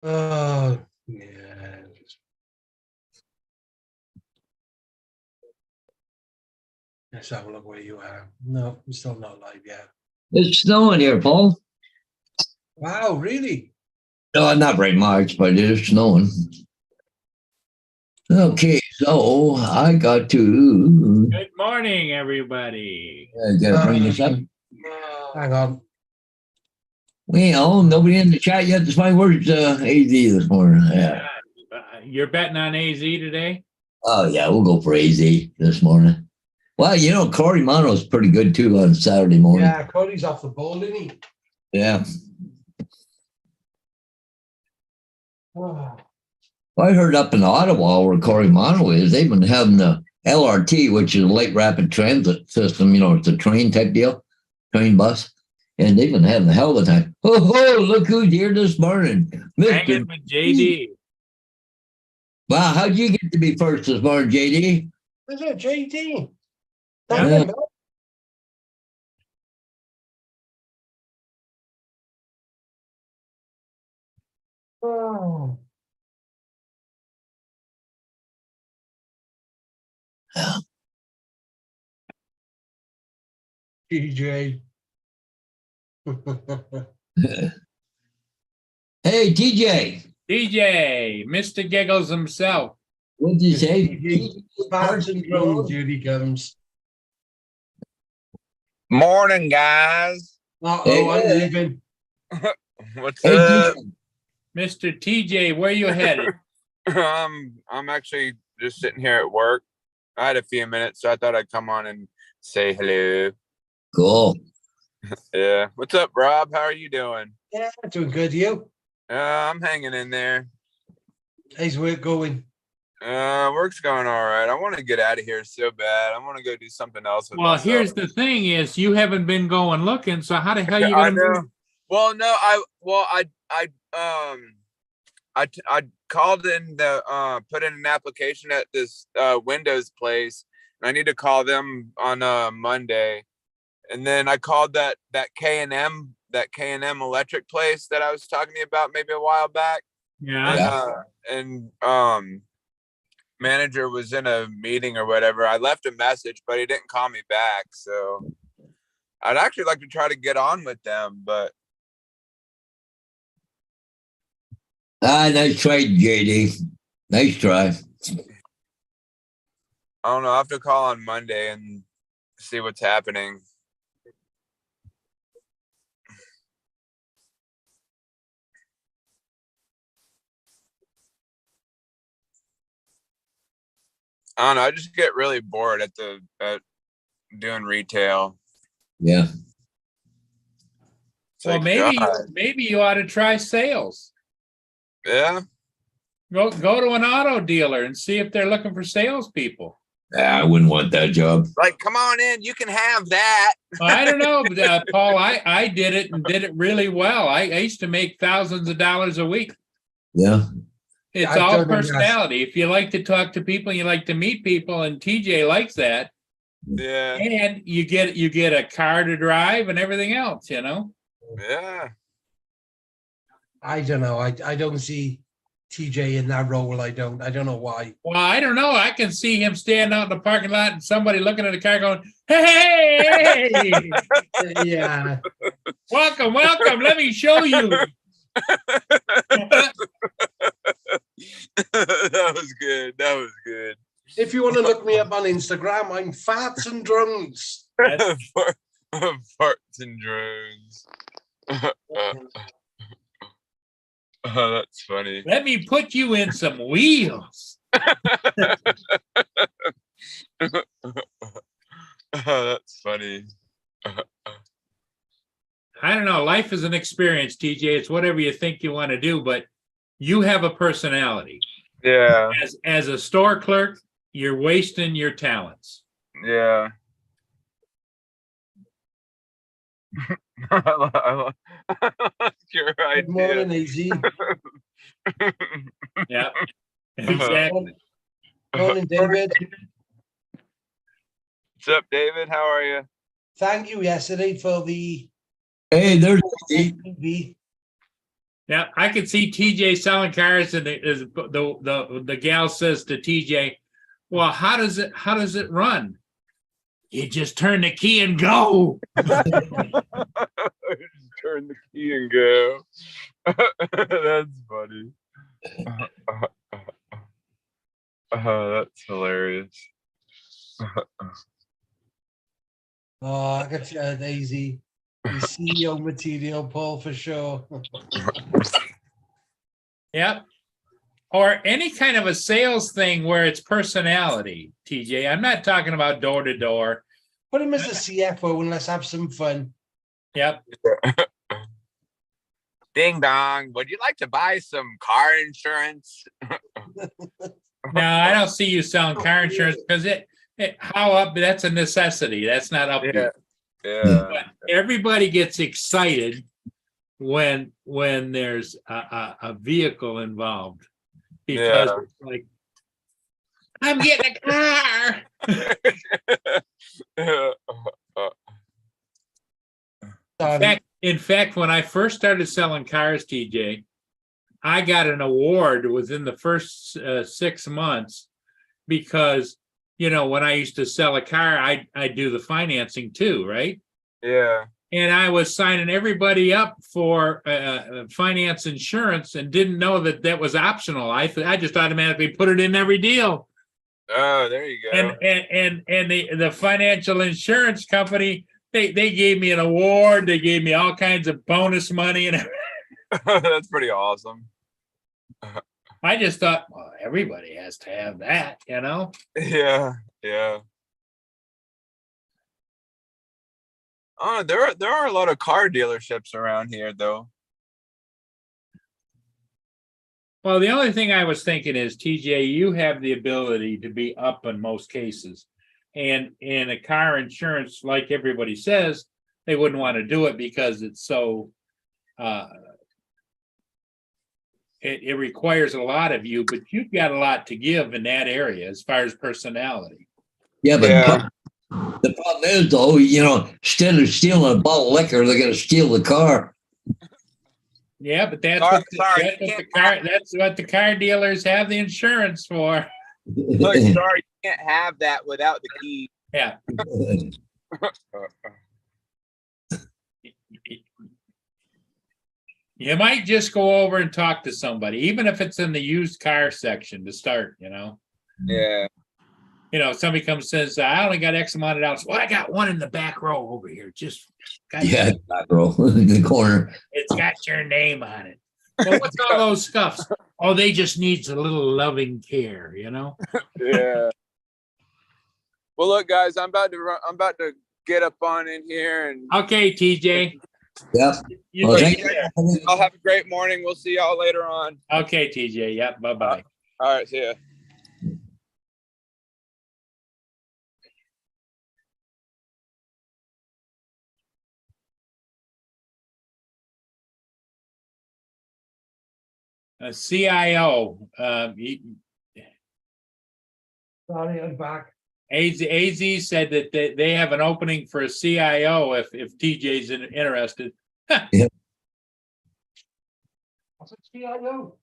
Yeah. Let's have a look where you are. No, I'm still not live yet. It's snowing here, Paul. Wow, really? No, not very much, but it is snowing. Okay, so I got to. Good morning, everybody. Gotta bring this up. Hang on. Well, nobody in the chat yet. This my words, AZ this morning. Yeah. You're betting on AZ today? Oh yeah, we'll go for AZ this morning. Well, you know, Corey Mono's pretty good too on Saturday morning. Yeah, Cody's off the ball, isn't he? Yeah. Oh. Well, I heard up in Ottawa where Corey Mono is, they've been having the LRT, which is a light rapid transit system. You know, it's a train type deal, train bus. And they've been having a hell of a time. Oh, look who's here this morning. Hanging with JD. Wow, how'd you get to be first this morning, JD? Is it JD? Yeah. Oh. TJ. Hey, TJ. DJ, Mr. Giggles himself. What did you say? Bats and drones, here he comes. Morning, guys. Uh-oh, I'm leaving. What's Hey, up? Mr. TJ, where you headed? I'm actually just sitting here at work. I had a few minutes, so I thought I'd come on and say hello. Cool. Yeah. What's up, Rob? How are you doing? Yeah, doing good. You? I'm hanging in there. How's work going? Work's going all right. I want to get out of here so bad. I want to go do something else with Well, myself. here's the thing is you haven't been going looking, so how the hell you I gonna know. Well, no, I called in the put in an application at this Windows place, and I need to call them on Monday. And then I called that K&M electric place that I was talking to you about maybe a while back. Yeah. And manager was in a meeting or whatever. I left a message, but he didn't call me back. So I'd actually like to try to get on with them, but Nice try, JD. Nice try. I don't know. I'll have to call on Monday and see what's happening. I don't know. I just get really bored at doing retail. Yeah. It's Well, like, maybe you ought to try sales. yeah. Go to an auto dealer and see if they're looking for salespeople. I wouldn't want that job. Like, come on in. You can have that. I don't know, Paul. I did it and did it really well. I used to make thousands of dollars a week. Yeah. It's I've all done it, yes. personality. If you like to talk to people, you like to meet people, and TJ likes that. Yeah. And you get a car to drive and everything else, you know. Yeah. I don't know. I don't see TJ in that role. I don't know why. Well, I don't know. I can see him standing out in the parking lot and somebody looking at the car going, "Hey, Yeah. welcome. Let me show you." That was good. If you want to look me up on Instagram, I'm Fats and Drums. Farts and drones. Oh, that's funny. Let me put you in some wheels. Oh, that's funny. I don't know. Life is an experience, TJ. It's whatever you think you want to do, but you have a personality. Yeah. As a store clerk, you're wasting your talents. Yeah. I like your idea. Good morning, AZ. Yeah, exactly. Morning, David. What's up, David? How are you? Thank you yesterday for the Hey, there's TV. Yeah, I could see TJ selling cars, and the gal says to TJ, "Well, how does it run? You just turn the key and go." Just turn the key and go. That's funny. That's hilarious. Oh, I got Daisy. The CEO material, Paul, for sure. Yep. Or any kind of a sales thing where it's personality, TJ. I'm not talking about door to door. Put him as the CFO and let's have some fun. Yep. Ding dong. Would you like to buy some car insurance? No, I don't see you selling car insurance because that's a necessity. That's not up to you. Yeah. But everybody gets excited when there's a vehicle involved because Yeah. it's like, I'm getting a car. In fact, when I first started selling cars, TJ, I got an award within the first 6 months because, when I used to sell a car, I do the financing too, right? Yeah. And I was signing everybody up for finance insurance and didn't know that was optional. I just automatically put it in every deal. Oh, there you go. And the financial insurance company, they gave me an award. They gave me all kinds of bonus money, and That's pretty awesome. I just thought, well, everybody has to have that, Yeah. Yeah. Oh, there are a lot of car dealerships around here, though. Well, the only thing I was thinking is, TJ, you have the ability to be up in most cases. And in a car insurance, like everybody says, they wouldn't want to do it because it's so, it requires a lot of you, but you've got a lot to give in that area as far as personality. Yeah, but Yeah. the problem is, though, instead of stealing a bottle of liquor, they're going to steal the car. Yeah, but that's what the car dealers have the insurance for. Look, sorry, you can't have that without the key. Yeah. You might just go over and talk to somebody, even if it's in the used car section to start, Yeah. Somebody comes and says, I only got X amount of dollars. Well, I got one in the back row over here. Just Yeah, bro, in the corner. It's got your name on it. Well, what's all those stuffs? Oh, they just needs a little loving care, Yeah. Well, look, guys, I'm about to get up on in here and. Okay, TJ. Yep. You Well, take thank care. I'll have a great morning. We'll see y'all later on. Okay, TJ. Yep. Bye-bye. All right. See ya. CIO. Sorry, I'm back. AZ said that they have an opening for a CIO if TJ's interested. What's a CIO?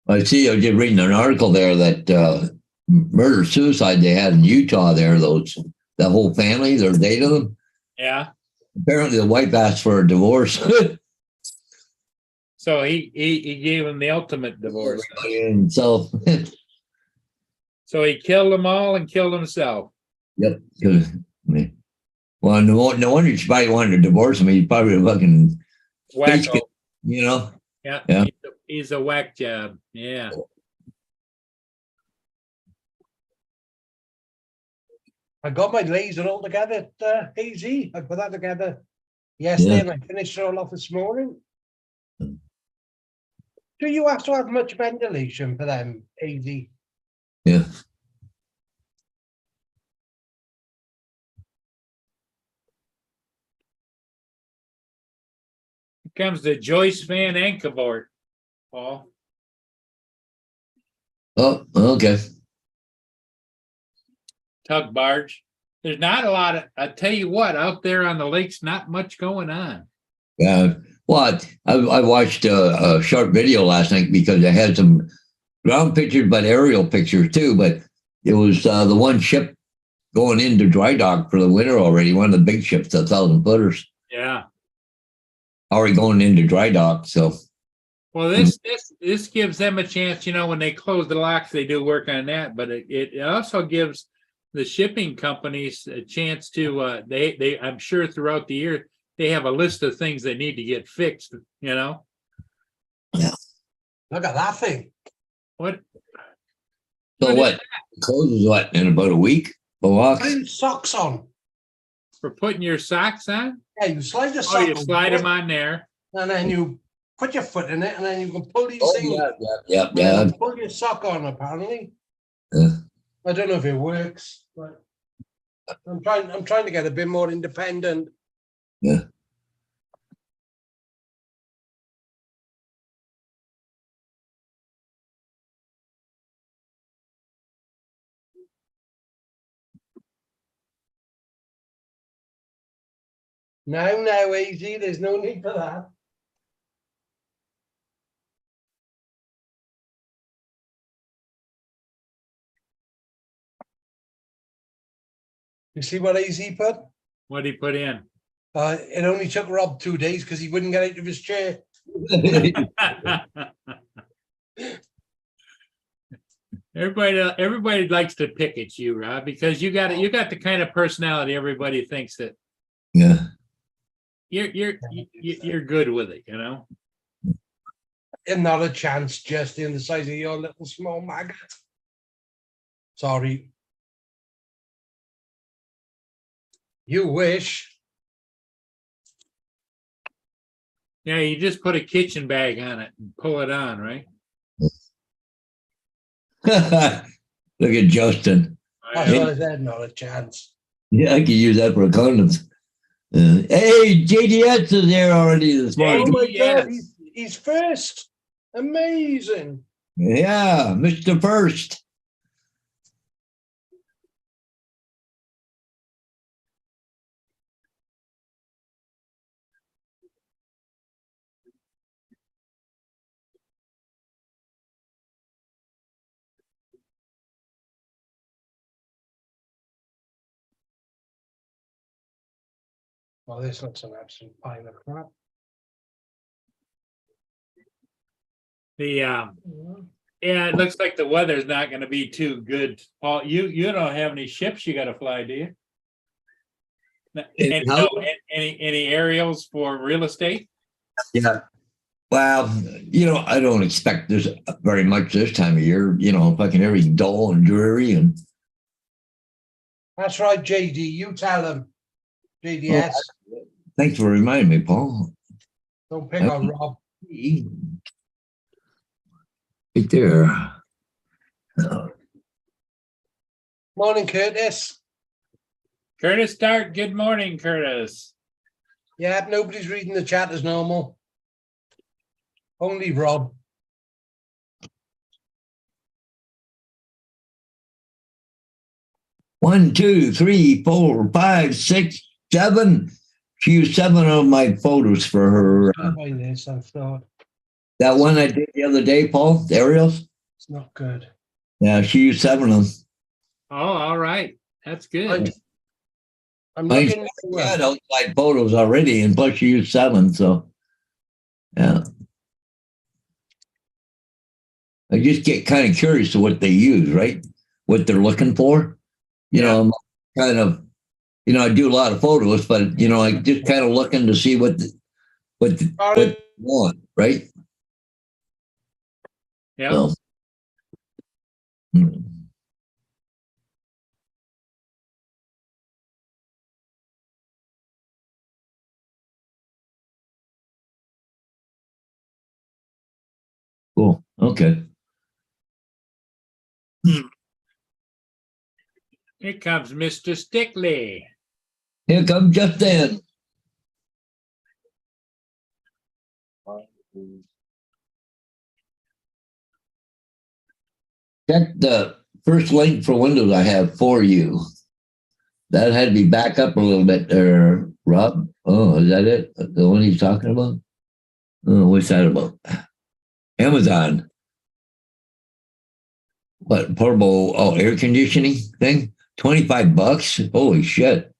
I see. I was just reading an article there that murder suicide they had in Utah. There, that whole family, there's 8 of them. Yeah. Apparently, the wife asked for a divorce. So he gave him the ultimate divorce. And so, So he killed them all and killed himself. yep. Well, no wonder she probably wanted to divorce him. He's probably a fucking Wacko. Yeah. Yeah. He's a whack job. Yeah. I got my laser all together at AZ. I put that together yesterday and I finished it all off this morning. Do you have to have much ventilation for them, AZ? Yeah. Here comes the Joyce Van Ankevort. Paul. Oh, okay. Tug barge. There's not a lot of, I tell you what, out there on the lakes, not much going on. Yeah. Well, I watched a short video last night because I had some ground pictures, but aerial pictures too. But it was the one ship going into dry dock for the winter already. One of the big ships, the 1,000-footers, Yeah. already going into dry dock. So, Well, this gives them a chance, when they close the locks, they do work on that, but it also gives the shipping companies a chance to, they I'm sure throughout the year, they have a list of things that need to get fixed, yeah. Look at that thing. What? So what? Closes what in about a week? The locks? Putting socks on. For putting your socks on? Yeah, you slide your sock Oh, you slide them on there. and then you put your foot in it, and then you can pull these Oh, things. yeah. And then you pull your sock on, apparently. Yeah. I don't know if it works, but I'm trying to get a bit more independent. Yeah. Now, easy. There's no need for that. You see what Easy put? What did he put in? It only took Rob 2 days because he wouldn't get out of his chair. Everybody likes to pick at you, Rob, because you got the kind of personality everybody thinks that Yeah. you're good with it, And not a chance, just in the size of your little small maggot. Sorry. You wish. Yeah, you just put a kitchen bag on it and pull it on, right? Look at Justin. That's what I said, not a chance. Yeah, I could use that for condoms. Hey, JDS is there already this Oh morning. my Yes. God, he's first. Amazing. Yeah, Mr. First. Well, this looks an absolute pile of crap. Yeah, it looks like the weather's not going to be too good. Paul, you don't have any ships you got to fly, do you? And No. any aerials for real estate? Yeah. Well, I don't expect there's very much this time of year. Fucking everything dull and dreary. And That's right, JD. You tell him. JDS. thanks for reminding me, Paul. Don't pick on Rob. Right there. Morning, Curtis. Curtis Stark, good morning, Curtis. Yeah, nobody's reading the chat as normal. Only Rob. One, 2, 3, 4, 5, 6, 7. She used 7 of my photos for her. By this, I thought That one I did the other day, Paul, the aerials. it's not good. Yeah, she used 7 of them. Oh, all right. That's good. I'm I looking. had outside photos already, and plus she used 7. So, yeah. I just get kind of curious to what they use, right? What they're looking for. I'm kind of, I do a lot of photos, but I just kind of looking to see what they want, right? Yeah. So, cool. Okay. Here comes Mr. Stickley. Here comes Justin. Check the first link for Windows I have for you. That had to be back up a little bit there, Rob. Oh, is that it? The one he's talking about? Oh, what's that about? Amazon. What, portable air conditioning thing? $25? Holy shit.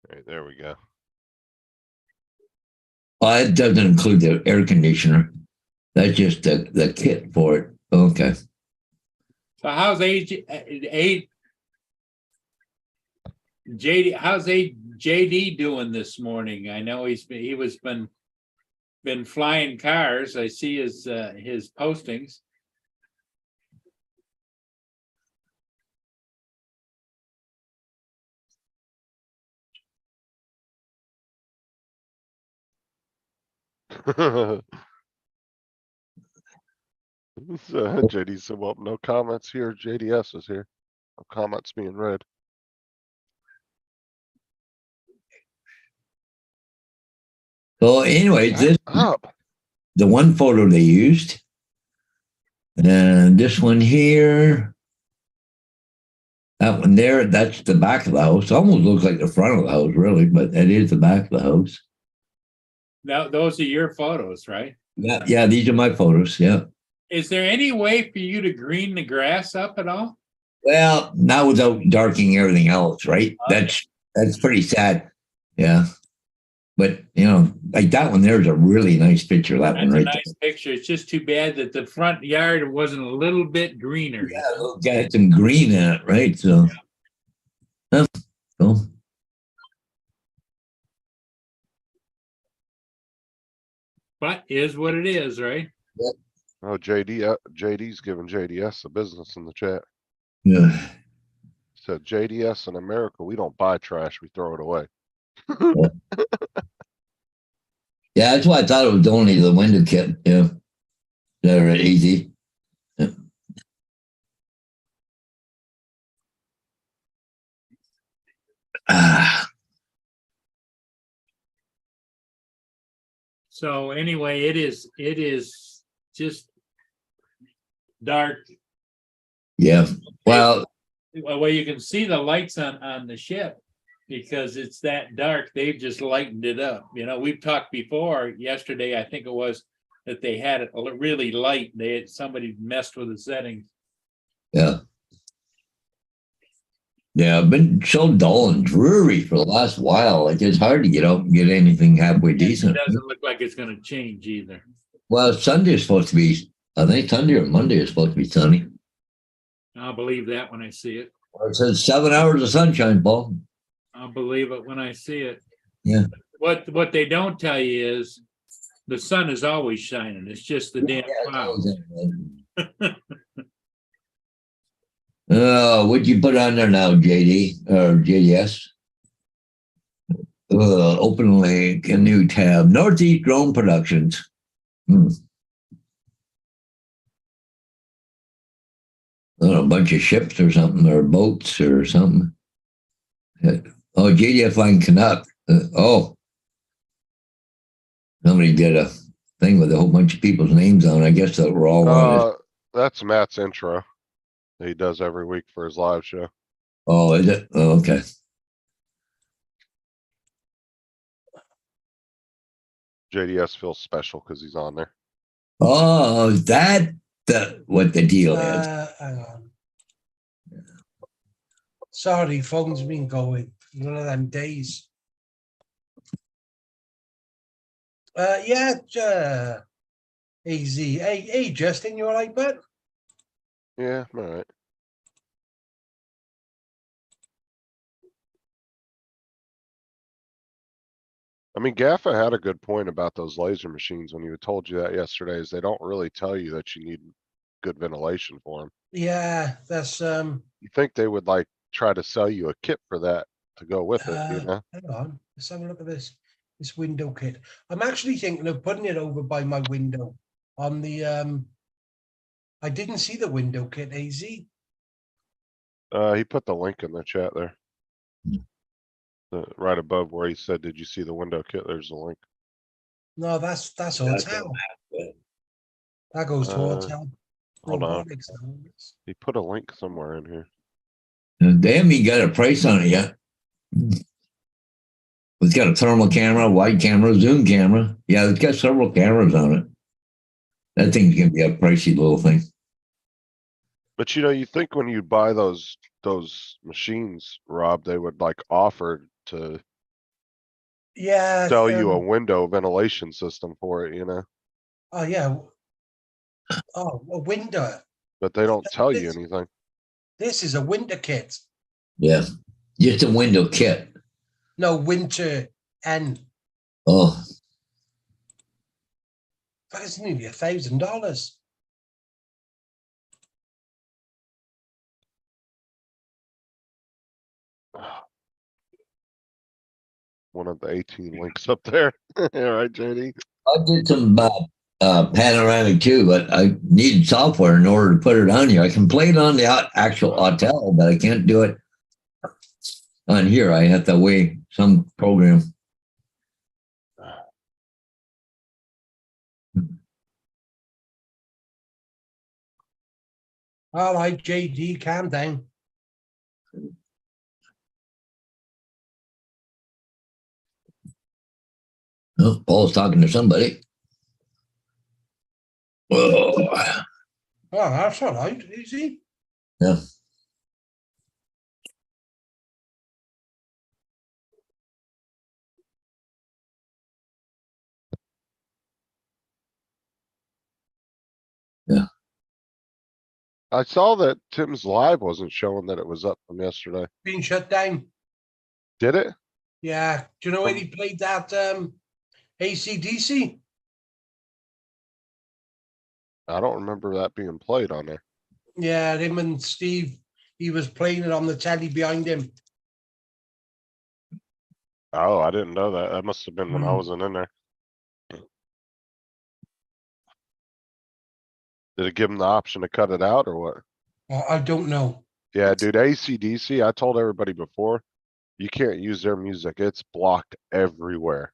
All right, there we go. Oh, it doesn't include the air conditioner. That's just the kit for it. Okay. So how's JD doing this morning? I know he was been flying cars. I see his postings. JD said, well, no comments here. JDS is here. No comments being read. So anyway, this Up. the one photo they used. And this one here. That one there, that's the back of the house. Almost looks like the front of the house, really, but that is the back of the house. Now, those are your photos, right? Yeah, these are my photos. Yeah. Is there any way for you to green the grass up at all? Well, not without darkening everything else, right? Okay. That's pretty sad. Yeah. But like that one there's a really nice picture of that That's one a right nice picture. It's just too bad that the front yard wasn't a little bit greener. there. Yeah, got some green in it, right? So, cool. But is what it is, right? Oh, JD's giving JDS a business in the chat. Yeah. Said JDS in America, we don't buy trash, we throw it away. Yeah, that's why I thought it was only the window kit. Yeah. They're easy. Yeah. So anyway, it is just dark. Yeah. Well, You can see the lights on the ship because it's that dark. They've just lightened it up. We've talked before yesterday, I think it was, that they had it really light. Somebody messed with the settings. yeah. Yeah, I've been so dull and dreary for the last while. Like it's hard to get out and get anything halfway decent. It doesn't look like it's going to change either. Well, Sunday is supposed to be, I think Sunday or Monday is supposed to be sunny. I'll believe that when I see it. Well, it says 7 hours of sunshine, Paul. I'll believe it when I see it. Yeah. What they don't tell you is the sun is always shining. It's just the damn clouds. What'd you put on there now, JD or JDS? Open link, a new tab, Northeast Drone Productions. A bunch of ships or something, or boats or something. Oh, JDF Line Canuck. Somebody did a thing with a whole bunch of people's names on. I guess that were all on it. That's Matt's intro that he does every week for his live show. Oh, is it? Oh, okay. JDS feels special because he's on there. Oh, is that what the deal is? Hang on. Sorry, phone's been going. One of them days. Easy. Hey, Justin, you all right, bud? Yeah, all right. I mean, Gaffa had a good point about those laser machines when he told you that yesterday, is they don't really tell you that you need good ventilation for them. Yeah, that's You think they would like try to sell you a kit for that to go with it, you know? hang on. Let's have a look at this window kit. I'm actually thinking of putting it over by my window on the I didn't see the window kit, AZ. He put the link in the chat there. Right above where he said, did you see the window kit? There's a link. No, that's hotel. That goes to hotel. Hold on. robotics. He put a link somewhere in here. They haven't even got a price on it yet. It's got a thermal camera, wide camera, zoom camera. Yeah, it's got several cameras on it. That thing's gonna be a pricey little thing. But you think when you buy those machines, Rob, they would like offer to Yeah. sell you a window ventilation system for it, Oh yeah. Oh, a window. but they don't tell you This- anything. This is a winter kit. Yeah, just a window kit. No, winter and Oh, that is nearly $1,000. One of the 18 links up there. All right, JD. I did some panoramic too, but I needed software in order to put it on here. I can play it on the actual hotel, but I can't do it on here. I have to wait some program. All right, JD, calm down. Oh, Paul's talking to somebody. Oh, Oh, that's all right, easy. yeah. I saw that Tim's live wasn't showing that it was up from yesterday. Been shut down. Did it? Yeah. Do you know when he played that AC/DC? I don't remember that being played on there. Yeah, him and Steve, he was playing it on the telly behind him. Oh, I didn't know that. That must have been when I Mm. wasn't in there. Did it give him the option to cut it out or what? I don't know. Yeah, dude, AC/DC, I told everybody before, you can't use their music. It's blocked everywhere.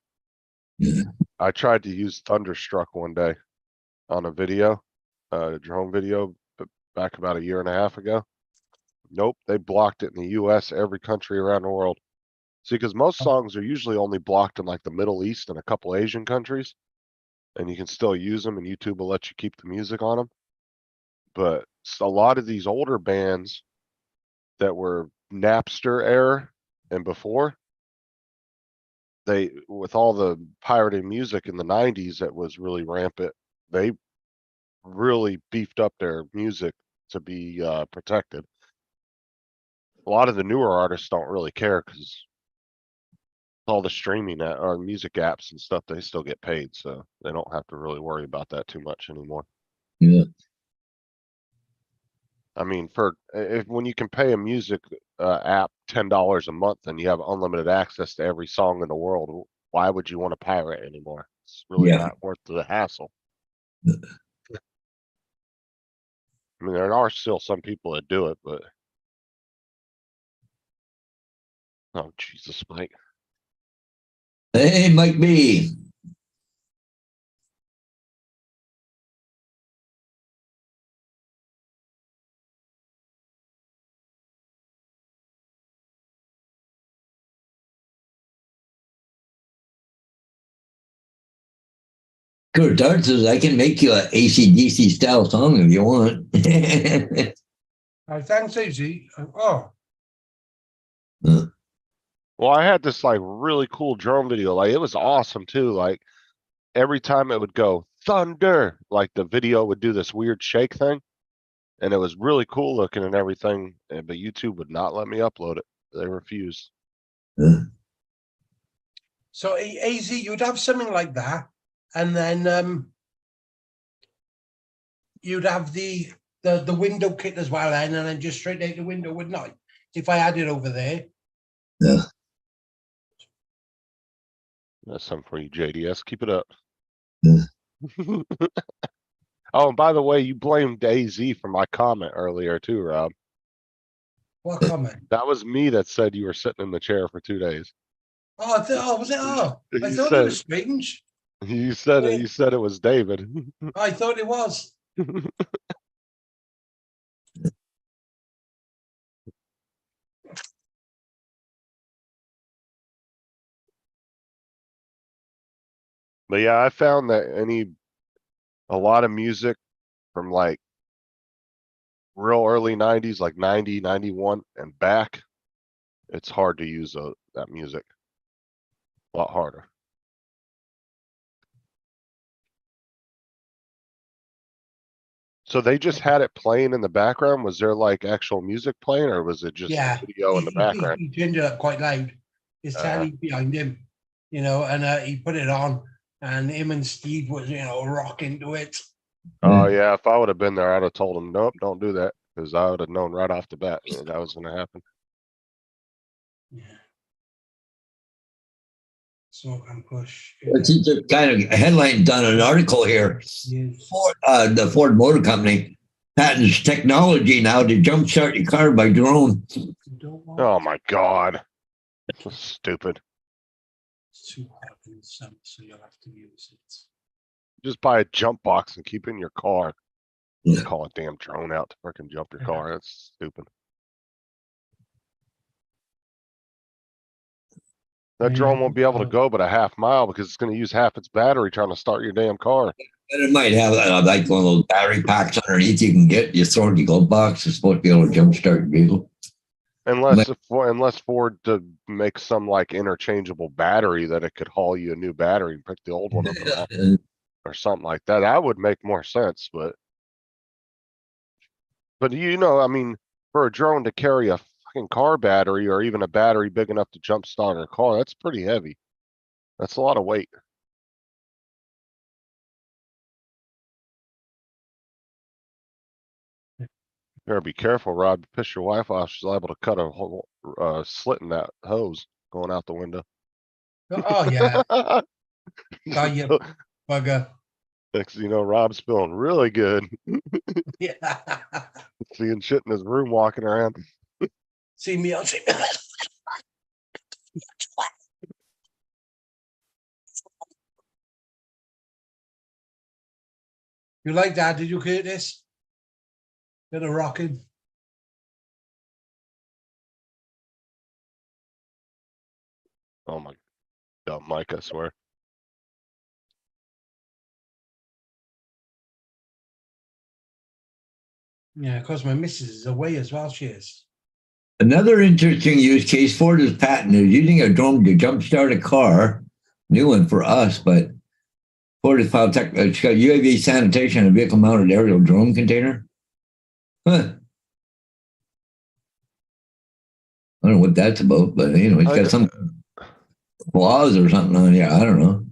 Yeah. I tried to use Thunderstruck one day on a video, a drone video back about a year and a half ago. Nope, they blocked it in the US, every country around the world. See, because most songs are usually only blocked in like the Middle East and a couple Asian countries. And you can still use them and YouTube will let you keep the music on them. But a lot of these older bands that were Napster era and before, with all the pirated music in the 90s that was really rampant, they really beefed up their music to be protected. A lot of the newer artists don't really care because all the streaming or music apps and stuff, they still get paid, so they don't have to really worry about that too much anymore. Yeah. I mean, when you can pay a music app $10 a month and you have unlimited access to every song in the world, why would you want to pirate anymore? It's really Yeah. not worth the hassle. I mean, there are still some people that do it, but oh Jesus, Mike. Hey, Mike B. Kurt Dart says I can make you an AC/DC style song if you want. Thanks, Easy. Oh, Well, I had this like really cool drone video. Like it was awesome too. Like every time it would go thunder, like the video would do this weird shake thing. And it was really cool looking and everything, but YouTube would not let me upload it. They refused. so Easy, you'd have something like that, and then you'd have the window kit as well, and then just straight out the window, wouldn't I? If I had it over there. Yeah. That's something for you, JDS. Keep it up. Yeah. Oh, and by the way, you blamed AZ for my comment earlier too, Rob. What comment? That was me that said you were sitting in the chair for 2 days. Oh, was it? Oh, I You thought said- it was strange. You said it was David. I thought it was. But yeah, I found that a lot of music from like real early 90s, like 90, 91 and back, it's hard to use that music. A lot harder. So they just had it playing in the background? Was there like actual music playing or was it just Yeah, video in the background? he turned it up quite loud. His telly behind him, and he put it on, and him and Steve was, rocking to it. Oh yeah, if I would have been there, I'd have told him, nope, don't do that. Because I would have known right off the bat that was gonna happen. Yeah. Smoke and push. It's just kind of headline done an article here. Yes. The Ford Motor Company patents technology now to jumpstart your car by drone. You don't want Oh my God. That's stupid. it's too hot in the sun, so you'll have to use it. Just buy a jump box and keep it in your car. Yeah. Call a damn drone out to freaking jump your car. That's stupid. That drone won't be able to go but a half mile because it's going to use half its battery trying to start your damn car. And it might have like one of those battery packs underneath you can get. You throw it in your glove box. It's supposed to be able to jumpstart your vehicle. Unless Ford to make some like interchangeable battery that it could haul you a new battery and pick the old one up or something like that. That would make more sense, but I mean, for a drone to carry a fucking car battery or even a battery big enough to jumpstart a car, that's pretty heavy. That's a lot of weight. Better be careful, Rob. You piss your wife off, she's liable to cut a whole slit in that hose going out the window. Oh yeah. Oh, you bugger. Next thing you know, Rob's feeling really good. Yeah. Seeing shit in his room walking around. See me on. You like that? Did you, Curtis? Bit of rocking. Oh my dumb Mike, I swear. Yeah, because my missus is away as well. She is. Another interesting use case Ford has patented using a drone to jumpstart a car. New one for us, but Ford has filed it's got UAV sanitation and vehicle mounted aerial drone container. Huh. I don't know what that's about, but it's got some flaws or something on here. I don't know.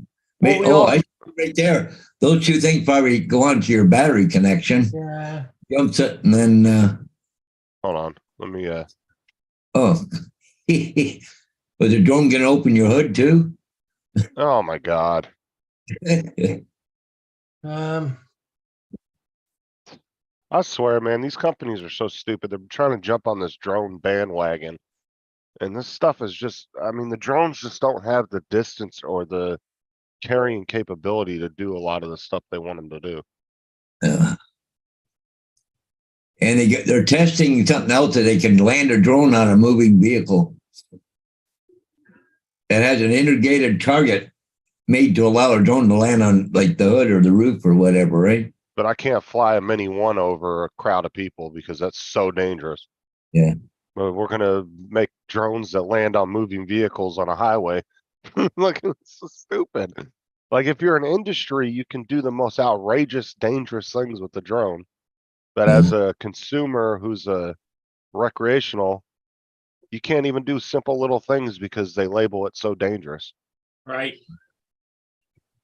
I see right there. Those two things probably go onto your battery connection. Yeah. Jumps it and then Hold on. Let me was the drone gonna open your hood too? oh my God. I swear, man, these companies are so stupid. They're trying to jump on this drone bandwagon. And this stuff is just, I mean, the drones just don't have the distance or the carrying capability to do a lot of the stuff they want them to do. Yeah. And they're testing something else that they can land a drone on a moving vehicle. It has an integrated target made to allow a drone to land on like the hood or the roof or whatever, right? But I can't fly a Mini One over a crowd of people because that's so dangerous. Yeah. But we're gonna make drones that land on moving vehicles on a highway. Like, it's so stupid. Like, if you're an industry, you can do the most outrageous, dangerous things with the drone. But as a consumer who's a recreational, you can't even do simple little things because they label it so dangerous. Right.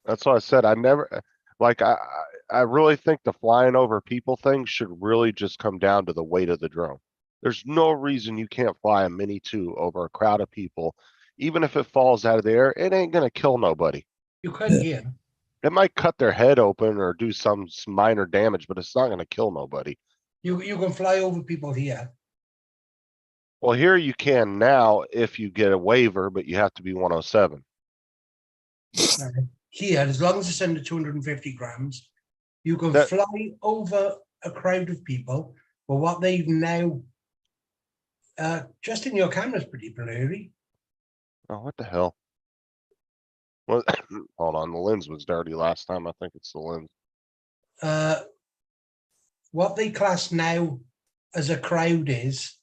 That's why I said I never like I really think the flying over people thing should really just come down to the weight of the drone. There's no reason you can't fly a Mini 2 over a crowd of people. Even if it falls out of the air, it ain't gonna kill nobody. You could, yeah. It might cut their head open or do some minor damage, but it's not gonna kill nobody. You can fly over people here. Well, here you can now if you get a waiver, but you have to be 107. Here, as long as it's under 250 grams, you can fly over a crowd of people. But what they've now, just in your camera's pretty blurry. Oh, what the hell? Well, hold on, the lens was dirty last time. I think it's the lens. What they class now as a crowd is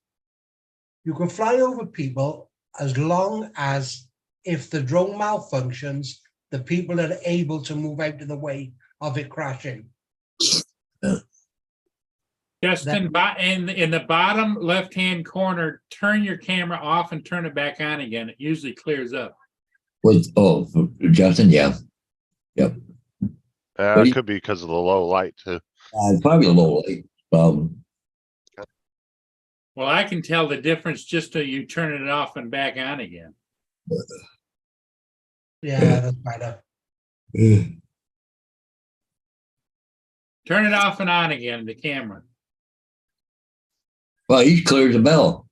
you can fly over people as long as if the drone malfunctions, the people are able to move out of the way of it crashing. Justin, in the bottom left-hand corner, turn your camera off and turn it back on again. It usually clears up. For Justin, yeah. Yep. It could be because of the low light too. It's probably a little late. Well, I can tell the difference just till you turn it off and back on again. Yeah, that's better. Turn it off and on again, the camera. Well, he clears the bell.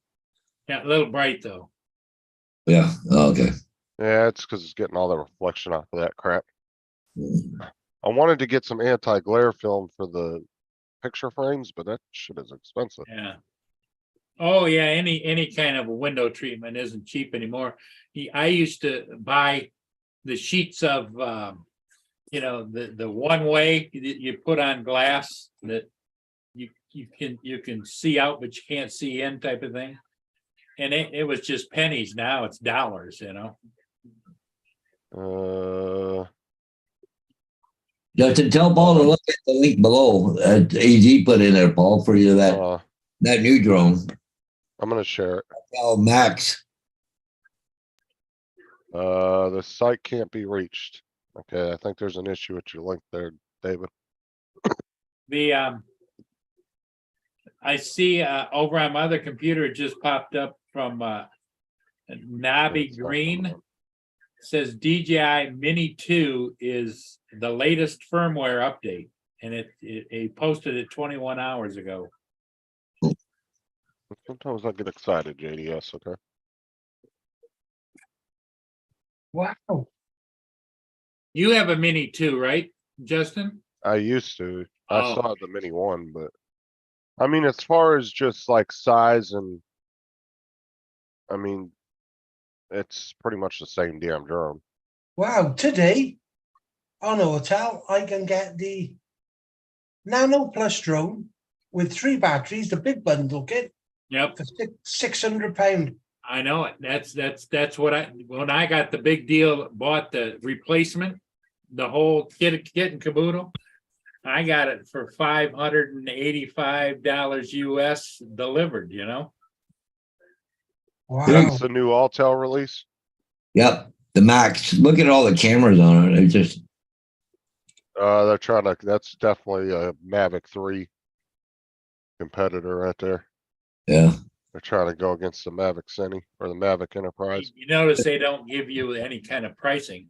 Yeah, a little bright though. Yeah. Okay. Yeah, it's because it's getting all the reflection off of that crap. I wanted to get some anti-glare film for the picture frames, but that shit is expensive. Yeah. Oh yeah, any kind of a window treatment isn't cheap anymore. I used to buy the sheets of the one way that you put on glass that you can see out but you can't see in type of thing. And it was just pennies. Now it's dollars, Justin, tell Paul to look at the link below. AZ put in there, Paul, for you that new drone. I'm gonna share it. Max. The site can't be reached. Okay, I think there's an issue with your link there, David. I see over on my other computer, it just popped up from Nabi Green. Says DJI Mini 2 is the latest firmware update, and it posted it 21 hours ago. Sometimes I get excited, JDS, okay? Wow. You have a Mini 2, right, Justin? I used to. I Oh. saw the Mini 1, but I mean, as far as just like size and I mean, it's pretty much the same damn drone. Wow. Today on Hotel, I can get the Nano Plus drone with 3 batteries, the big bundle kit, Yep, for £600. I know it. That's what when I got the big deal, bought the replacement, the whole kit and caboodle. I got it for $585 US delivered, Wow. That's the new Altel release. Yep. The Max. Look at all the cameras on it. It's just. They're trying to, that's definitely a Mavic 3 competitor right there. Yeah. They're trying to go against the Mavic Cine or the Mavic Enterprise. You notice they don't give you any kind of pricing.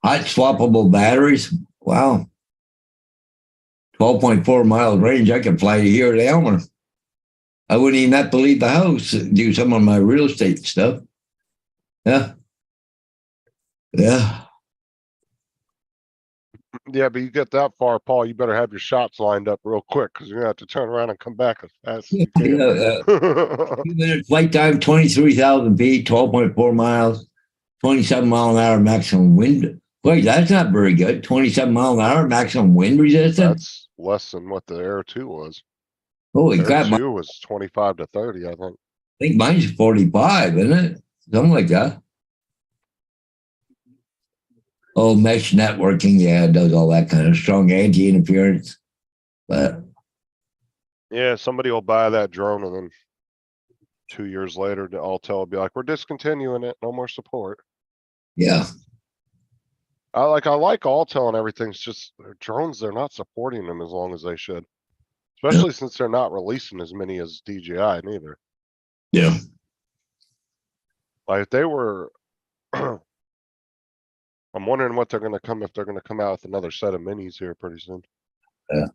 Hot swappable batteries. Wow. 12.4 miles range. I can fly here to Elmer. I wouldn't even have to leave the house to do some of my real estate stuff. Yeah. Yeah. Yeah, but you get that far, Paul, you better have your shots lined up real quick because you're gonna have to turn around and come back as fast as you can. 2-minute flight time, 23,000 feet, 12.4 miles, 27 mile an hour maximum wind. Wait, that's not very good. 27 mile an hour maximum wind resistance. That's less than what the Air 2 was. Holy Air crap. 2 was 25 to 30, I think. I think mine's 45, isn't it? Something like that. Oh, mesh networking. Yeah, it does all that kind of strong anti-interference. But Yeah, somebody will buy that drone and then 2 years later, Altel will be like, we're discontinuing it. No more support. yeah. I like Altel and everything. It's just their drones, they're not supporting them as long as they should. Especially since they're not releasing as many as DJI neither. Yeah. Like if they were, I'm wondering what they're gonna come if they're gonna come out with another set of minis here pretty soon. Yeah.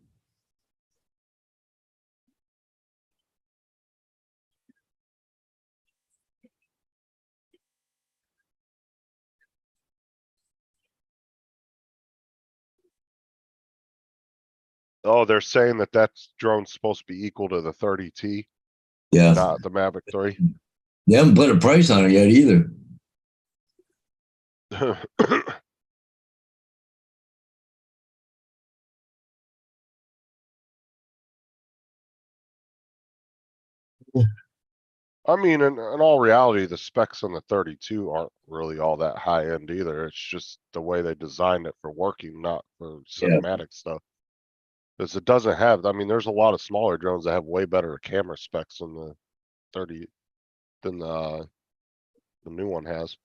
Oh, they're saying that drone's supposed to be equal to the 30T, Yeah. not the Mavic 3. They haven't put a price on it yet either. I mean, in all reality, the specs on the 32 aren't really all that high end either. It's just the way they designed it for working, not for Yeah. cinematic stuff. Because it doesn't have, I mean, there's a lot of smaller drones that have way better camera specs than the 30, than the new one has.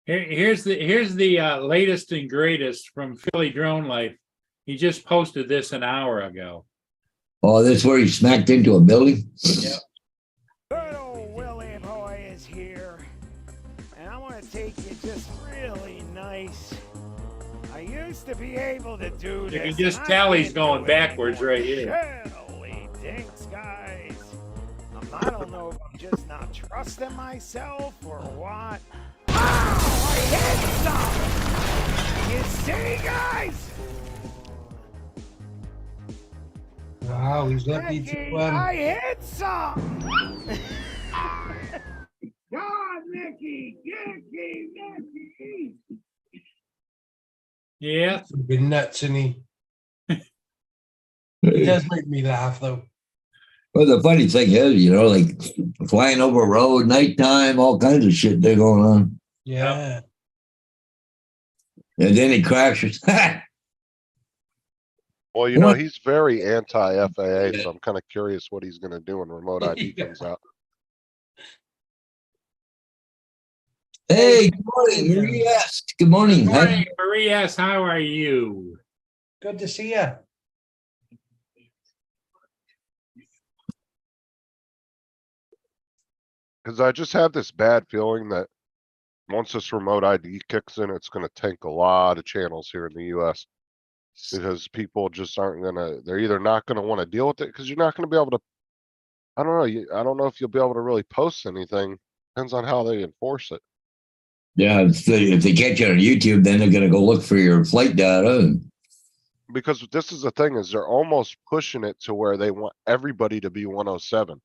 Here's the latest and greatest from Philly Drone Life. He just posted this an hour ago. Oh, that's where he smacked into a building? Yep. Good old Willie Boy is here, and I want to take you just really nice. I used to be able to do this. You can just and I tell he's can't going do it backwards anymore. right here. Holy dinks, guys. I don't know if I'm just not trusting myself or what. Oh, I hit something! You see, guys? Wow, he's lucky Mickey, to I hit something! God, Mickey! Mickey! Yeah. be nuts, and he does make me laugh though. Well, the funny thing is, you know, like flying over a road, nighttime, all kinds of shit they're going on. Yeah. And then he crashes. Well, you know, What? he's very anti-FAA, Yeah. so I'm kind of curious what he's gonna do when remote ID Yeah. comes out. Hey, good morning, Marie S. Good morning. Good morning, Marie S. How are you? Good to see you. Because I just have this bad feeling that once this remote ID kicks in, it's gonna tank a lot of channels here in the US. Because people just aren't gonna, they're either not gonna wanna deal with it, because you're not gonna be able to, I don't know, I don't know if you'll be able to really post anything. Depends on how they enforce it. Yeah, if they catch you on YouTube, then they're gonna go look for your flight data. And Because this is the thing, is they're almost pushing it to where they want everybody to be 107.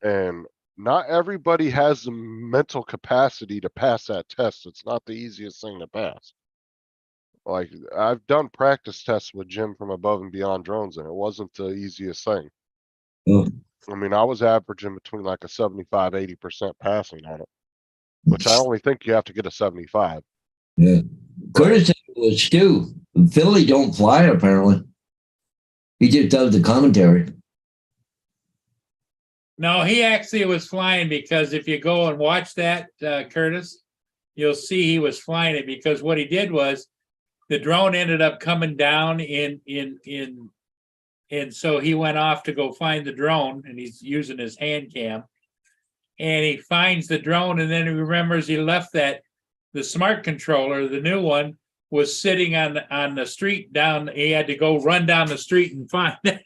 And not everybody has the mental capacity to pass that test. It's not the easiest thing to pass. Like, I've done practice tests with Jim from Above and Beyond Drones, and it wasn't the easiest thing. Oh. I mean, I was averaging between like a 75, 80% passing on it, which I only think you have to get a 75. Yeah. Curtis was Stu. Philly don't fly apparently. He just does the commentary. No, he actually was flying, because if you go and watch that, Curtis, you'll see he was flying it, because what he did was the drone ended up coming down and so he went off to go find the drone, and he's using his hand cam, and he finds the drone, and then he remembers he left the smart controller, the new one, was sitting on the street down. He had to go run down the street and find it.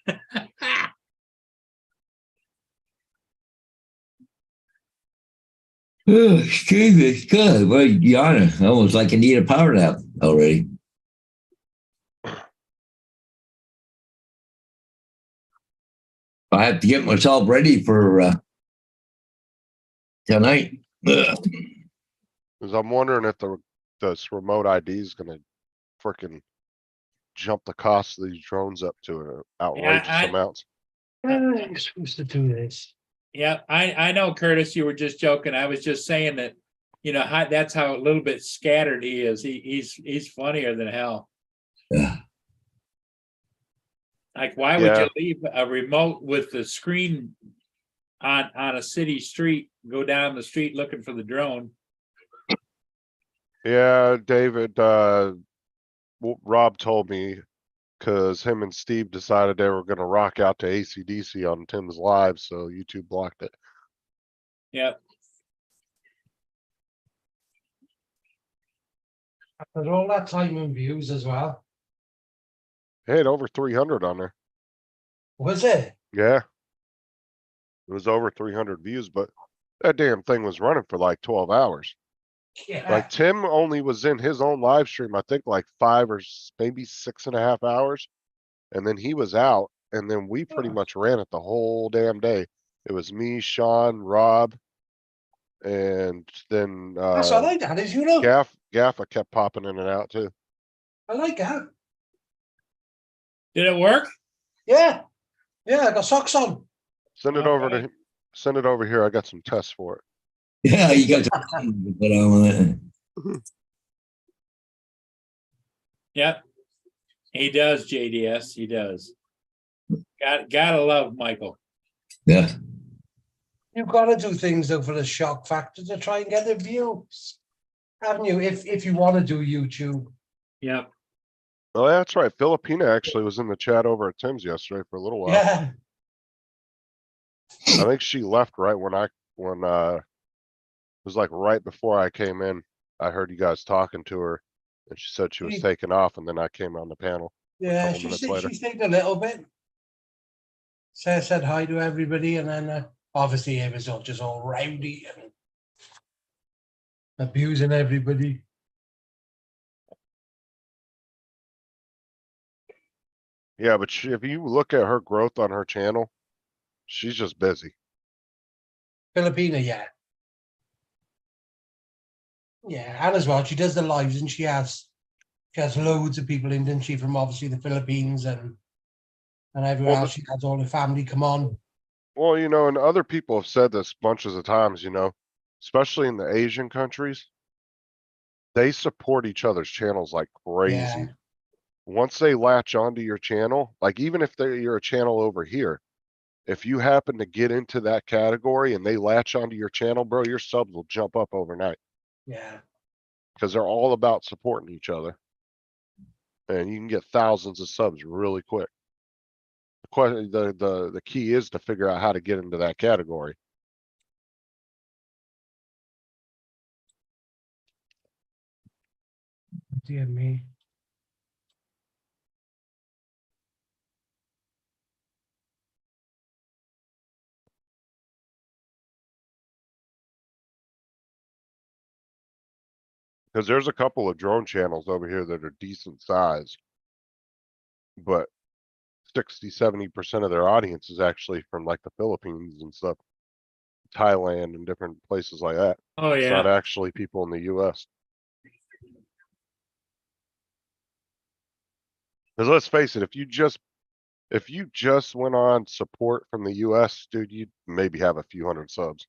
Oh, Jesus, good. Well, Yana, almost like I need a power nap already. I have to get myself ready for tonight. Ugh. Because I'm wondering if this remote ID is gonna frickin' jump the cost of these drones up to outrageous amounts. You're supposed to do this. Yeah, I know, Curtis, you were just joking. I was just saying that, you know, that's how a little bit scattered he is. He's funnier than hell. Yeah. Like, why would you leave a remote with the screen on a city street, go down the street looking for the drone? Yeah, David, Rob told me, because him and Steve decided they were gonna rock out to AC/DC on Tim's live, so YouTube blocked it. Yep. After all that time and views as well. They had over 300 on there. Was it? Yeah. It was over 300 views, but that damn thing was running for like 12 hours. Yeah. Like Tim only was in his own live stream, I think like 5 or maybe 6.5 hours. And then he was out, and then we pretty much ran it the whole damn day. It was me, Sean, Rob, And then, That's what I like that, is, you know, Gaffa kept popping in and out too. I like that. Did it work? Yeah, I got socks on. Send it over Okay. send it over here. I got some tests for it. Yeah, you got to put on with it. Yep. He does, JDS. He does. Gotta love Michael. Yeah. You've got to do things though for the shock factor to try and get the views, haven't you? If you want to do YouTube. Yep. Oh, that's right. Filipina actually was in the chat over at Tim's yesterday for a little while. Yeah, I think she left right when it was like right before I came in. I heard you guys talking to her and she said she was taking off, and then I came on the panel. yeah. couple minutes later. She stayed a little bit. Said hi to everybody, and then obviously it was all just all rowdy and abusing everybody. Yeah, but if you look at her growth on her channel, she's just busy. Filipina, yeah. Yeah, and as well, she does the lives, and she has loads of people in, didn't she, from obviously the Philippines and everywhere Well, else. She has all the family come on. Well, and other people have said this bunches of times, especially in the Asian countries, they support each other's channels like crazy. Yeah. Once they latch onto your channel, like even if you're a channel over here, if you happen to get into that category and they latch onto your channel, bro, your subs will jump up overnight Yeah. because they're all about supporting each other. And you can get thousands of subs really quick. The key is to figure out how to get into that category. Dear me. Because there's a couple of drone channels over here that are decent size, but 60-70% of their audience is actually from like the Philippines and stuff, Thailand and different places like that. Oh, It's not yeah. actually people in the US. Because let's face it, if you just went on support from the US, dude, you'd maybe have a few hundred subs.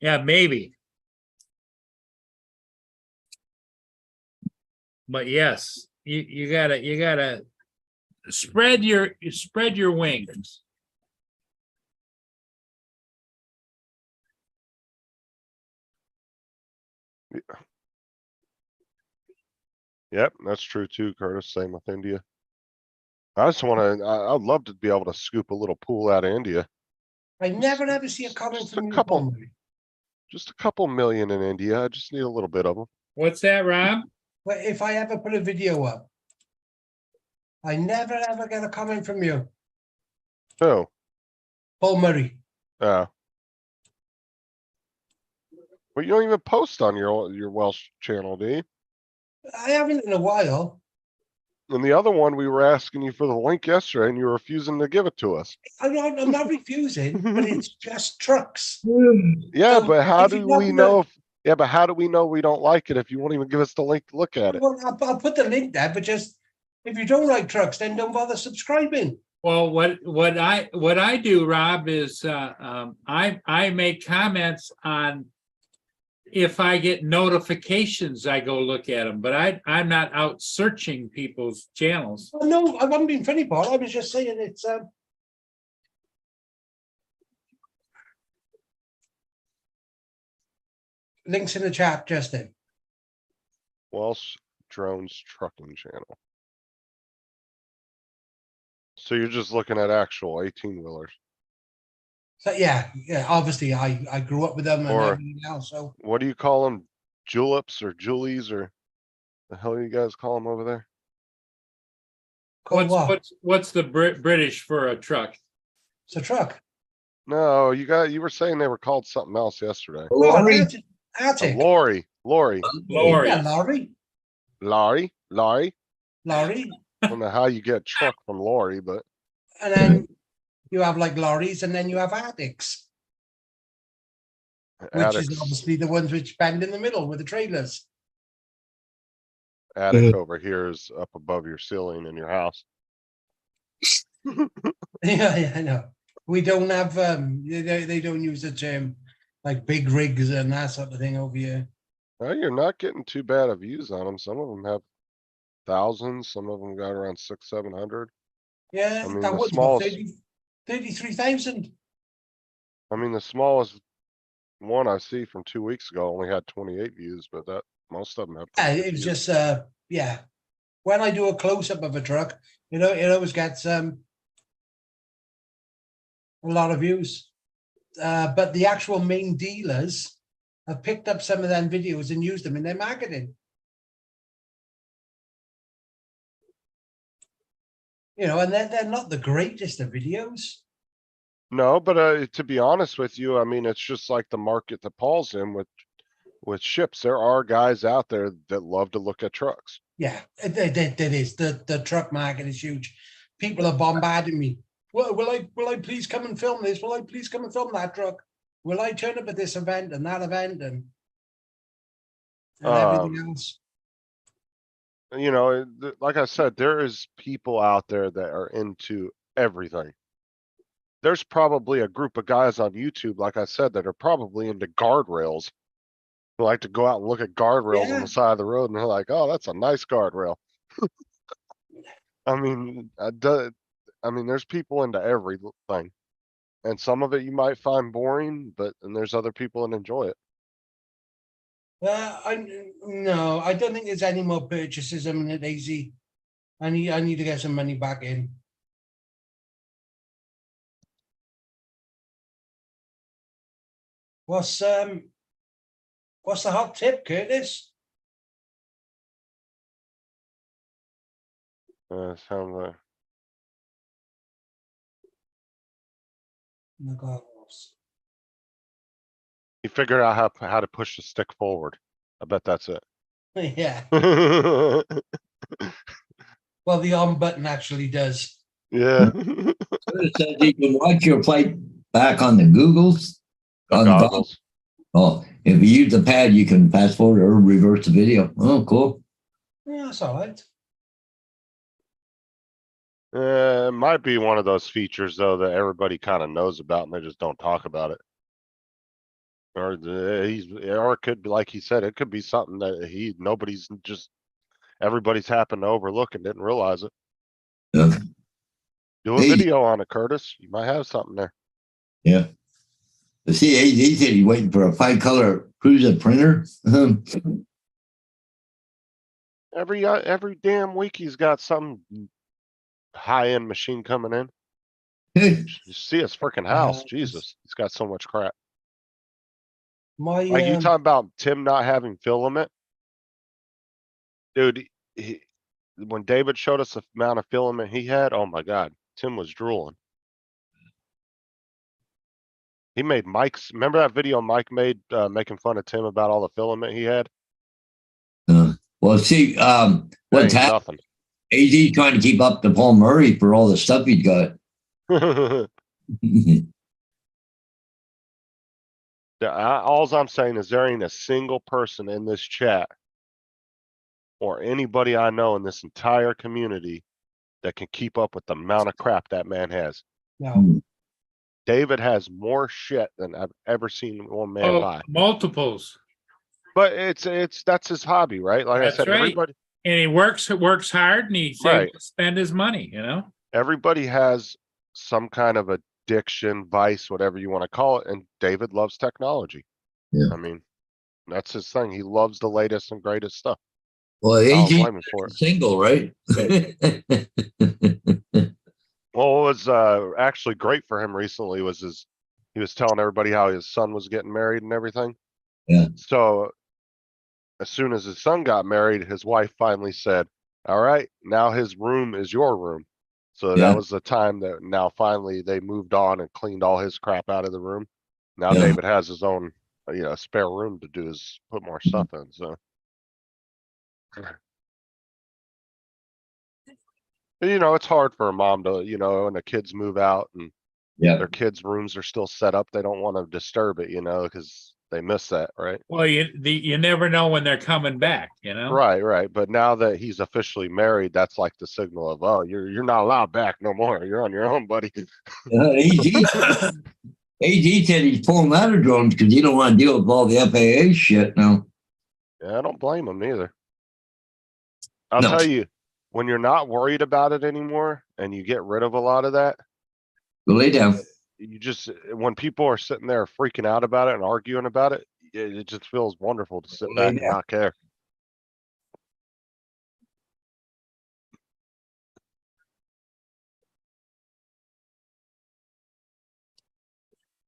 Yeah, maybe. But yes, you gotta spread your wings. Yep, that's true too, Curtis. Same with India. I'd love to be able to scoop a little pool out of India. I never ever see a comment Just from a you, couple. Paul. Just a couple million in India. I just need a little bit of them. What's that, Rob? But if I ever put a video up, I never ever get a comment from you, Oh, Paul Murray. well, you don't even post on your Welsh channel, do you? I haven't in a while. And the other one, we were asking you for the link yesterday, and you were refusing to give it to us. I'm not refusing, but it's just trucks. Yeah, So, but how if you're do not we gonna- know if? Yeah, but how do we know we don't like it if you won't even give us the link to look at it? Well, I'll put the link there, but just if you don't like trucks, then don't bother subscribing. Well, what I do, Rob, is I make comments on if I get notifications, I go look at them, but I'm not out searching people's channels. Well, no, I wasn't being funny, Paul. I was just saying it's links in the chat, Justin. Welsh Drones Trucking Channel. So you're just looking at actual 18-wheelers. So yeah, obviously I grew up with them and Or- everything else. So What do you call them? Juleps or Julies or the hell you guys call them over there? called what? What's the British for a truck? It's a truck. No, you were saying they were called something else yesterday. Oh, Lorry? an A Attic. lorry. Lorry. Yeah, lorry. I don't know how you get truck from lorry, but And then you have like lorries, and then you have attics. which is Attics, obviously the ones which bend in the middle with the trailers. attic over here is up above your ceiling in your house. Yeah, I know. We don't have, they don't use the term like big rigs and that sort of thing over here. Well, you're not getting too bad of views on them. Some of them have thousands, some of them got around 600-700. Yeah, I mean, that the was what, smallest, 33,000. I mean, the smallest one I see from 2 weeks ago only had 28 views, but that, most of them have. Yeah, pretty good it was views. just, yeah. When I do a close-up of a truck, it always gets, a lot of views. But the actual main dealers have picked up some of them videos and used them in their marketing. And they're not the greatest of videos. No, but to be honest with you, I mean, it's just like the market that Paul's in with ships. There are guys out there that love to look at trucks. Yeah, it is. The truck market is huge. People are bombarding me. Well, will I please come and film this? Will I please come and film that truck? Will I turn up at this event and that event and everything else? You know, like I said, there is people out there that are into everything. There's probably a group of guys on YouTube, like I said, that are probably into guardrails. Who like to go out and look at guardrails on Yeah. the side of the road and they're like, oh, that's a nice guardrail. I mean, there's people into everything. And some of it you might find boring, and there's other people that enjoy it. No, I don't think there's any more purchases. I mean, at AZ, I need to get some money back in. What's the hot tip, Curtis? Sounds like The goggles. he figured out how to push the stick forward. I bet that's it. Yeah. Yeah. Well, the on button actually does. It says you can watch your flight back on the Googles. The on the bottom. goggles. Oh, if you use the pad, you can fast forward or reverse the video. Oh, cool. Yeah, that's all right. It might be one of those features though that everybody kind of knows about and they just don't talk about it. Or or it could be like he said, it could be something that everybody's happened to overlook and didn't realize it. Yeah. Do a Hey. video on it, Curtis. You might have something there. Yeah. The CAZ said he's waiting for a 5-color Prusa printer. Every damn week he's got some high-end machine coming in. You see his freaking house. Jesus, he's got so much crap. My Like you talking about Tim not having filament? Dude, when David showed us the amount of filament he had, oh my God, Tim was drooling. He made remember that video Mike made making fun of Tim about all the filament he had? Well, see, what's happening? Nothing. AZ trying to keep up to Paul Murray for all the stuff he's got. All I'm saying is there ain't a single person in this chat or anybody I know in this entire community that can keep up with the amount of crap that man has. no. David has more shit than I've ever seen one man buy. Multiples. But that's his hobby, right? Like That's I said, right. everybody And he works hard and he's able to spend his money, everybody has some kind of addiction, vice, whatever you want to call it, and David loves technology. Yeah. I mean, that's his thing. He loves the latest and greatest stuff. Well, I don't AZ blame him for it. single, right? Well, what was actually great for him recently was he was telling everybody how his son was getting married and everything. Yeah. So as soon as his son got married, his wife finally said, all right, now his room is your room. So Yeah. that was the time that now finally they moved on and cleaned all his crap out of the room. Now Yeah. David has his own, spare room to put more stuff in. So. It's hard for a mom to, and the kids move out and Yeah. their kids' rooms are still set up. They don't want to disturb it, because They miss that, right? Well, you never know when they're coming back, you know? Right. But now that he's officially married, that's like the signal of, oh, you're not allowed back no more. You're on your own, buddy. AG said he's pulling out of drones because he don't want to deal with all the FAA shit now. Yeah, I don't blame him either. I'll No. tell you, when you're not worried about it anymore and you get rid of a lot of that, Go lay down. you just, when people are sitting there freaking out about it and arguing about it, it just feels wonderful to sit back and not care.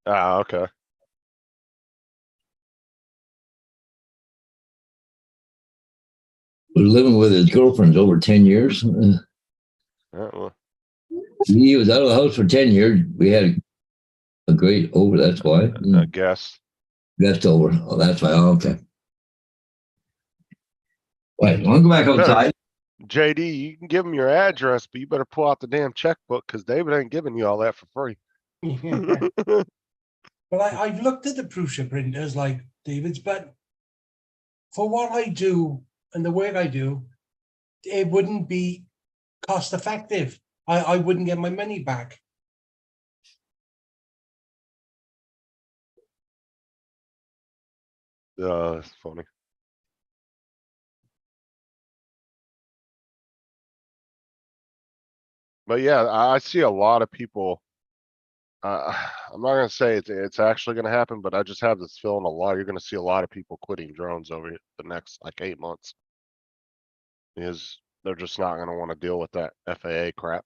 Ah, okay. Was living with his girlfriend over 10 years. Yeah, well, He was out of the house for 10 years. We had a great over. That's why. I guess. Guest over. Oh, that's why. Oh, okay. Wait, want to go back outside? JD, you can give him your address, but you better pull out the damn checkbook because David ain't giving you all that for free. But I've looked at the Prusa printers like David's, but for what I do and the work I do, it wouldn't be cost effective. I wouldn't get my money back. That's funny. But yeah, I see a lot of people. I'm not gonna say it's actually gonna happen, but I just have this feeling you're gonna see a lot of people quitting drones over the next like 8 months. Because they're just not gonna want to deal with that FAA crap.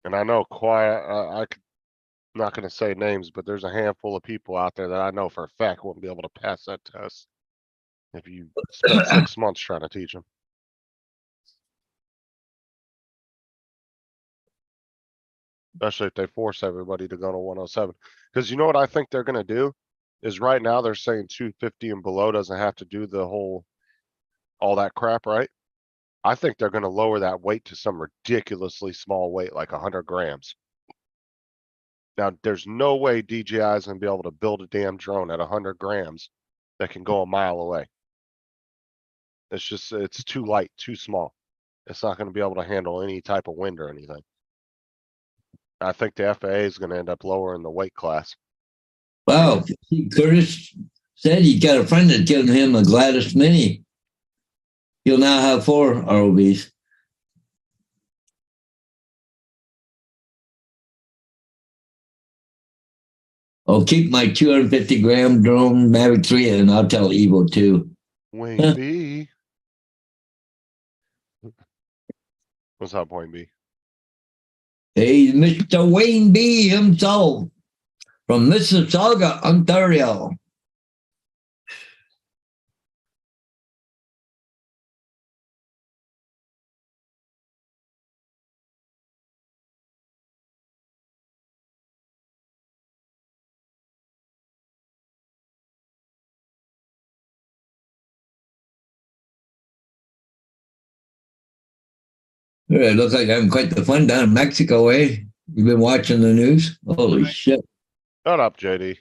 And I know I'm not gonna say names, but there's a handful of people out there that I know for a fact wouldn't be able to pass that test if you spent 6 months trying to teach them. Especially if they force everybody to go to 107. Because you know what I think they're gonna do? Is right now they're saying 250 and below doesn't have to do all that crap, right? I think they're gonna lower that weight to some ridiculously small weight, like 100 grams. Now, there's no way DJI is gonna be able to build a damn drone at 100 grams that can go a mile away. It's too light, too small. It's not gonna be able to handle any type of wind or anything. I think the FAA is gonna end up lowering the weight class. Wow. Curtis said he's got a friend that's given him a Gladys Mini. He'll now have 4 ROVs. I'll keep my 250-gram drone Mavic 3 and I'll tell Evo too. Wayne B. What's up, Wayne B? Hey, Mr. Wayne B himself from Mississauga, Ontario. It looks like having quite the fun down in Mexico, eh? You've been watching the news? Holy shit. Shut up, JD.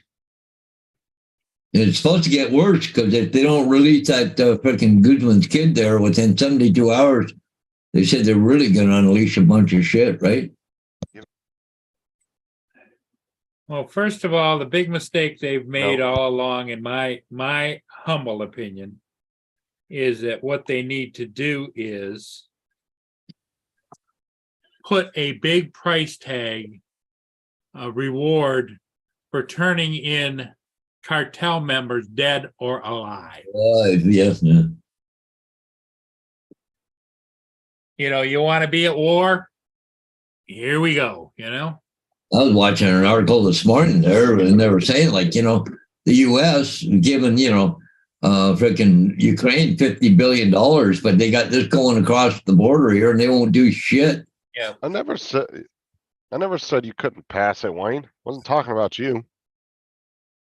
It's supposed to get worse because if they don't release that freaking Guzman's kid there within 72 hours, they said they're really going to unleash a bunch of shit, right? Well, first of all, the big mistake they've made all along, in my humble opinion, is that what they need to do is put a big price tag, a reward for turning in cartel members dead or alive. Yes, man. You know, you want to be at war? Here we go, you know? I was watching an article this morning there, and they were saying, like, you know, the U.S. giving, you know, freaking Ukraine $50 billion, but they got this going across the border here, and they won't do shit. Yeah. I never said you couldn't pass it, Wayne. Wasn't talking about you.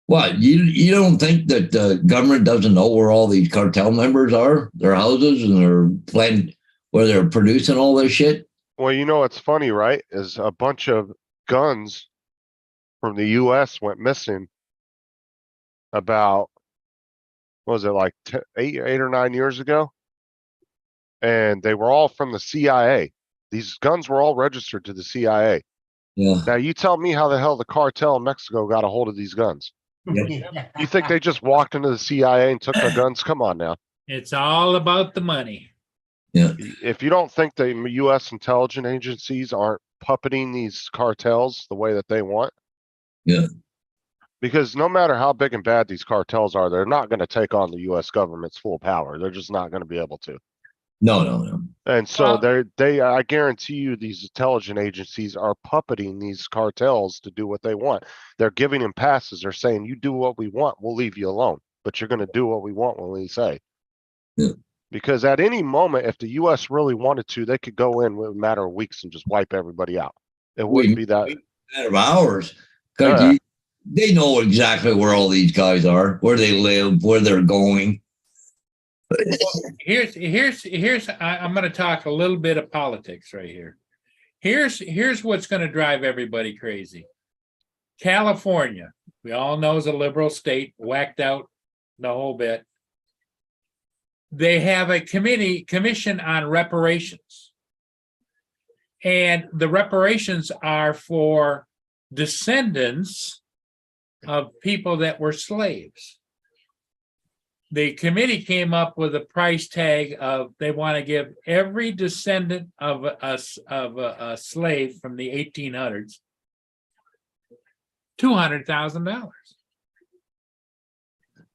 What, you don't think that the government doesn't know where all these cartel members are, their houses and their plant, where they're producing all this shit? Well, you know what's funny, right? Is a bunch of guns from the US went missing about, what was it, like 8 or 9 years ago? And they were all from the CIA. These guns were all registered to the CIA. Yeah. Now you tell me how the hell the cartel in Mexico got a hold of these guns. You think they just walked into the CIA and took their guns? Come on now. It's all about the money. Yeah. If you don't think the US intelligence agencies aren't puppeting these cartels the way that they want. Yeah. Because no matter how big and bad these cartels are, they're not going to take on the US government's full power. They're just not going to be able to. No. And so Well- I guarantee you these intelligence agencies are puppeting these cartels to do what they want. They're giving them passes. They're saying, you do what we want, we'll leave you alone, but you're going to do what we want when we say. Yeah. Because at any moment, if the US really wanted to, they could go in with a matter of weeks and just wipe everybody out. It wouldn't be that. Matter of hours. 'Cause Yeah. they know exactly where all these guys are, where they live, where they're going. I'm going to talk a little bit of politics right here. Here's what's going to drive everybody crazy. California, we all know, is a liberal state, whacked out the whole bit. They have a commission on reparations. And the reparations are for descendants of people that were slaves. The committee came up with a price tag of, they want to give every descendant of a slave from the 1800s $200,000.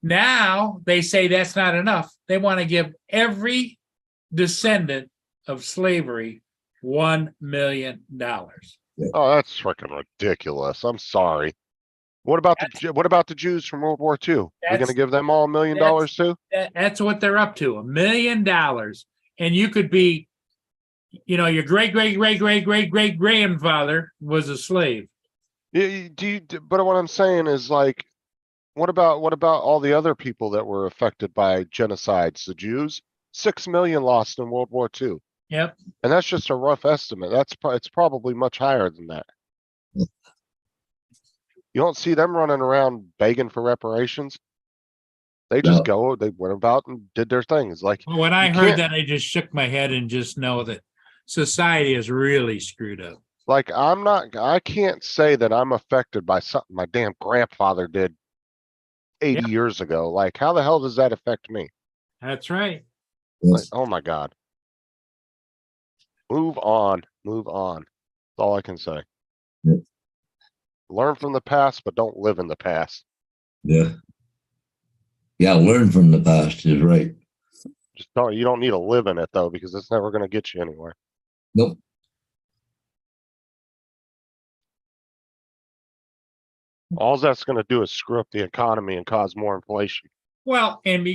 Now they say that's not enough. They want to give every descendant of slavery $1 million. Oh, that's freaking ridiculous. I'm sorry. What about the Jews from World War II? We're going to That's- give them all $1 million too? That's what they're up to, $1 million. And you could be, your great grandfather was a slave. But what I'm saying is, like, what about all the other people that were affected by genocides? The Jews, 6 million lost in World War II. Yep. And that's just a rough estimate. It's probably much higher than that. You don't see them running around begging for reparations. They just they went about and did their thing. It's like, When I you heard can't- that, I just shook my head and just know that society is really screwed up. like, I can't say that I'm affected by something my damn grandfather did 80 years ago. Like, how the hell does that affect me? That's right. Like, oh my God. Move on. That's all I can say. Yep. Learn from the past, but don't live in the past. Yeah. Yeah, learn from the past is right. You don't need to live in it though, because it's never going to get you anywhere. Nope. All that's going to do is screw up the economy and cause more inflation. Well, and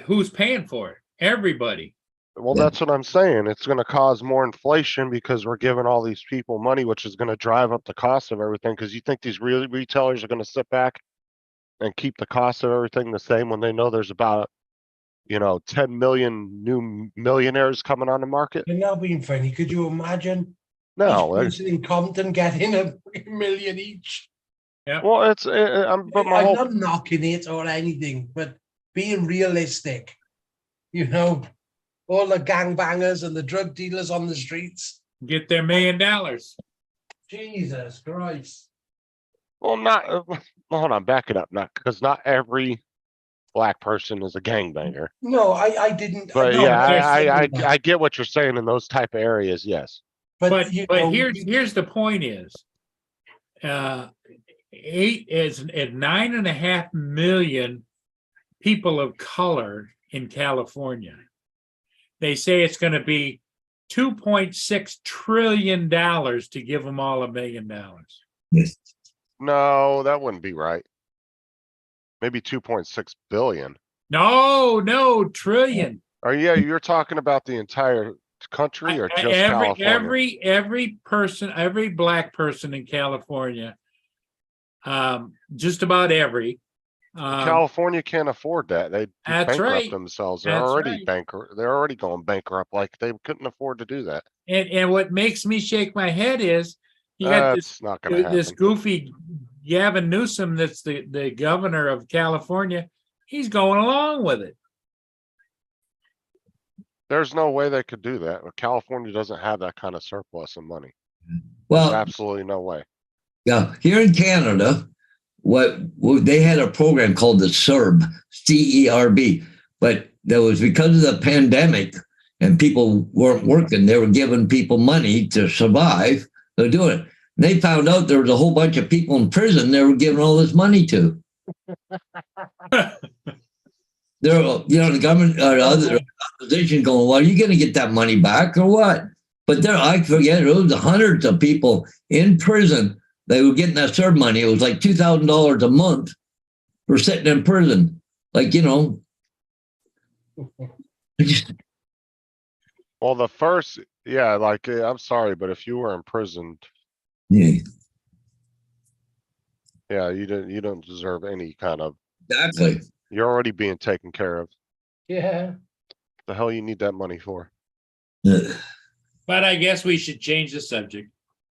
who's paying for it? Everybody. Well, Yeah. that's what I'm saying. It's going to cause more inflation because we're giving all these people money, which is going to drive up the cost of everything. Because you think these retailers are going to sit back and keep the cost of everything the same when they know there's about, 10 million new millionaires coming on the market? You're now being funny. Could you imagine No. each person in Compton getting $1 million each? Well, but my I'm whole not knocking it or anything, but being realistic, all the gangbangers and the drug dealers on the streets. Get their $1 million. Jesus Christ. Well, hold on, back it up. Because not every black person is a gangbanger. No, I didn't. But no, yeah, there's- I get what you're saying in those type of areas. Yes. But here's the point is, 9.5 million people of color in California. They say it's going to be $2.6 trillion to give them all $1 million. Yes. No, that wouldn't be right. Maybe 2.6 billion. No, trillion. Or yeah, you're talking about the entire country or just California? Every person, every black person in California, just about every, California can't afford that. They That's bankrupt right. themselves. They're That's already right. bankrupt. They're already going bankrupt. Like they couldn't afford to do that. And what makes me shake my head is you got That's not going to this happen. goofy Gavin Newsom that's the governor of California. He's going along with it. There's no way they could do that. California doesn't have that kind of surplus of money. There's Well, absolutely no way. yeah, here in Canada, what they had a program called the CERB, CERB, but that was because of the pandemic and people weren't working. They were giving people money to survive. They're doing it. And they found out there was a whole bunch of people in prison they were giving all this money to. They're, the government or other opposition going, well, are you going to get that money back or what? But there, I forget, it was hundreds of people in prison. They were getting that CERB money. It was like $2,000 a month for sitting in prison. Like, Well, the first, yeah, like, I'm sorry, but if you were imprisoned, yeah, yeah, you don't deserve any kind of, exactly. you're already being taken care of. Yeah. The hell you need that money for? But I guess we should change the subject.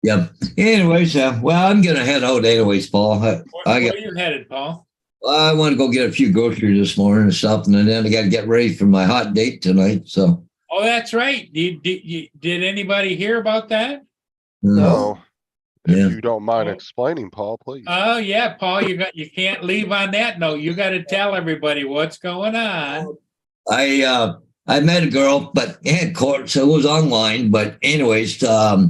Yep. Anyways, well, I'm gonna head out anyways, Paul. Where are you headed, Paul? I want to go get a few groceries this morning and stuff, and then I got to get ready for my hot date tonight. So. Oh, that's right. Did anybody hear about that? No. If Yeah. you don't mind explaining, Paul, please. Oh yeah, Paul, you can't leave on that note. You got to tell everybody what's going on. I met a girl, but had court, so it was online. But anyways, I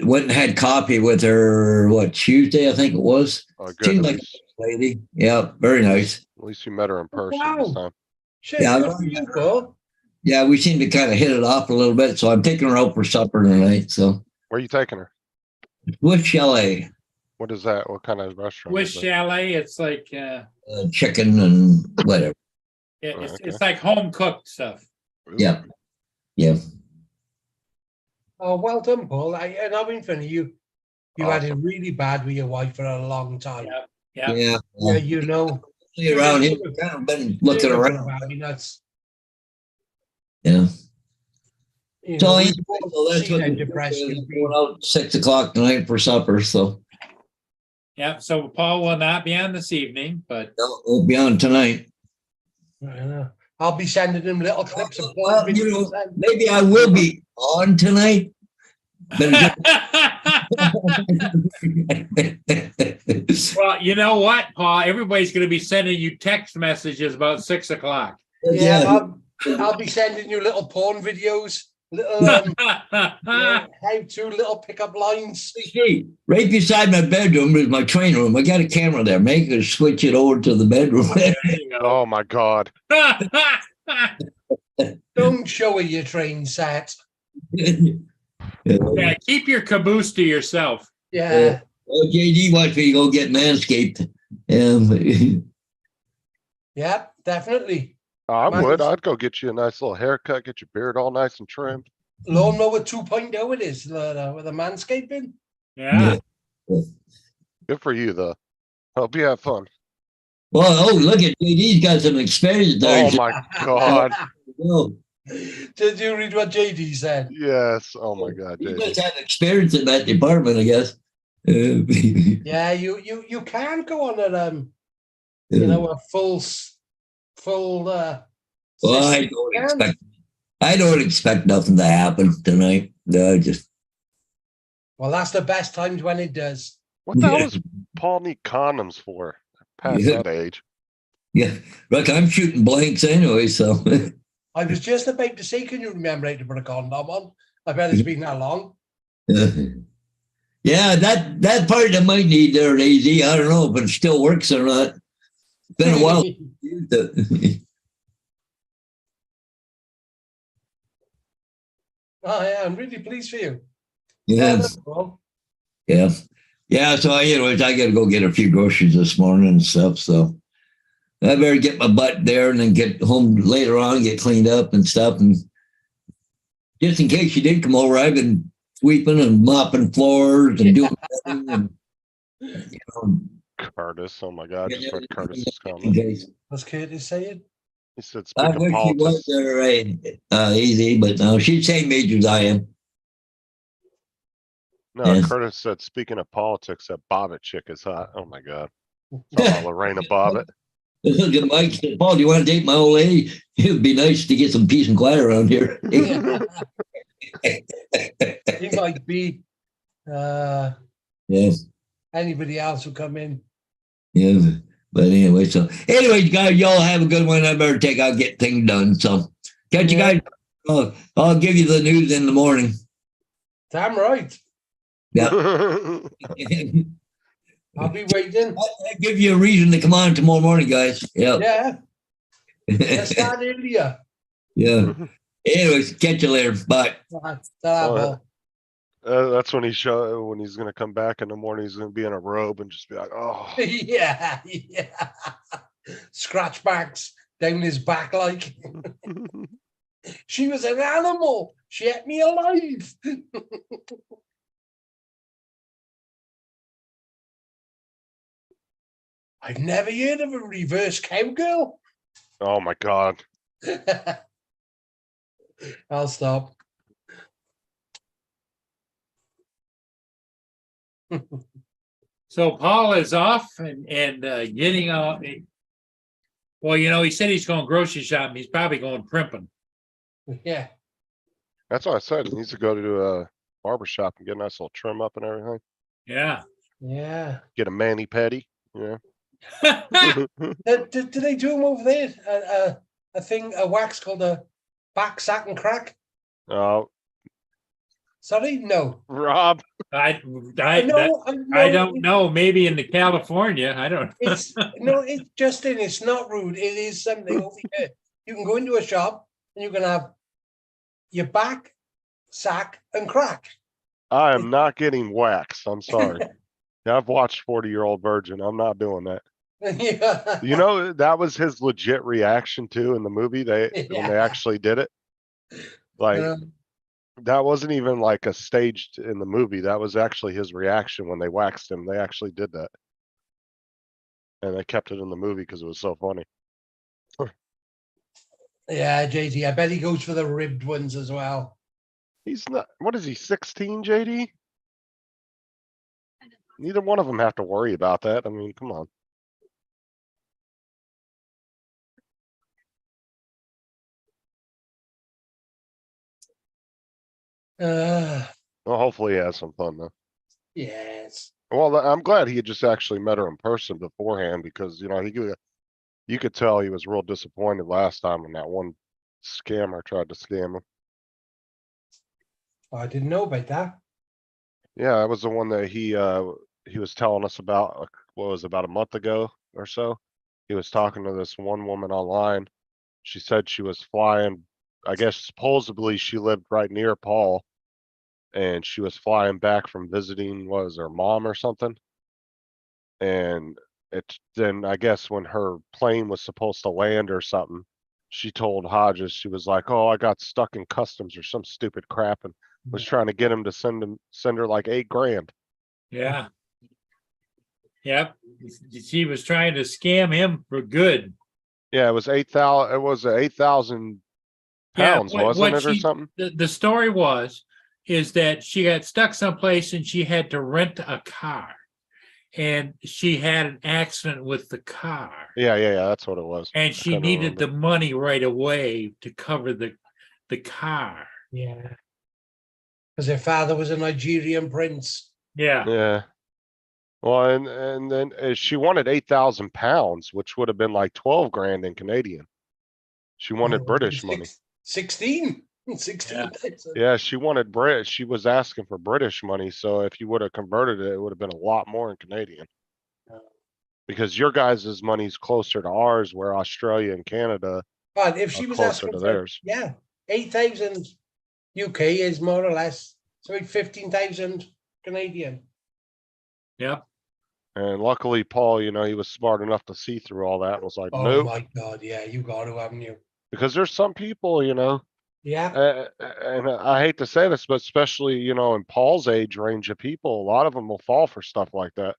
went and had coffee with her. What, Tuesday? I think it was. Oh, good. Seemed like a lady. Yeah, very nice. At least you met her in person this time. Shit, Yeah, good for you, Paul. Yeah, we seem to kind of hit it off a little bit. So I'm taking her out for supper tonight. So Where are you taking her? with chalet, What is that? What kind of restaurant? With is that? chalet, it's like chicken and whatever. it's like home cooked stuff. Ooh. Yeah. Yeah. Oh, well done, Paul. And I've been funny. You had it Awesome. really bad with your wife for a long time. Yeah. Yeah. Yeah, you know. Around here, we've kind of been looking around. I mean, that's, Yeah. you So, know, anyway, we've all so that's seen what how depressed you've been. going out 6 o'clock tonight for supper. So Yeah. So Paul will not be on this evening, but we'll be on tonight. I know. I'll be sending him little clips of Paul Well, videos. maybe I will be on tonight. But well, you know what, Paul? Everybody's going to be sending you text messages about 6 o'clock. Yeah, I'll be sending you little porn videos, little how-to little pickup lines. See, right beside my bedroom is my train room. I got a camera there. Make her switch it over to the bedroom. There you go. Oh my God. Don't show her your train set. Yeah, keep your caboose to yourself. Yeah. Well, JD wants me to go get Manscaped. Yeah, definitely. I Mine would. is- I'd go get you a nice little haircut, get your beard all nice and trimmed. Lawnmower 2.0 it is with a manscaping. Yeah. Good for you, though. Hope you have fun. Well, oh, look at JD's got some experience there. Oh my God. Oh, Did you read what JD said? Yes. Oh my God. he JD. must have experience in that department, I guess. Yeah, you can go on a you know, a full Well, system. I don't expect nothing to happen tonight. No, just Well, that's the best times when it does. What the hell Yeah. does Paul need condoms for? Past Yeah. that age. yeah. Look, I'm shooting blanks anyway, so I was just about to say, can you remember how to put a condom on? I bet it's been that long. yeah, that part I might need there, AZ. I don't know if it still works or not. It's been a while. Oh yeah, I'm really pleased for you. Yeah. that's cool. Yeah. Yeah. So, anyways, I got to go get a few groceries this morning and stuff. So I better get my butt there and then get home later on, get cleaned up and stuff. And just in case you did come over, I've been sweeping and mopping floors and doing and, Curtis, oh my God, I just read Curtis's In comment. case. What's Curtis saying? He said, I speaking wish he was politics. there, easy, but no, she's same age as I am. No, Yeah. Curtis said, speaking of politics, that Bobbitt chick is hot. Oh my God. Talking about Lorena Bobbitt. Look at Mike. Paul, do you want to date my old lady? It would be nice to get some peace and quiet around here. He might be. Yes. Anybody else who come in. Yeah. But anyway, guys, y'all have a good one. I better take out, get things done. So catch you guys. I'll give you the news in the morning. Damn right. Yeah. I'll be waiting. I'll give you a reason to come on tomorrow morning, guys. Yeah. Yeah. Let's start earlier. Yeah. Anyways, catch you later. Bye. That's when when he's gonna come back in the morning. He's gonna be in a robe and just be like, "Oh, Yeah. Scratch marks down his back like she was an animal. She ate me alive. I've never heard of a reverse cowgirl. oh my God." I'll stop. So Paul is off and getting out. Well, he said he's going grocery shopping. He's probably going primping. Yeah. That's what I said. He needs to go to a barber shop and get a nice little trim up and everything. Yeah. Yeah. Get a mani pedi. Yeah. Do they do them over there? A thing, a wax called a back sack and crack? Oh, Sorry, no. Rob. I No, don't know. Maybe in the California. I don't. It's Justin. It's not rude. It is something over here. You can go into a shop and you can have your back, sack, and crack. I am not getting waxed. I'm sorry. I've watched 40-Year-Old Virgin. I'm not doing that. Yeah. You know, that was his legit reaction too in the movie. When they actually did it. Like that wasn't even like a staged in the movie. That was actually his reaction when they waxed him. They actually did that. And they kept it in the movie because it was so funny. Yeah, JD. I bet he goes for the ribbed ones as well. He's not, what is he, 16, JD? Neither one of them have to worry about that. I mean, come on. Well, hopefully he has some fun though. Yes. Well, I'm glad he had just actually met her in person beforehand because, you could tell he was real disappointed last time when that one scammer tried to scam him. I didn't know about that. Yeah, that was the one that he was telling us about, about a month ago or so. He was talking to this one woman online. She said she was flying, I guess supposedly she lived right near Paul, and she was flying back from visiting, her mom or something. And then I guess when her plane was supposed to land or something, she told Hodges, she was like, "Oh, I got stuck in customs or some stupid crap," and was trying to get him to send her like $8 grand. Yeah. Yep. She was trying to scam him for good. Yeah, it was 8,000. It was 8,000 pounds, wasn't it, or something? The story is that she got stuck someplace and she had to rent a car, and she had an accident with the car. Yeah, that's what it was. And she needed the money right away to cover the car. Yeah. Because her father was a Nigerian prince. Yeah. Yeah. Well, and then she wanted 8,000 pounds, which would have been like 12 grand in Canadian. She wanted British money. 16. Yeah, she wanted Brit. She was asking for British money. So if you would have converted it, it would have been a lot more in Canadian. Because your guys' money's closer to ours, where Australia and Canada. But if she was asking for theirs, 8,000 UK is more or less, so 15,000 Canadian. Yep. And luckily, Paul, he was smart enough to see through all that and was like, "Oh nope." my God, yeah, you got to, haven't you? Because there's some people, Yeah. and I hate to say this, but especially, in Paul's age range of people, a lot of them will fall for stuff like that.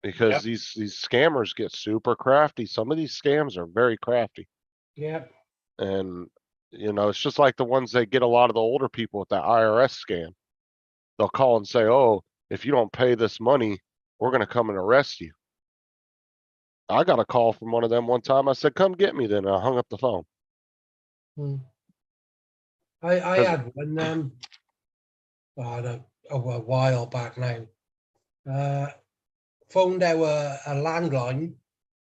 because Yep. these scammers get super crafty. Some of these scams are very crafty. Yep. And, you know, it's just like the ones that get a lot of the older people with that IRS scam. They'll call and say, oh, if you don't pay this money, we're gonna come and arrest you. I got a call from one of them one time. I said, come get me then. I hung up the phone. Hmm. I 'Cause- had one a while back now. Phoned our a landline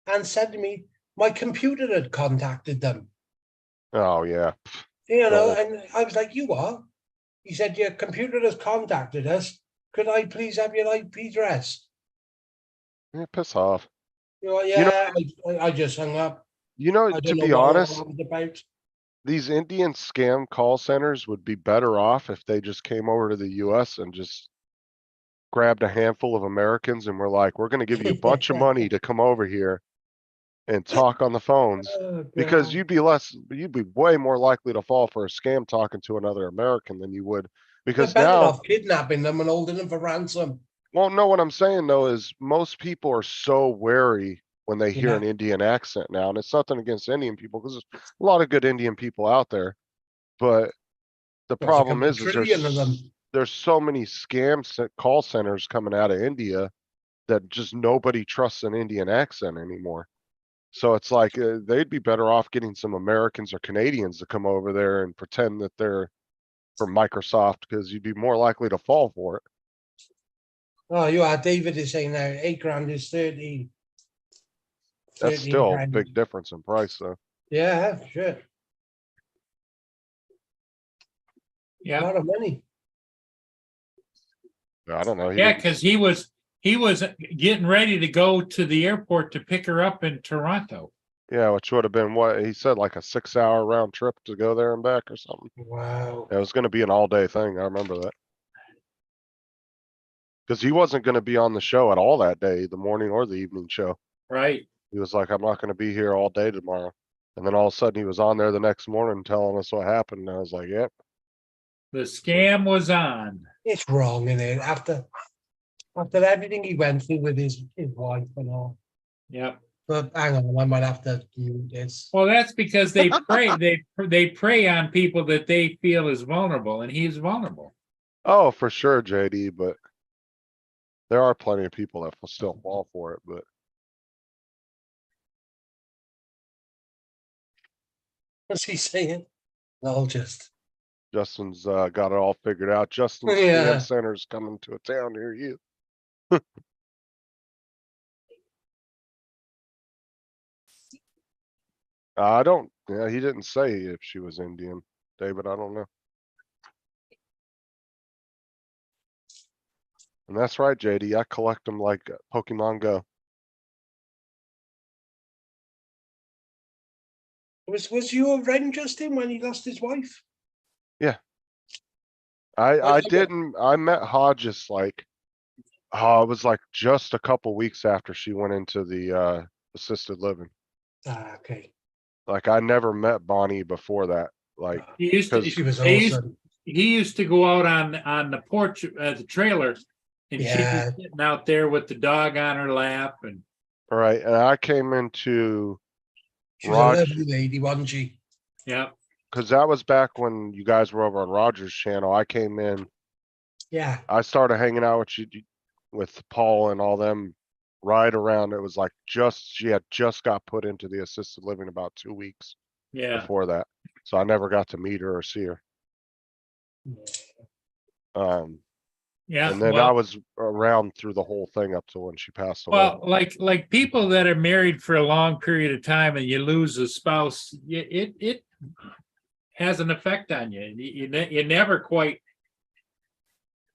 and said to me, my computer had contacted them. Oh, yeah. You know, Oh. and I was like, you are? He said, your computer has contacted us. Could I please have your IP address? Yeah, piss off. You know, You know- yeah, I just hung up. You know, I to don't know be what all honest, that was about. these Indian scam call centers would be better off if they just came over to the US and just grabbed a handful of Americans and were like, we're gonna give you a bunch of money to come over here and talk on the phones. Oh, Because God. you'd be way more likely to fall for a scam talking to another American than you would. They're Because better now, off kidnapping them and holding them for ransom. well, no, what I'm saying though is most people are so wary when they hear Yeah. an Indian accent now, and it's nothing against Indian people, because there's a lot of good Indian people out there. But the There's a problem couple is trillion of them. there's so many call centers coming out of India that just nobody trusts an Indian accent anymore. So it's like they'd be better off getting some Americans or Canadians to come over there and pretend that they're from Microsoft, because you'd be more likely to fall for it. Oh, you are. David is saying now 8 grand is 13. That's 13 still a grand. big difference in price, though. Yeah, sure. A Yeah, lot of money. I don't know. yeah, because he was getting ready to go to the airport to pick her up in Toronto. Yeah, which would have been what he said, like a 6-hour round trip to go there and back or something. Wow. It was going to be an all-day thing. I remember that. Because he wasn't going to be on the show at all that day, the morning or the evening show. Right. He was like, I'm not going to be here all day tomorrow. And then all of a sudden he was on there the next morning telling us what happened. And I was like, yep. The scam was on. It's wrong, isn't it? After everything he went through with his wife and all. Yep. But hang on, I might have to mute this. Well, that's because they prey on people that they feel is vulnerable, and he's vulnerable. Oh, for sure, JD, but there are plenty of people that will still fall for it, but What's he saying? I'll just. Justin's got it all figured out. Justin's Yeah. scam center's coming to a town near you. I don't, yeah, he didn't say if she was Indian, David, I don't know. And that's right, JD, I collect them like Pokemon Go. Was you around Justin when he lost his wife? I met Hodges like, it was like just a couple weeks after she went into the assisted living. Ah, okay. Like I never met Bonnie before that. Like, He used to. 'Cause She was he used- awesome. He used to go out on the porch the trailer, and she'd Yeah. be sitting out there with the dog on her lap, and all right, and I came into, She was a Raj- lovely lady, wasn't she? yeah, cause that was back when you guys were over on Roger's channel. I came in, Yeah. I started hanging out with you, with Paul and all them right around. It was like she had just got put into the assisted living about 2 weeks yeah. before that. So I never got to meet her or see her. Yeah, And then I was around through the whole thing up to when she passed away. well, like people that are married for a long period of time and you lose a spouse, it has an effect on you. You never quite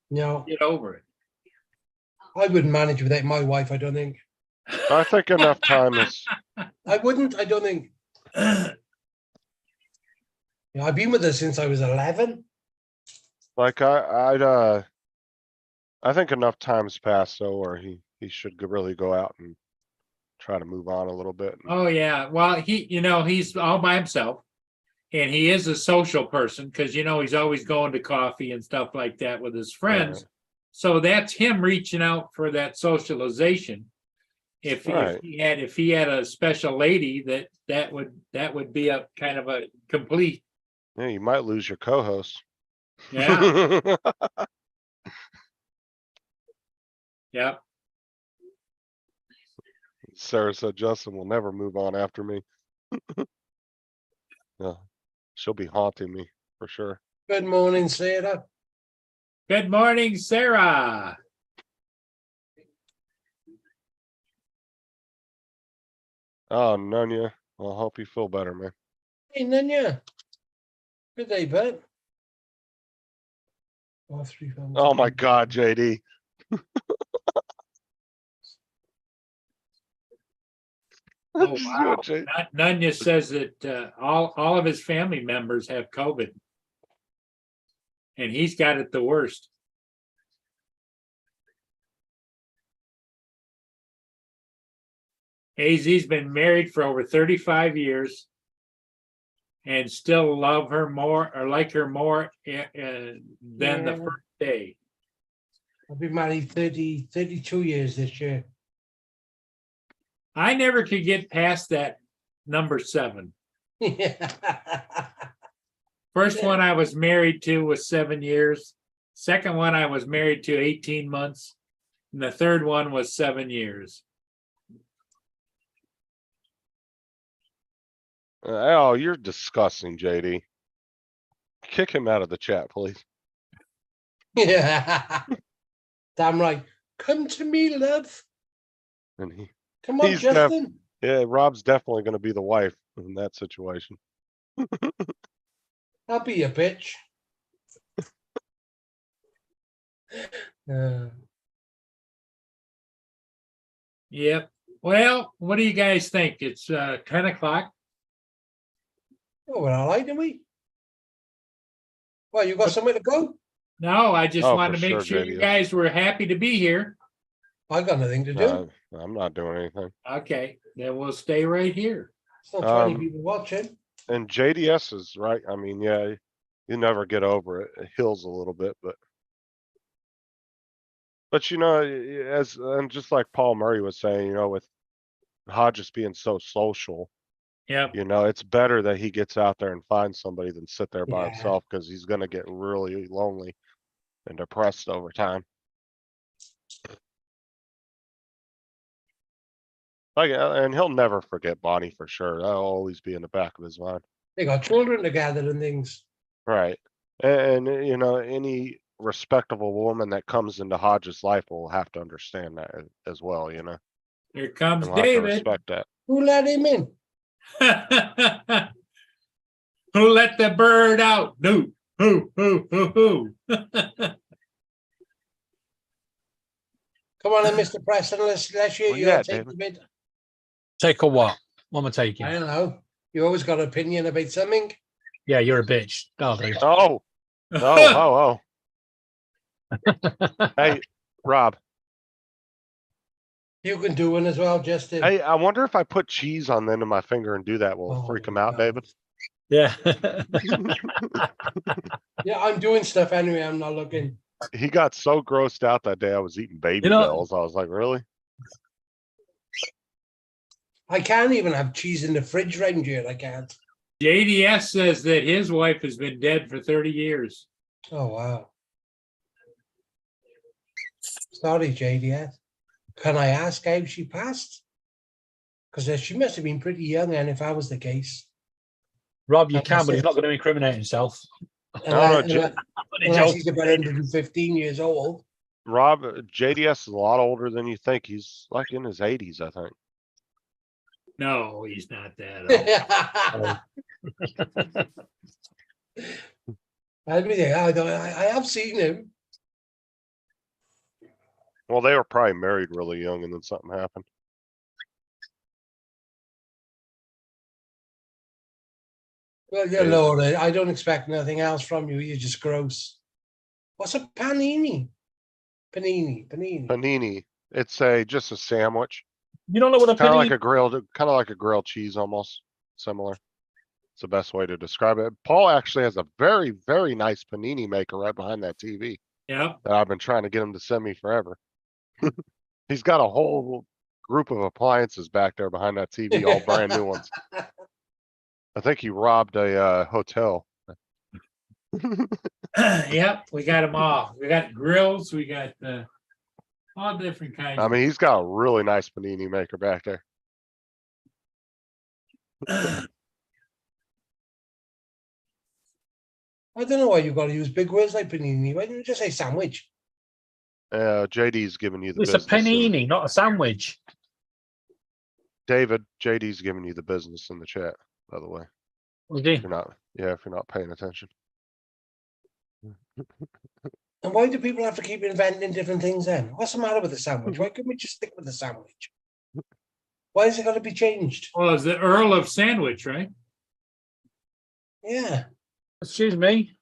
No, get over it. I wouldn't manage without my wife, I don't think. I think enough time is, I wouldn't, I don't think. You know, I've been with her since I was 11. like, I think enough time's passed though, where he should really go out and try to move on a little bit. Oh yeah, well he's all by himself, and he is a social person because he's always going to coffee and stuff like that with his friends. So that's him reaching out for that socialization. if Right. he had a special lady, that would be a kind of a complete, Yeah, you might lose your co-host. yeah, yeah. Sarah said Justin will never move on after me. Yeah, she'll be haunting me for sure. Good morning, Sarah. Good morning, Sarah. Oh, Nunya, I'll help you feel better, man. Hey, Nanya. Good day, bud. 4, 3, 5, Oh my God, JD. Oh, This is wow. what J- Nunya says that all of his family members have COVID. And he's got it the worst. AZ's been married for over 35 years and still love her more or like her more than the Yeah. first day. I've been married 32 years this year. I never could get past that number 7. First Yeah. one I was married to was 7 years. Second one I was married to 18 months. And the third one was 7 years. Oh, you're disgusting, JD. Kick him out of the chat, please. Yeah. Damn right. Come to me, love. And he, Come on, He's Justin. yeah, Rob's definitely going to be the wife in that situation. I'll be your bitch. Uh, Yep. Well, what do you guys think? It's 10 o'clock. oh, we're all right, are we? Well, you got somewhere to go? No, I just Oh, wanted for to make sure, sure you JD. guys were happy to be here. I got nothing to do. I'm not doing anything. Okay, then we'll stay right here. It's not 20 Um, people watching. And JDS is right. I mean, yeah, you never get over it. It heals a little bit, but you know, as and just like Paul Murray was saying, you know, with Hodges being so social, Yep. you know, it's better that he gets out there and finds somebody than sit there by Yeah. himself because he's gonna get really lonely and depressed over time. Like, and he'll never forget Bonnie for sure. That'll always be in the back of his mind. They got children together and things. Right. And you know, any respectable woman that comes into Hodges' life will have to understand that as well, you know. Here comes And we'll have to David. respect that. Who let him in? Who let the bird out? Who? Come on then, Mr. Preston. Let's hear Where you you at, take David? the bid. Take a what? What am I taking? I don't know. You always got an opinion about something. Yeah, you're a bitch. That'll do. Oh, oh. Hey, Rob. You can do one as well, Justin. Hey, I wonder if I put cheese on the end of my finger and do that will Oh, freak him out, God. David. Yeah. Yeah, I'm doing stuff anyway. I'm not looking. He got so grossed out that day I was eating baby You know- bells. I was like, really? I can't even have cheese in the fridge round here. I can't. JDS says that his wife has been dead for 30 years. Oh, wow. Sorry, JDS. Can I ask how she passed? Because she must have been pretty young, and if I was the case. Rob, you That's can, but it. he's not going to incriminate himself. No, Unless he's about 115 years old. Rob, JDS is a lot older than you think. He's like in his 80s, I think. No, he's not that old. I have seen him. Well, they were probably married really young and then something happened. Well, yeah, Yeah. Lord, I don't expect nothing else from you. You're just gross. What's a panini? Panini. Panini. It's just a sandwich. You don't know what a Kind of penny. like a grilled cheese almost. Similar. It's the best way to describe it. Paul actually has a very, very nice panini maker right behind that TV Yep. that I've been trying to get him to send me forever. He's got a whole group of appliances back there behind that TV, all brand new ones. I think he robbed a hotel. Yep, we got them all. We got grills, we got all different kinds. I mean, he's got a really nice panini maker back there. I don't know why you got to use big words like panini. Why didn't you just say sandwich? JD's giving you the It's a business. panini, not a sandwich. David, JD's giving you the business in the chat, by the way. Was he? If you're not, yeah, if you're not paying attention. And why do people have to keep inventing different things then? What's the matter with the sandwich? Why couldn't we just stick with the sandwich? Why is it got to be changed? Well, it's the Earl of Sandwich, right? Yeah. Excuse me.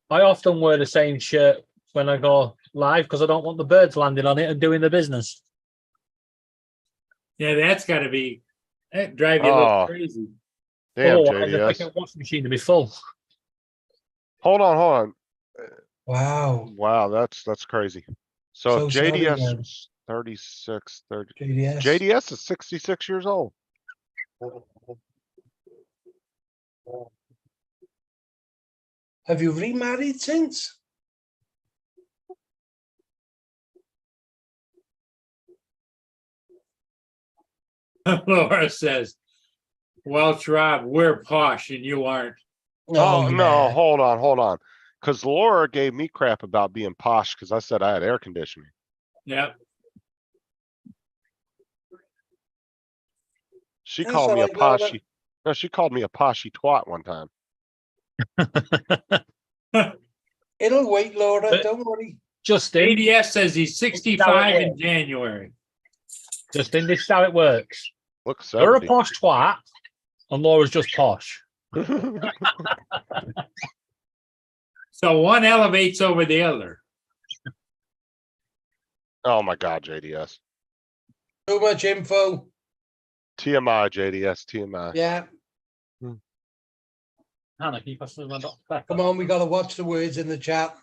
I often wear the same shirt when I go live because I don't want the birds landing on it and doing the business. Yeah, that's got to be that drive you a Oh. little crazy. Damn, Otherwise, the JDS. fucking washing machine to be full. Hold on. Wow. Wow, that's crazy. So So if sorry, JDS man. was 36, 30. JDS. JDS is 66 years old. Have you remarried since? Laura says, Welch Rob, we're posh and you aren't. Oh, no, yeah. hold on. Because Laura gave me crap about being posh because I said I had air conditioning. Yep. She That's called me a all right, Laura. poshy. No, she called me a poshy twat one time. It'll wait, Laura. But- Don't worry. Justin, ADS says he's 65 in January. Justin, this is how it works. Look, You're a 70. posh twat, and Laura's just posh. So one elevates over the other. Oh my God, JDS. Too much info. TMI, JDS, TMI. Yeah. Hannah, can you pass me my Dr. Pepper? Come on, we got to watch the words in the chat.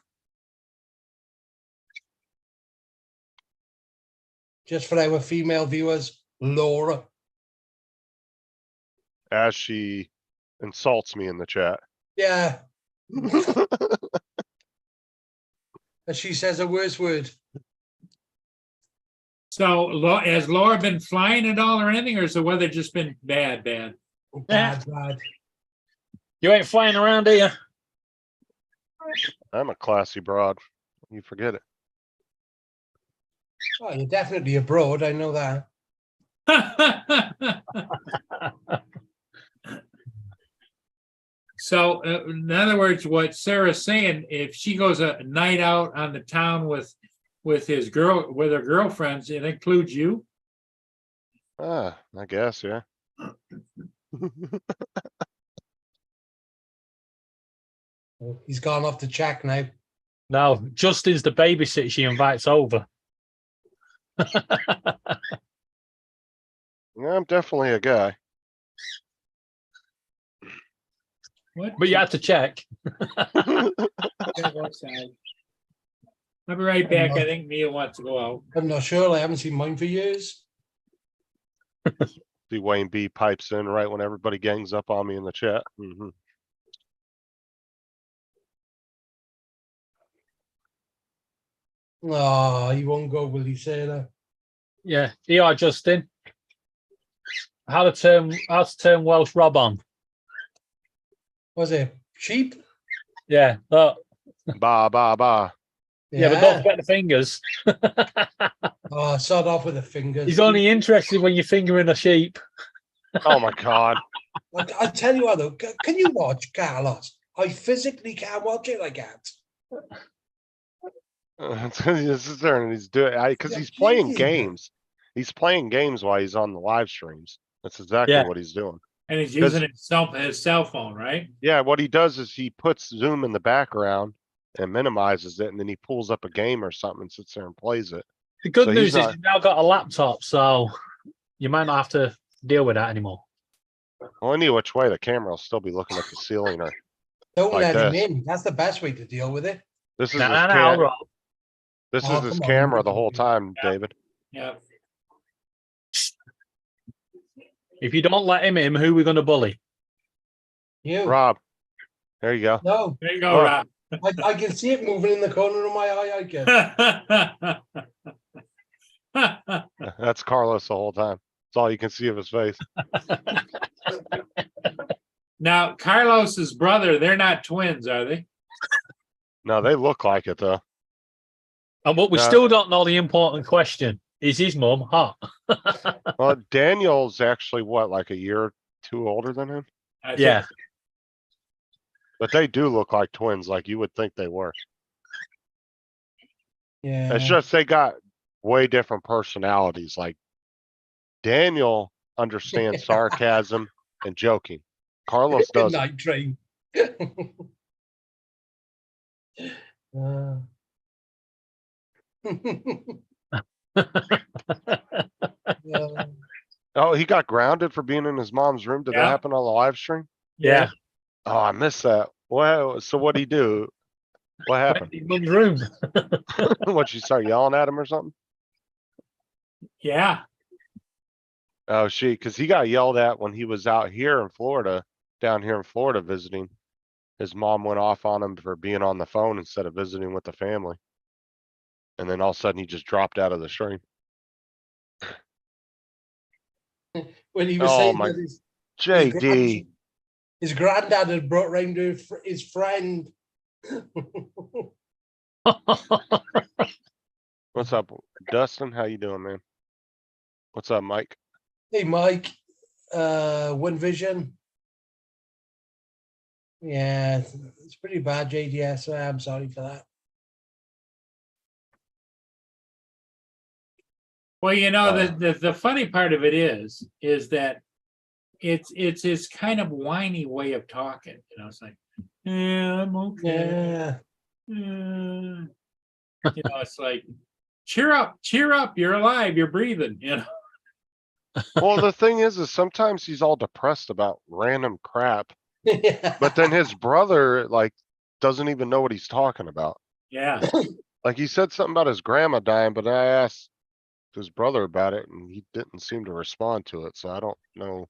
Just for our female viewers, Laura. As she insults me in the chat. Yeah. And she says a worse word. So has Laura been flying at all or anything, or has the weather just been bad? Bad. You ain't flying around, are you? I'm a classy broad. You forget it. Oh, you're definitely abroad. I know that. So in other words, what Sarah's saying, if she goes a night out on the town with her girlfriends, it includes you. I guess, yeah. He's gone off the check now. No, Justin's the babysitter she invites over. Yeah, I'm definitely a guy. What? But you had to check. I'll be right back. I think Mia wants to go out. I'm not sure. I haven't seen mine for years. See Wayne B pipes in right when everybody gangs up on me in the chat. Mhm. Oh, he won't go, will he, Sarah? Yeah, ER Justin. How to turn Welsh Rob on? Was it sheep? Yeah, look. Ba ba ba. Yeah, but don't forget the fingers. Oh, sod off with the fingers. He's only interested when you're fingering a sheep. Oh my God. I tell you what, though, can you watch Carlos? I physically can't watch it. I can't. This is there and he's doing because Yeah, he's playing geez. games. He's playing games while he's on the live streams. That's exactly Yeah. what he's doing. And he's using his cell phone, right? Yeah, what he does is he puts Zoom in the background and minimizes it, and then he pulls up a game or something and sits there and plays it. The good So he's news is not- you've now got a laptop, so you might not have to deal with that anymore. Well, any which way, the camera will still be looking at the ceiling. Or Don't Like let him this. in. That's the best way to deal with it. this is No, his no, cam- Rob. this Oh, is his come on, camera you the whole can- time, Yeah. David. Yeah. If you don't let him in, who are we going to bully? You. Rob, there you go. No, There you go, Oh. Rob. I can see it moving in the corner of my eye. I can. That's Carlos the whole time. That's all you can see of his face. Now, Carlos's brother, they're not twins, are they? No, they look like it though. But we still don't know the important question. Is his mum hot? Well, Daniel's actually what, like a year or two older than him? I think- Yeah. But they do look like twins, like you would think they were. Yeah. It's just they got way different personalities. Like Daniel understands sarcasm and joking. Carlos doesn't. Night train. Uh. Yeah. Oh, he got grounded for being in his mom's room. Did that Yeah. happen on the live stream? Yeah. Oh, I missed that. Well, so what'd he do? What happened? His mum's room. What, she start yelling at him or something? Yeah. Oh, because he got yelled at when he was out here in Florida, down here in Florida visiting. His mom went off on him for being on the phone instead of visiting with the family. And then all of a sudden he just dropped out of the stream. When he was Oh, saying my- that his JD, his granddad had brought round his friend. what's up? Dustin, how you doing, man? What's up, Mike? Hey, Mike. One Vision. Yeah, it's pretty bad, JDS. I'm sorry for that. Well, you know, the funny part of it is that it's his kind of whiny way of talking. You know, it's like, yeah, I'm okay. Yeah. You know, it's like, cheer up, you're alive, you're breathing, you know. Well, the thing is sometimes he's all depressed about random crap, but then his brother, like, doesn't even know what he's talking about. Yeah. Like, he said something about his grandma dying, but I asked his brother about it and he didn't seem to respond to it. So I don't know.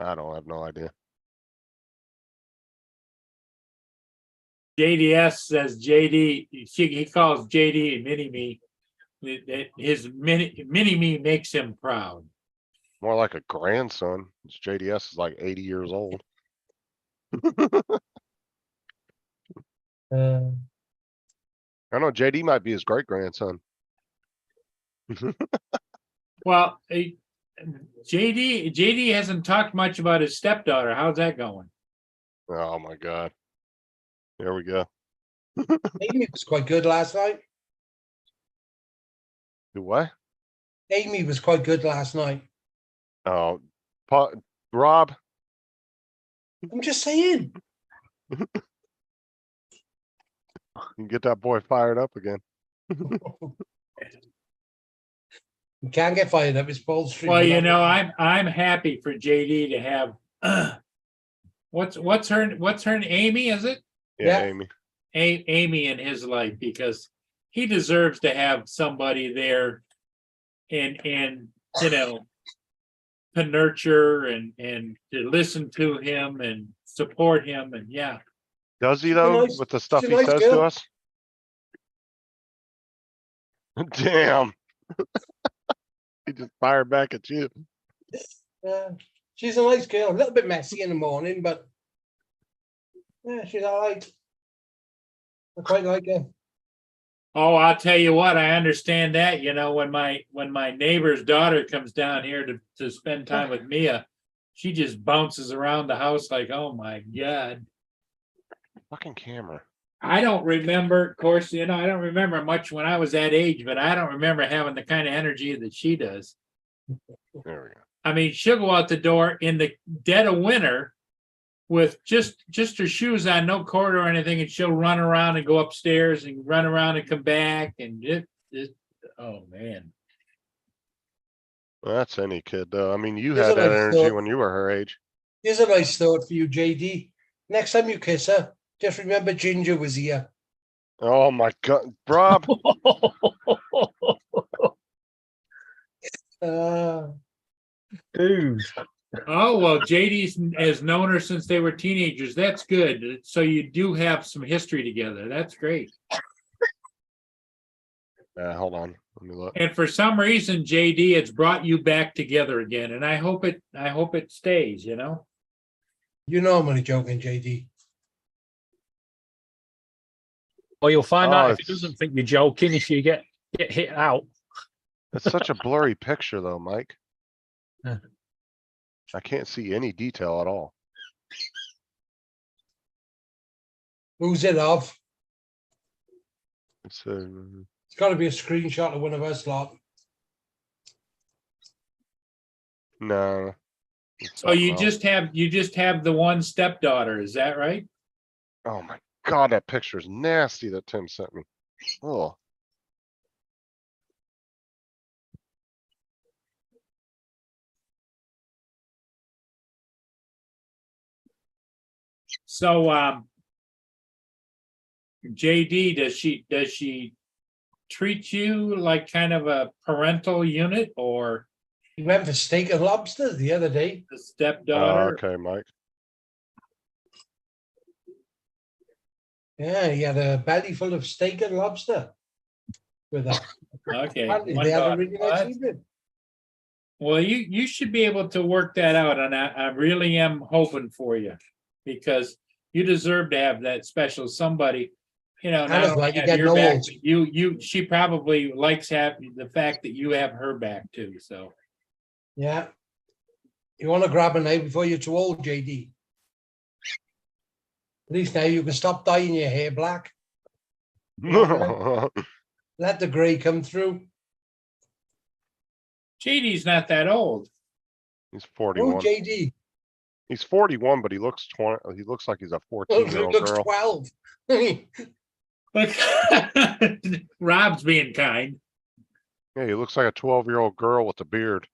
I don't have no idea. JDS says JD, he calls JD Mini-Me. His Mini-Me makes him proud. More like a grandson. His JDS is like 80 years old. Uh, I know JD might be his great grandson. Well, JD hasn't talked much about his stepdaughter. How's that going? Oh my God. There we go. Amy was quite good last night. Do what? Amy was quite good last night. Oh, Rob, I'm just saying. you get that boy fired up again. You can't get fired up. It's Paul Street. Well, you know, I'm happy for JD to have what's her Amy, is it? Yeah, Yeah. Amy. Amy in his life, because he deserves to have somebody there and you know, to nurture and to listen to him and support him, and yeah. Does he She's a though, nice- with the stuff she's he a nice says to girl. us? Damn. He just fired back at you. Yeah, she's a nice girl. A little bit messy in the morning, but yeah, she's all right. I quite like her. Oh, I'll tell you what, I understand that. You know, when my neighbor's daughter comes down here to spend time with Mia, she just bounces around the house like, oh my God. Fucking camera. I don't remember, of course, you know, I don't remember much when I was that age, but I don't remember having the kind of energy that she does. There we go. I mean, she'll go out the door in the dead of winter with just her shoes on, no cord or anything, and she'll run around and go upstairs and run around and come back, and oh man. Well, that's any kid though. I mean, you Here's had a that nice energy thought. when you were her age. Here's a nice thought for you, JD. Next time you kiss her, just remember Ginger was here. Oh my God, Rob. Uh, Dude. Oh, well, JD has known her since they were teenagers. That's good. So you do have some history together. That's great. Hold on. Let me look. And for some reason, JD, it's brought you back together again. And I hope it stays, you know? You know I'm only joking, JD. Well, you'll find out if he it's- doesn't think you're joking if you get hit out. It's such a blurry picture though, Mike. Yeah. I can't see any detail at all. Who's it of? It's It's got to be a screenshot of one of us lot. no. it's So you something else. just have the one stepdaughter, is that right? Oh my god, that picture's nasty that Tim sent me. Oh, So JD, does she treat you like kind of a parental unit or He went for steak and lobster the other day. the stepdaughter? okay, Mike. Yeah, he had a belly full of steak and lobster with her. Okay. Apparently one they had a daughter. really Well, nice that's- evening. Well, you should be able to work that out, and I really am hoping for you because you deserve to have that special somebody. You know, I not was only like, you have get your back, old. but she probably likes having the fact that you have her back too. So Yeah. You want to grab a knife before you're too old, JD. At least now you can stop dyeing your hair black. Let the gray come through. JD's not that old. He's Oh, 41. JD. He's 41, but he looks 20. He looks like he's a Oh, 14-year-old he looks girl. 12. Look, Rob's being kind. Yeah, he looks like a 12-year-old girl with a beard.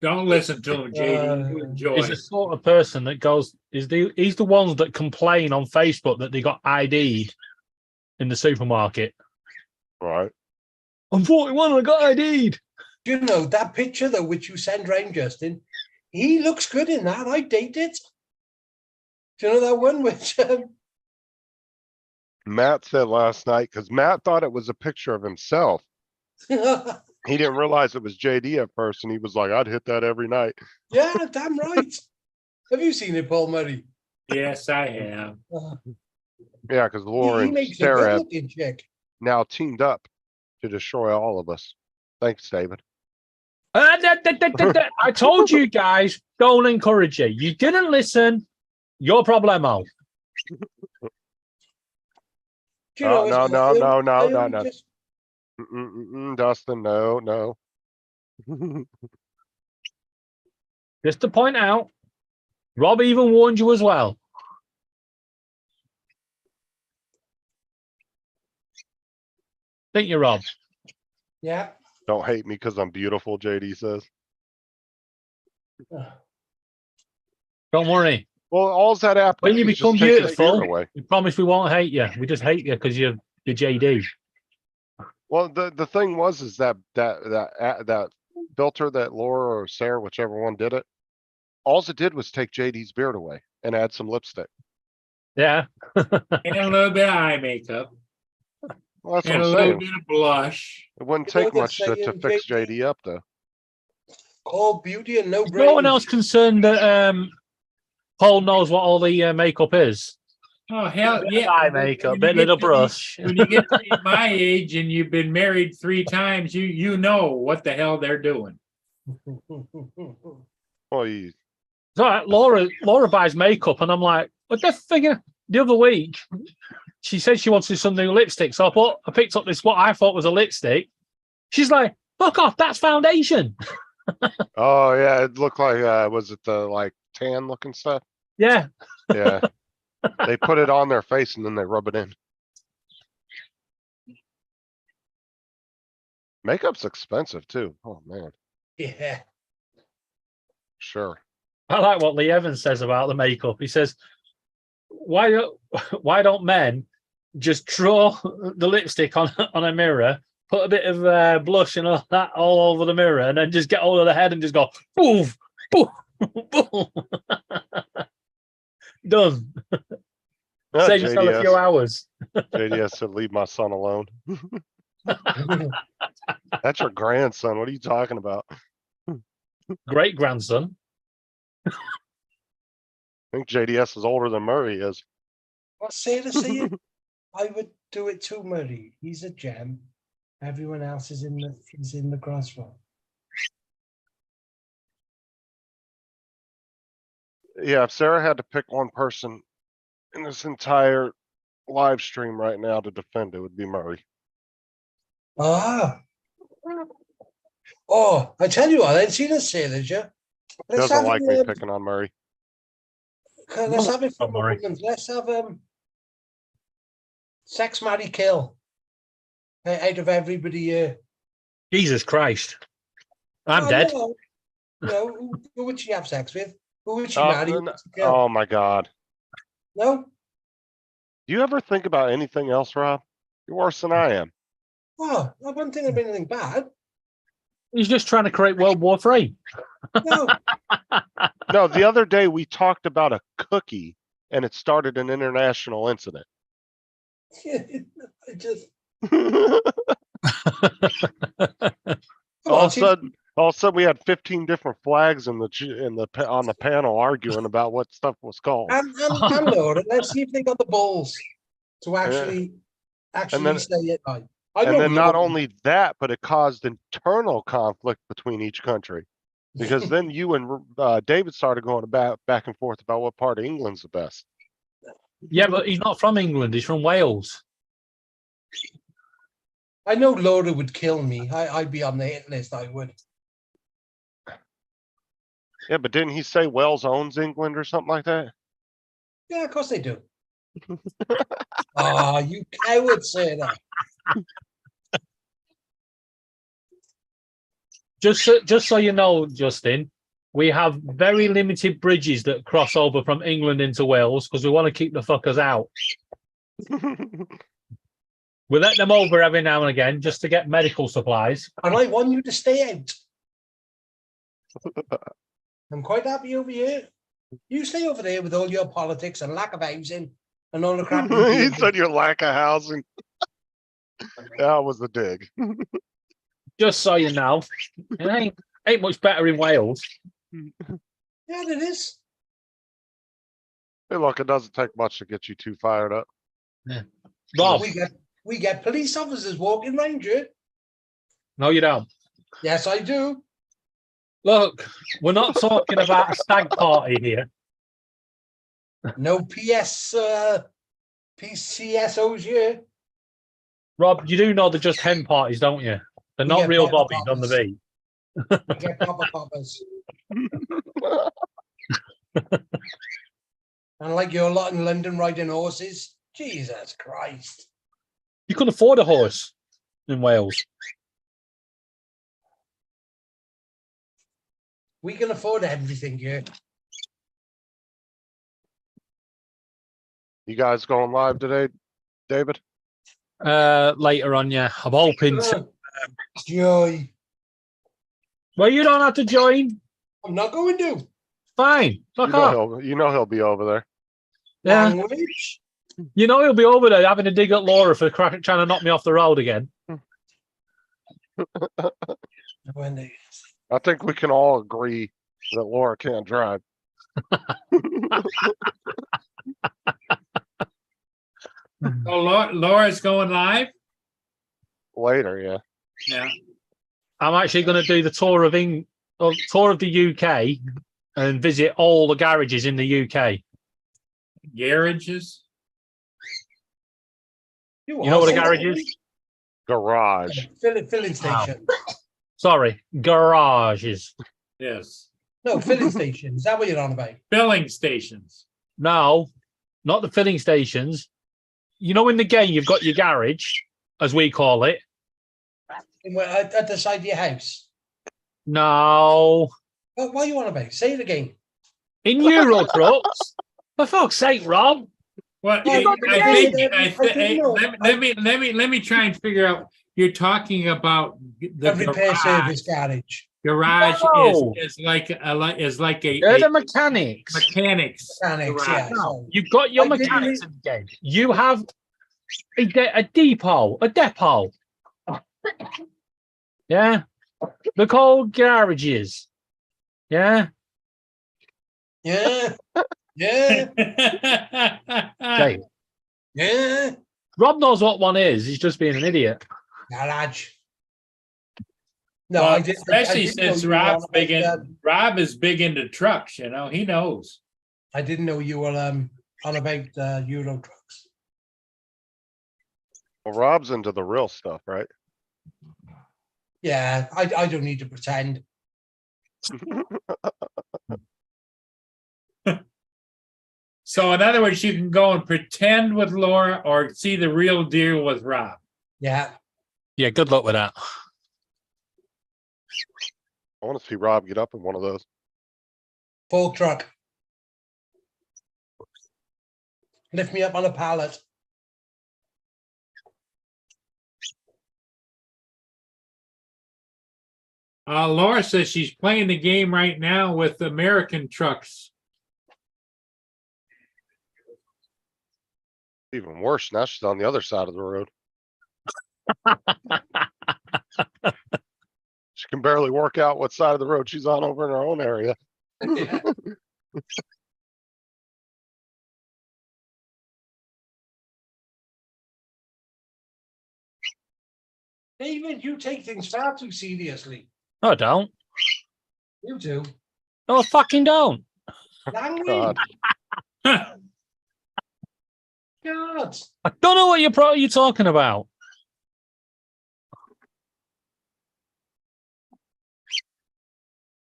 Don't listen to him, JD. You enjoy He's the it. sort of person that goes, he's the ones that complain on Facebook that they got ID'd in the supermarket. Right. I'm 41 and I got ID'd. You know, that picture though, which you send round, Justin, he looks good in that. I date it. Do you know that one which Matt said last night, because Matt thought it was a picture of himself. He didn't realize it was JD at first, and he was like, I'd hit that every night. yeah, damn right. Have you seen it, Paul Murray? Yes, I have. Yeah, because Laura He and makes a Sarah good have looking chick. now teamed up to destroy all of us. Thanks, David. I told you guys, don't encourage you. You didn't listen. Your problemo. Do you know, No, it's- no, I no, no, only no, no. just- Dustin, no. Just to point out, Rob even warned you as well. Think you, Rob? Yeah. Don't hate me because I'm beautiful, JD says. Don't worry. Well, all's that happens. When you is just become take his beautiful, beard away. we promise we won't hate you. We just hate you because you're JD. Well, the thing was is that filter that Laura or Sarah, whichever one did it, alls it did was take JD's beard away and add some lipstick. Yeah. And a little bit of eye makeup. Well, that's And a what I'm little saying. bit of blush. It wouldn't You know take they're much to saying, fix JD? JD up though. All beauty and no Is no one brains. else concerned that Paul knows what all the makeup is? Oh, hell, Bit of yeah. eye makeup, When bit you get little to be- brush. When you get to be my age and you've been married 3 times, you know what the hell they're doing. Well, you, It's all right, Laura buys makeup, and I'm like, what the figure? The other week, she said she wanted some new lipstick, so I picked up this what I thought was a lipstick. She's like, "Fuck off, that's foundation." oh yeah, it looked like was it the like tan looking stuff? Yeah, Yeah. They put it on their face and then they rub it in. Makeup's expensive too. Oh man, Yeah. sure. I like what Lee Evans says about the makeup. He says, why don't men just draw the lipstick on a mirror put a bit of blush and all that all over the mirror, and then just get hold of the head and just go, poof, poof, poof. Done. Yeah, Save yourself a few JDS, hours. JDS said, leave my son alone. That's your grandson. What are you talking about? Great grandson. I think JDS is older than Murray is. What's Sarah saying? I would do it too, Murray. He's a gem. Everyone else is in the grassroots. Yeah, if Sarah had to pick one person in this entire live stream right now to defend, it would be Murray. Ah. Oh, I tell you what, I didn't see this sailors, yeah. Doesn't like me picking on Murray. Let's have it for Don't worry. women's. Let's have sex, marry, kill. Out of everybody here. Jesus Christ. I'm dead. No, who would she have sex with? Who would she marry? Who would she kill? Oh my God. No? Do you ever think about anything else, Rob? You're worse than I am. Oh, I wouldn't think of anything bad. He's just trying to create World War III. No. No, the other day we talked about a cookie and it started an international incident. I just All of a sudden we had 15 different flags on the panel arguing about what stuff was called. and Laura, let's see if they got the balls to actually then- say it. And then not only that, but it caused internal conflict between each country. Because then you and David started going back and forth about what part of England's the best. Yeah, but he's not from England. He's from Wales. I know Laura would kill me. I'd be on the hit list. I would. Yeah, but didn't he say Wales owns England or something like that? Yeah, of course they do. Oh, you coward, say that. Just so you know, Justin, we have very limited bridges that cross over from England into Wales because we want to keep the fuckers out. We let them over every now and again just to get medical supplies. And I want you to stay out. I'm quite happy over here. You stay over there with all your politics and lack of housing and all the crap. He said your lack of housing. That was the dig. Just so you know, it ain't much better in Wales. Yeah, it is. Hey, look, it doesn't take much to get you too fired up. Rob, We get police officers walking around here. no, you don't. Yes, I do. Look, we're not talking about a stag party here. No PCSOs here. Rob, you do know they're just hen parties, don't you? They're We not get real pepper bobbies on the poppers. beat. We get proper poppers. And like you're a lot in London riding horses. Jesus Christ. You couldn't afford a horse in Wales. We can afford everything here. You guys going live today, David? Later on, yeah. I'm hoping to. Joy. Well, you don't have to join. I'm not going to. Fine. Fuck off. You know he'll be over there. Yeah. Language. You know he'll be over there having a dig at Laura for trying to knock me off the road again. Wendy. I think we can all agree that Laura can't drive. Oh, Laura's going live? Later, yeah. Yeah. I'm actually going to do the tour of the UK and visit all the garages in the UK. Garages? You know what a garage is? Garage. Filling station. Sorry, garages. Yes. No, filling station. Is that what you're on about? Filling stations. No, not the filling stations. You know, in the game, you've got your garage, as we call it. At the side of your house. No. What are you on about? Say it again. In Euro trucks. For fuck's sake, Rob. Well, Yeah, let me but- try and figure out. you're talking about the A repair service garage. garage No. is like a They're the mechanics. mechanics. Mechanics, garage. yeah. No, So you've got your I didn't mechanics in the game. You have a depot, a depot. Yeah. They're called garages. Yeah. yeah, yeah, Okay. yeah. Rob knows what one is. He's just being an idiot. Garage. No, Well, I did. especially didn't know since you were Rob's on big about, in Rob is big into trucks, you know, he knows. I didn't know you were on about Euro trucks. Well, Rob's into the real stuff, right? Yeah, I don't need to pretend. So in other words, you can go and pretend with Laura or see the real deal with Rob. Yeah, Yeah, good luck with that. I want to see Rob get up in one of those. full truck. Lift me up on a pallet. Laura says she's playing the game right now with American trucks. Even worse, now she's on the other side of the road. She can barely work out what side of the road she's on over in her own area. Yeah. David, you take things far too seriously. No, I don't. You do. No, I fucking don't. Language. God. God. I don't know what you're talking about.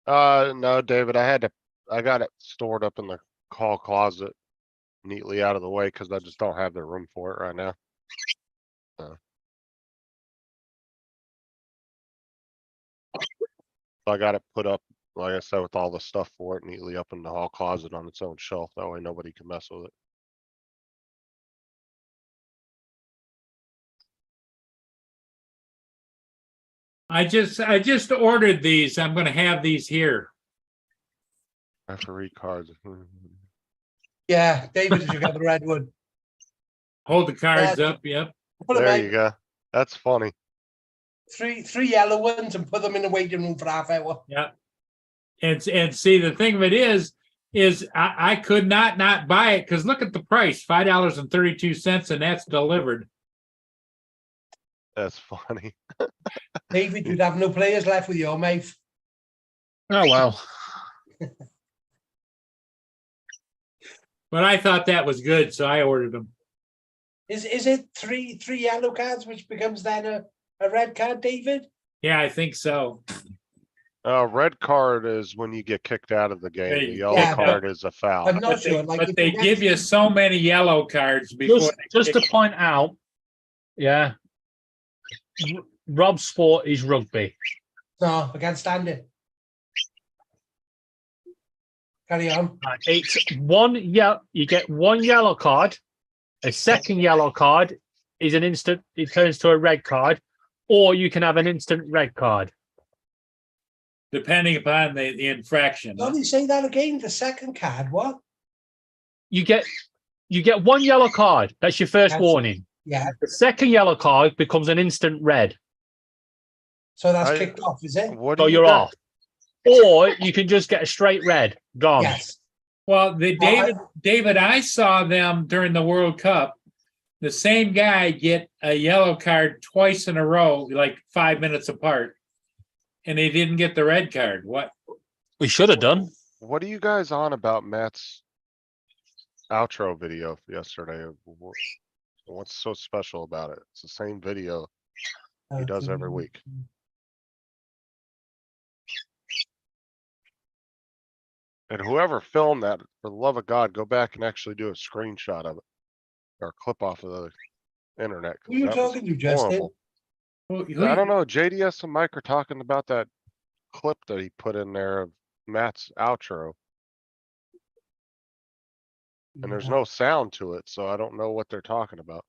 No, David, I got it stored up in the hall closet neatly out of the way because I just don't have the room for it right now. So I got it put up, like I said, with all the stuff for it neatly up in the hall closet on its own shelf. That way nobody can mess with it. I just ordered these. I'm gonna have these here. Referee cards. Yeah, David, did you get the red one? Hold the cards up, yep. Put them There in, you go. That's funny. three yellow ones and put them in the waiting room for half hour. Yeah. And see, the thing of it is I could not buy it because look at the price, $5.32, and that's delivered. That's funny. David, you'd have no players left with your mate. Oh, well. But I thought that was good, so I ordered them. Is it three yellow cards, which becomes then a red card, David? Yeah, I think so. Red card is when you get kicked out of the game. Hey, The yellow yeah, card is a foul. I'm not sure. Like, But if they you give get- you so many yellow cards before Just they to point out, yeah, Rob's sport is rugby. No, I can't stand it. Carry on. It's one you get one yellow card. A second yellow card is an instant, it turns to a red card, or you can have an instant red card. depending upon the infraction. Let me say that again. The second card, what? You get one yellow card. That's your first That's- warning. Yeah. The second yellow card becomes an instant red. So that's I- kicked off, is it? What do So you you're got? off. Or you can just get a straight red. Gone. Yes. Well, Well, David, I saw them during the World Cup. The same guy get a yellow card twice in a row, like 5 minutes apart, and he didn't get the red card. What? We should have done. What are you guys on about Matt's outro video yesterday? What's so special about it? It's the same video he does every week. And whoever filmed that, for the love of God, go back and actually do a screenshot of it. Or a clip off of the internet. 'cause Who are you that was talking to, Justin? horrible. Who- I don't know. JDS and Mike are talking about that clip that he put in there of Matt's outro. And there's no sound to it, so I don't know what they're talking about.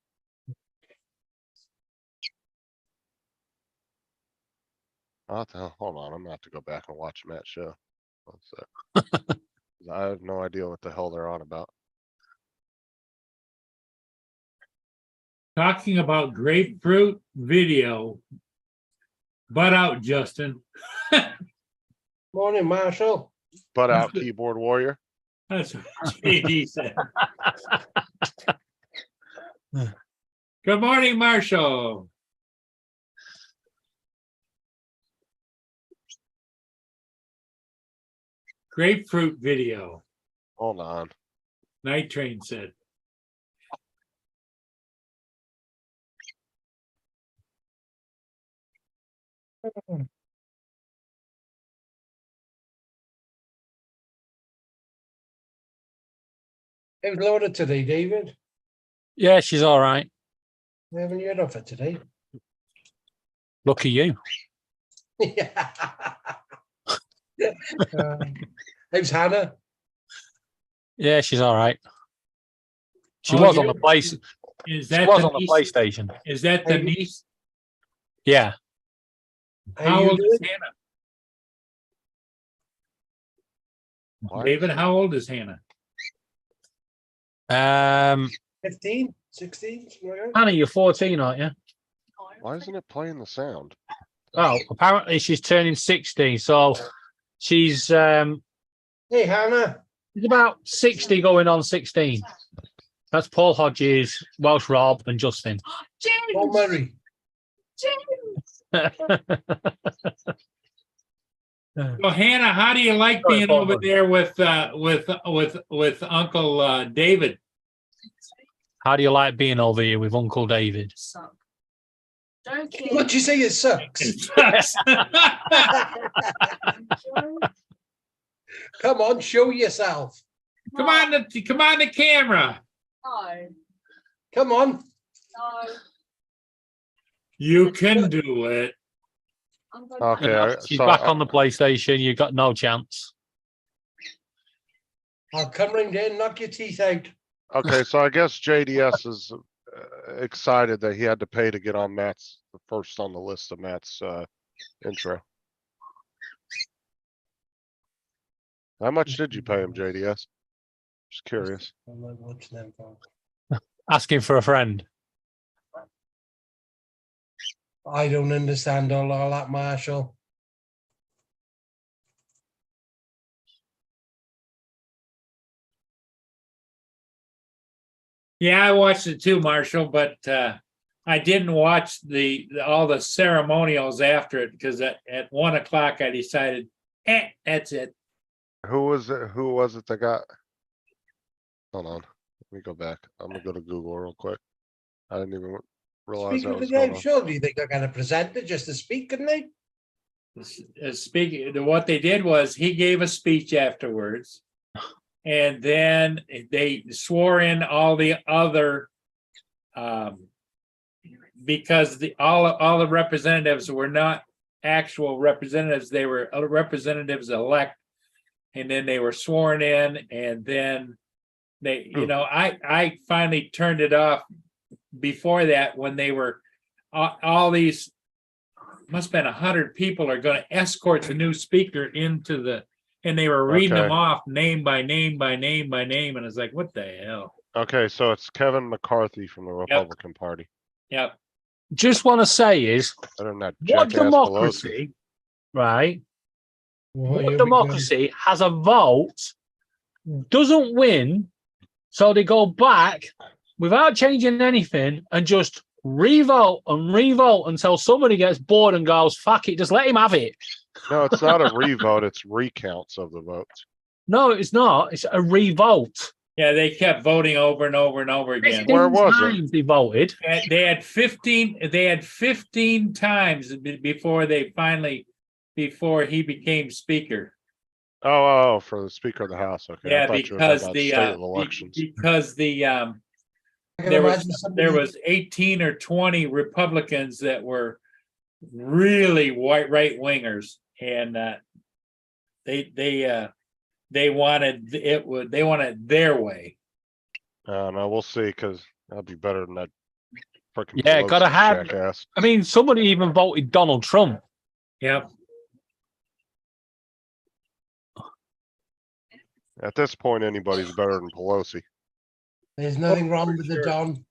Hold on, I'm gonna have to go back and watch Matt's show. 1 sec. I have no idea what the hell they're on about. Talking about grapefruit video. Butt out, Justin. Morning, Marshall. Butt out, keyboard warrior. That's what JD said. Good morning, Marshall. Grapefruit video, Hold on. Night Train said. It was loaded today, David. Yeah, she's all right. We haven't heard of it today. Lucky you. Yeah. How's Hannah? Yeah, she's all right. She Oh, was yeah. on the place. Is She that was the on the niece? PlayStation. Is that the Maybe. niece? Yeah. How you old is doing? Hannah? Why David, is how old is Hannah? 15, 16, something like that? Hannah, you're 14, aren't you? why isn't it playing the sound? Oh, apparently she's turning 16, so she's Hey, Hannah. she's about 60 going on 16. That's Paul Hodges, Welsh Rob, and Justin. Paul Murray. Well, Hannah, how do you like Sorry, being Paul over Murray. there with Uncle David? How do you like being over here with Uncle David? What'd you say? It sucks. Come on, show yourself. Come on the camera. Come on. You can do it. Okay, She's so back on the PlayStation. You got no chance. I'll come round there and knock your teeth out. okay, so I guess JDS is excited that he had to pay to get on Matt's first on the list of Matt's intro. How much did you pay him, JDS? Just curious. I'm not watching them, folks. Asking for a friend. I don't understand all that, Marshall. Yeah, I watched it too, Marshall, but I didn't watch all the ceremonials after it because at 1 o'clock I decided, that's it. Who was it? Who was it that got? Hold on. Let me go back. I'm gonna go to Google real quick. I didn't even realize Speaking that of was the going game, on. surely they got a presenter just to speak, couldn't they? Speaking, what they did was he gave a speech afterwards, and then they swore in all the other, because all the representatives were not actual representatives; they were representatives elect, and then they were sworn in, and then they, I finally turned it off before that when they were all these. Must have been 100 people are going to escort the new speaker into the, and they were reading them Okay. off name by name by name by name, and it's like, what the hell? Okay, so it's Kevin McCarthy from the Republican Party. Yep. Just want to say is, Better than that what jackass Pelosi. democracy, right? Well, What here we democracy has a vote, doesn't win, so they go back without changing anything and just revote until somebody gets bored and goes, fuck it, just let him have it. No, it's not a revote, it's recounts of the votes. No, it's not. It's a revote. Yeah, they kept voting over and over and over again. Where was it? times they voted. And they had 15 times before he became speaker. Oh, for the Speaker of the House. Okay. I Yeah, thought you were talking because about the state of elections. I can there imagine was somebody- 18 or 20 Republicans that were really right wingers, and they wanted they wanted their way. No, we'll see, because that'll be better than that freaking Yeah, gotta Pelosi have- jackass. I mean, somebody even voted Donald Trump. Yep. At this point, anybody's better than Pelosi. There's nothing wrong with the sure. Don.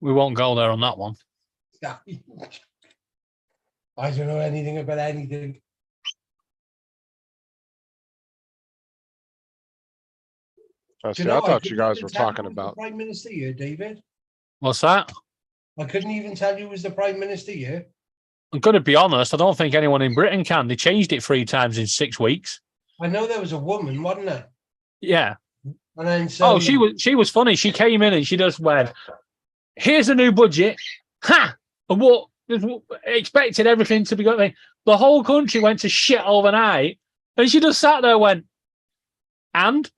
We won't go there on that one. Yeah. I don't know anything about anything. Do See, you know, I thought couldn't you guys even were tell talking who was about. the Prime Minister here, David. What's that? I couldn't even tell you who was the Prime Minister here. I'm going to be honest. I don't think anyone in Britain can. They changed it 3 times in 6 weeks. I know there was a woman, wasn't there? Yeah. And then so Oh, she was funny. She came in and she just went, "Here's a new budget." Ha! And what expected everything to be going. The whole country went to shit overnight, and she just sat there and went, "And."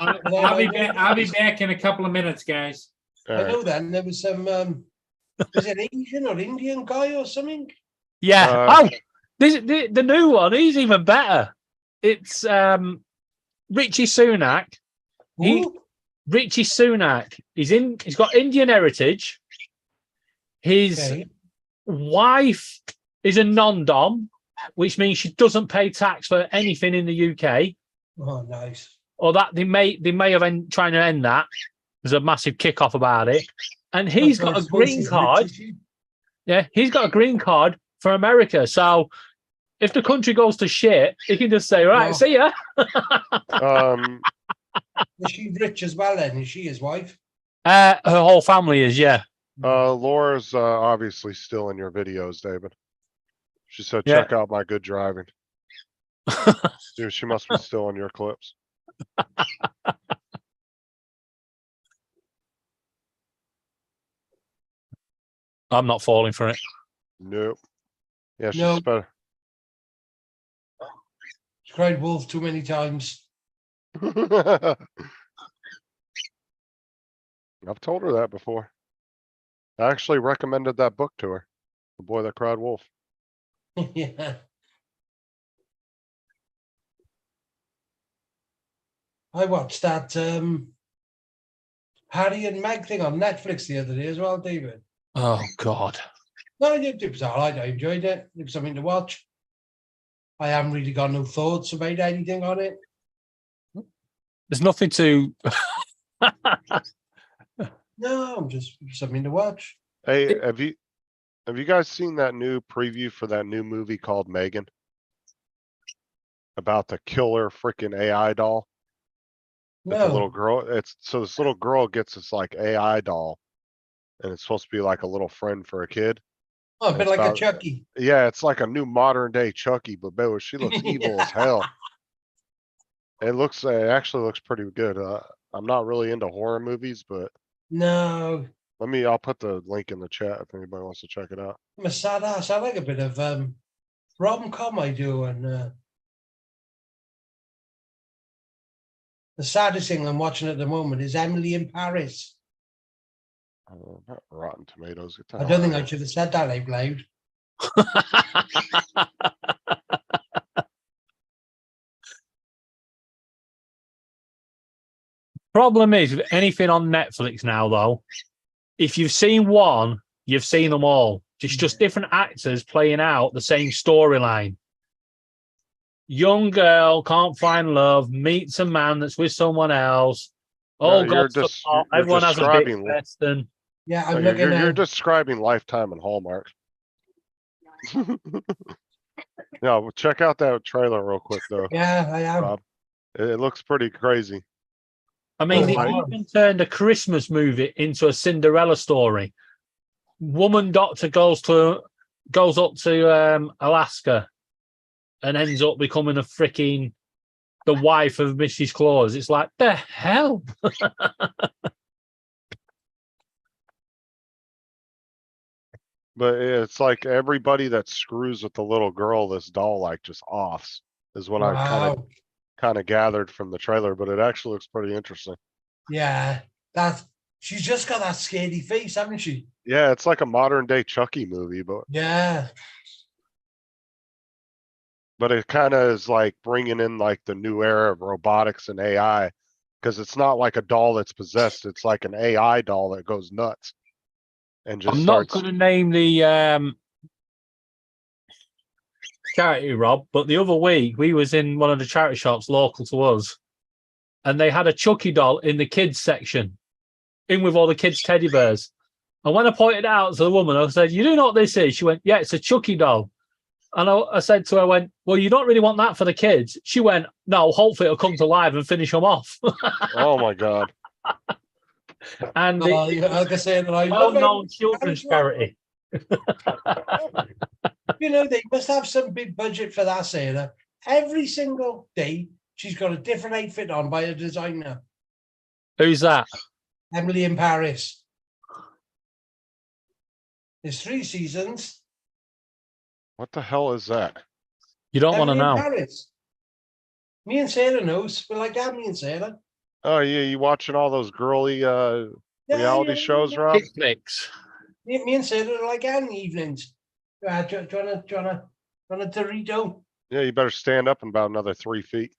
I'll be back in a couple of minutes, guys. I know then there was some was it Asian or Indian guy or something? Yeah. The new one. He's even better. It's Richie Sunak. Who? Richie Sunak. He's got Indian heritage. His Okay. wife is a non-dom, which means she doesn't pay tax for anything in the UK. Oh, nice. Or that they may have trying to end that. There's a massive kickoff about it. And he's got a green card. Yeah, he's got a green card for America. So if the country goes to shit, he can just say, "Right, Wow. see ya." Is she rich as well then? Is she his wife? Her whole family is, yeah. Laura's obviously still in your videos, David. She said, Yeah. check out my good driving. Dude, she must be still in your clips. I'm not falling for it. Nope. Yeah, she's No. better. She cried wolf too many times. I've told her that before. I actually recommended that book to her. The Boy That Cried Wolf. Yeah. I watched that Harry and Meg thing on Netflix the other day as well, David. Oh, God. No, it was all right. I enjoyed it. It was something to watch. I haven't really got no thoughts about anything on it. There's nothing to... No, just something to watch. Hey, have you guys seen that new preview for that new movie called Megan? About the killer freaking AI doll? That the little No. girl, so this little girl gets this like AI doll, and it's supposed to be like a little friend for a kid. Oh, a bit It's like a about- Chucky. Yeah, it's like a new modern day Chucky, but boy, she looks evil as hell. It actually looks pretty good. I'm not really into horror movies, but No, I'll put the link in the chat if anybody wants to check it out. I'm a sad ass. I like a bit of rom-com I do, and the saddest thing I'm watching at the moment is Emily in Paris. Not Rotten Tomatoes. Get the I hell don't out think of I here. should have said that out loud. Problem is, with anything on Netflix now, though, if you've seen one, you've seen them all. It's just different actors playing out the same storyline. Young girl can't find love, meets a man that's with someone else. Oh, No, you're God, you're everyone has a big describing- fest. And Yeah, No, I'm you're, looking you're at. describing Lifetime and Hallmark. Yeah, well, check out that trailer real quick though, Yeah, I am. Rob. It looks pretty crazy. I mean, Oh, they wow. even turned a Christmas movie into a Cinderella story. Woman doctor goes up to Alaska and ends up becoming the wife of Mrs. Claus. It's like, the hell? But it's like everybody that screws with the little girl, this doll like just offs, is what I Wow. kind of gathered from the trailer. But it actually looks pretty interesting. Yeah, she's just got that scaredy face, haven't she? Yeah, it's like a modern day Chucky movie, but Yeah, it kind of is like bringing in like the new era of robotics and AI, because it's not like a doll that's possessed. It's like an AI doll that goes nuts and just I'm not starts. going to name the charity, Rob, but the other week we was in one of the charity shops local to us, and they had a Chucky doll in the kids section, in with all the kids' teddy bears. And when I pointed it out to the woman, I said, "You do know what this is?" She went, "Yeah, it's a Chucky doll." And I said to her, I went, "Well, you don't really want that for the kids." She went, "No, hopefully it'll come to life and finish them off." Oh my God. And Like I said, I love well-known it. children's charity. You know, they must have some big budget for that, Sarah. Every single day, she's got a different outfit on by a designer. Who's that? Emily in Paris. There's 3 seasons. What the hell is that? You don't want to Emily in know. Paris. Me and Sarah knows. We're like that, me and Sarah. Oh yeah, you watching all those girly Yeah, reality yeah, shows, yeah. Rob? Picnics. Me and Sarah are like that in the evenings. Do you want a Dorito? Yeah, you better stand up in about another 3 feet.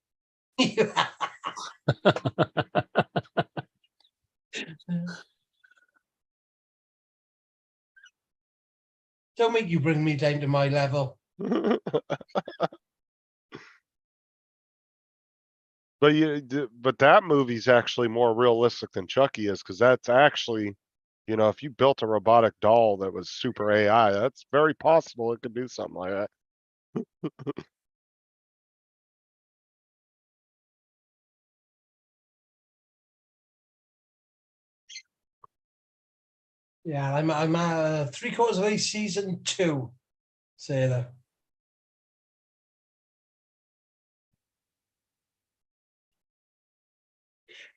Don't make you bring me down to my level. But that movie's actually more realistic than Chucky is, because that's actually, you know, if you built a robotic doll that was super AI, that's very possible it could do something like that. Yeah, I'm 3/4 of the way season 2, Sarah.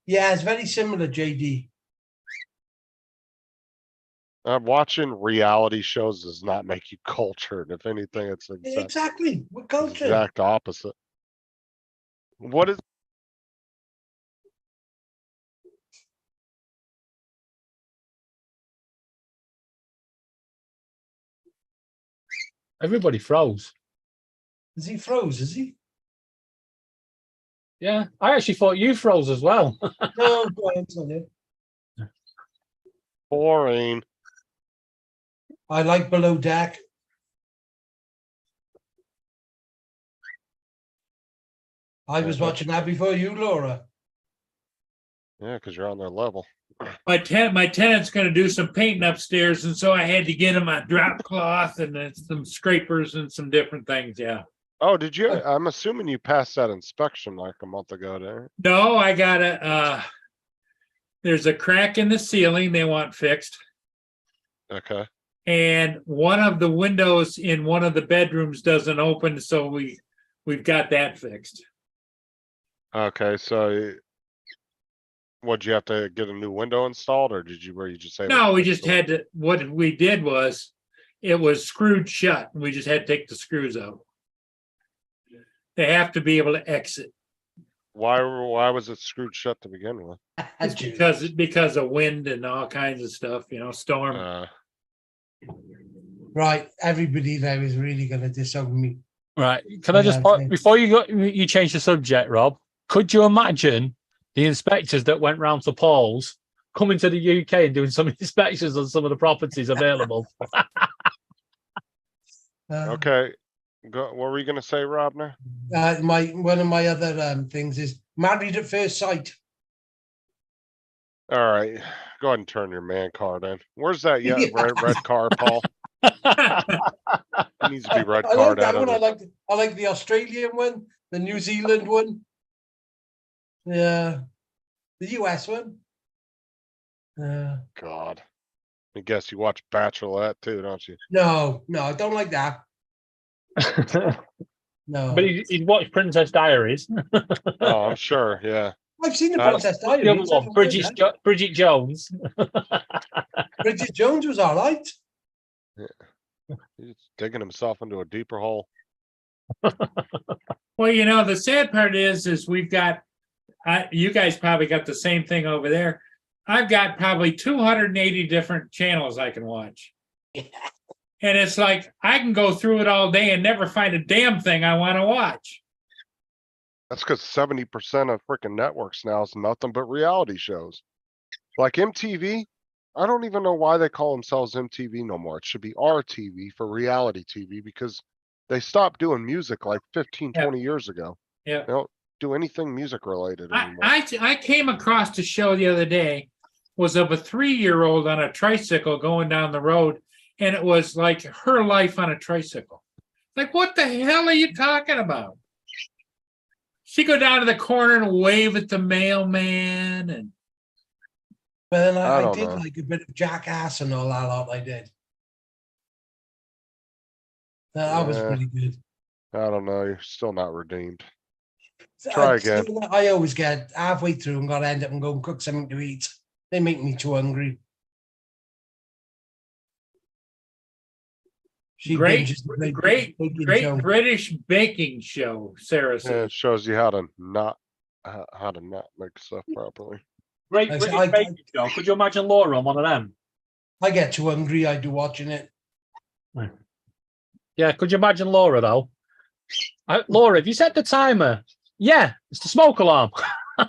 Yeah, it's very similar, JD. Watching reality shows does not make you cultured. If anything, it's the Exactly. We're cultured. exact opposite. What is Everybody froze. Is he froze? Is he? Yeah, I actually thought you froze as well. No, go ahead, Sonia. boring? I like Below Deck. I was watching that before you, Laura. Yeah, because you're on their level. My tenant's going to do some painting upstairs, and so I had to get him a drop cloth and then some scrapers and some different things. Yeah. Oh, did you? I'm assuming you passed that inspection like a month ago there. No, I got there's a crack in the ceiling they want fixed. Okay. And one of the windows in one of the bedrooms doesn't open, so we've got that fixed. Okay, so would you have to get a new window installed, or did you, where you just say? No, we just had to, what we did was, it was screwed shut, and we just had to take the screws out. They have to be able to exit. Why was it screwed shut to begin with? Because of wind and all kinds of stuff, storm. Right, everybody there is really going to disown me. Right. Can I just before you change the subject, Rob? Could you imagine the inspectors that went round to Paul's coming to the UK and doing some inspections on some of the properties available? Okay. What were you going to say, Robner? One of my other things is Married at First Sight. All right. Go ahead and turn your man card in. Where's that red car, Paul? It needs to be red I like card that out one. of I like the Australian one, the New Zealand one. Yeah. The US one. God. I guess you watch Bachelorette too, don't you? No, I don't like that. No. But he's watched Princess Diaries. Oh, I'm sure. Yeah. I've seen the Princess The other Diaries. one, Bridget Jones. Bridget Jones was all right. He's digging himself into a deeper hole. Well, the sad part is we've got, you guys probably got the same thing over there. I've got probably 280 different channels I can watch. And it's like, I can go through it all day and never find a damn thing I want to watch. That's because 70% of freaking networks now is nothing but reality shows. Like MTV, I don't even know why they call themselves MTV no more. It should be RTV for reality TV, because They stopped doing music like 15, Yeah. 20 years ago. Yeah. They don't do anything music related anymore. I came across a show the other day, was of a 3-year-old on a tricycle going down the road, and it was like her life on a tricycle. Like, what the hell are you talking about? She go down to the corner and wave at the mailman, and But then I I don't did know. like a bit of Jackass and all that lot. I did. That was Yeah. pretty good. I don't know. You're still not redeemed. Try again. I always get halfway through and got to end up and go and cook something to eat. They make me too hungry. She great binges the baking show. British baking show. Sarah Yeah, said. it shows you how to not make stuff properly. Great I- British I- baking show. Could you imagine Laura on one of them? I get too hungry. I do watching it. Yeah, could you imagine Laura though? Laura, have you set the timer? Yeah, it's the smoke alarm. All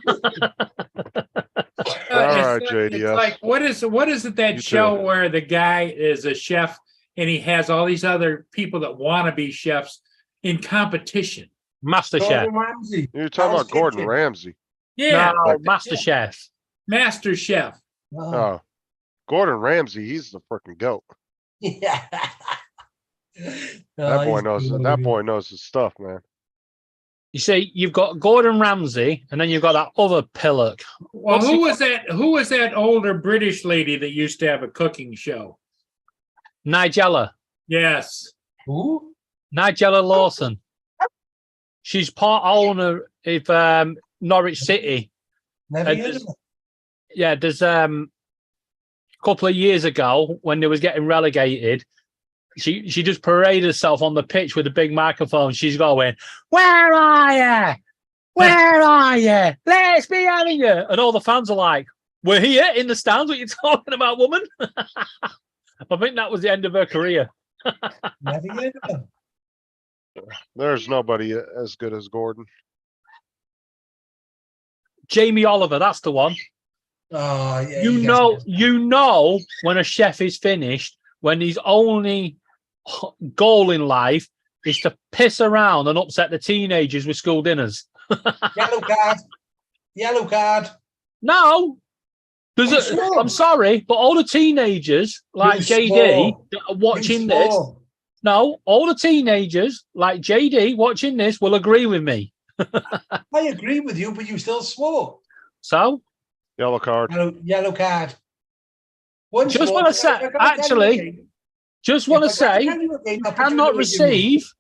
right, It's JDS. like what is it that You show too. where the guy is a chef and he has all these other people that want to be chefs in competition? Master Chef. Gordon Ramsay. You're talking Hell's about Gordon Kitchen. Ramsay. Yeah, No, Master Chef. Master Chef. Oh, Oh, Gordon Ramsay, he's the freaking goat. yeah. That boy he's knows. good. That boy knows his stuff, man. You see, you've got Gordon Ramsay, and then you've got that other pillock. Well, What's who he- was that? Who was that older British lady that used to have a cooking show? Nigella. Yes. Who? Nigella Lawson. She's part owner of Norwich City. Never And heard of there's- it. Yeah, there's a couple of years ago when they was getting relegated, she just paraded herself on the pitch with a big microphone. She's going, "Where are you? Where are you? Let's be having you!" And all the fans are like, "We're here in the stands. What are you talking about, woman?" I think that was the end of her career. Never heard of it. There's nobody as good as Gordon. Jamie Oliver, that's the one. Oh, yeah. You know when a chef is finished when his only goal in life is to piss around and upset the teenagers with school dinners. Yellow card. Yellow card. No, You swore. I'm sorry, but all the teenagers like You JD swore. that are watching You this, swore. no, all the teenagers like JD watching this will agree with me. I agree with you, but you still swore. So Yellow card. Yellow card. Once Just more, wanna say- I gotta tell you actually, again. just want to If I gotta say, tell you again, you I'll put you cannot in the waiting room. receive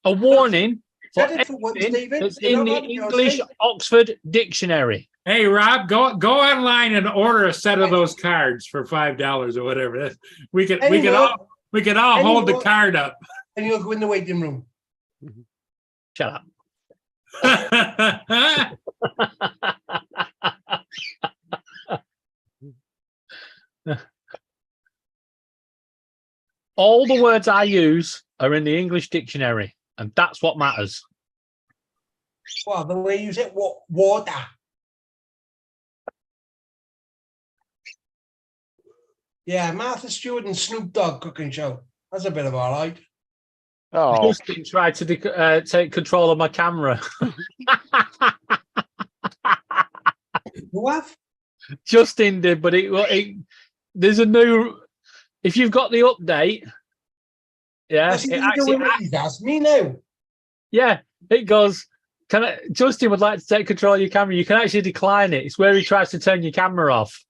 a warning for Said it for once, anything David. that's You're in not the on your English state. Oxford Dictionary. Hey, Rob, go online and order a set of those cards for $5 or whatever. We could Anymore, all hold the Anymore. card up. and you'll go in the waiting room. Shut up. All the words I use are in the English dictionary, and that's what matters. Well, the way you said water. Yeah, Martha Stewart and Snoop Dogg cooking show. That's a bit of all right. Oh, Justin tried to take control of my camera. You have? Justin did, but there's a new. If you've got the update, yeah, What's he it doing? actually, He's asked me now. yeah, it goes. Justin would like to take control of your camera. You can actually decline it. It's where he tries to turn your camera off.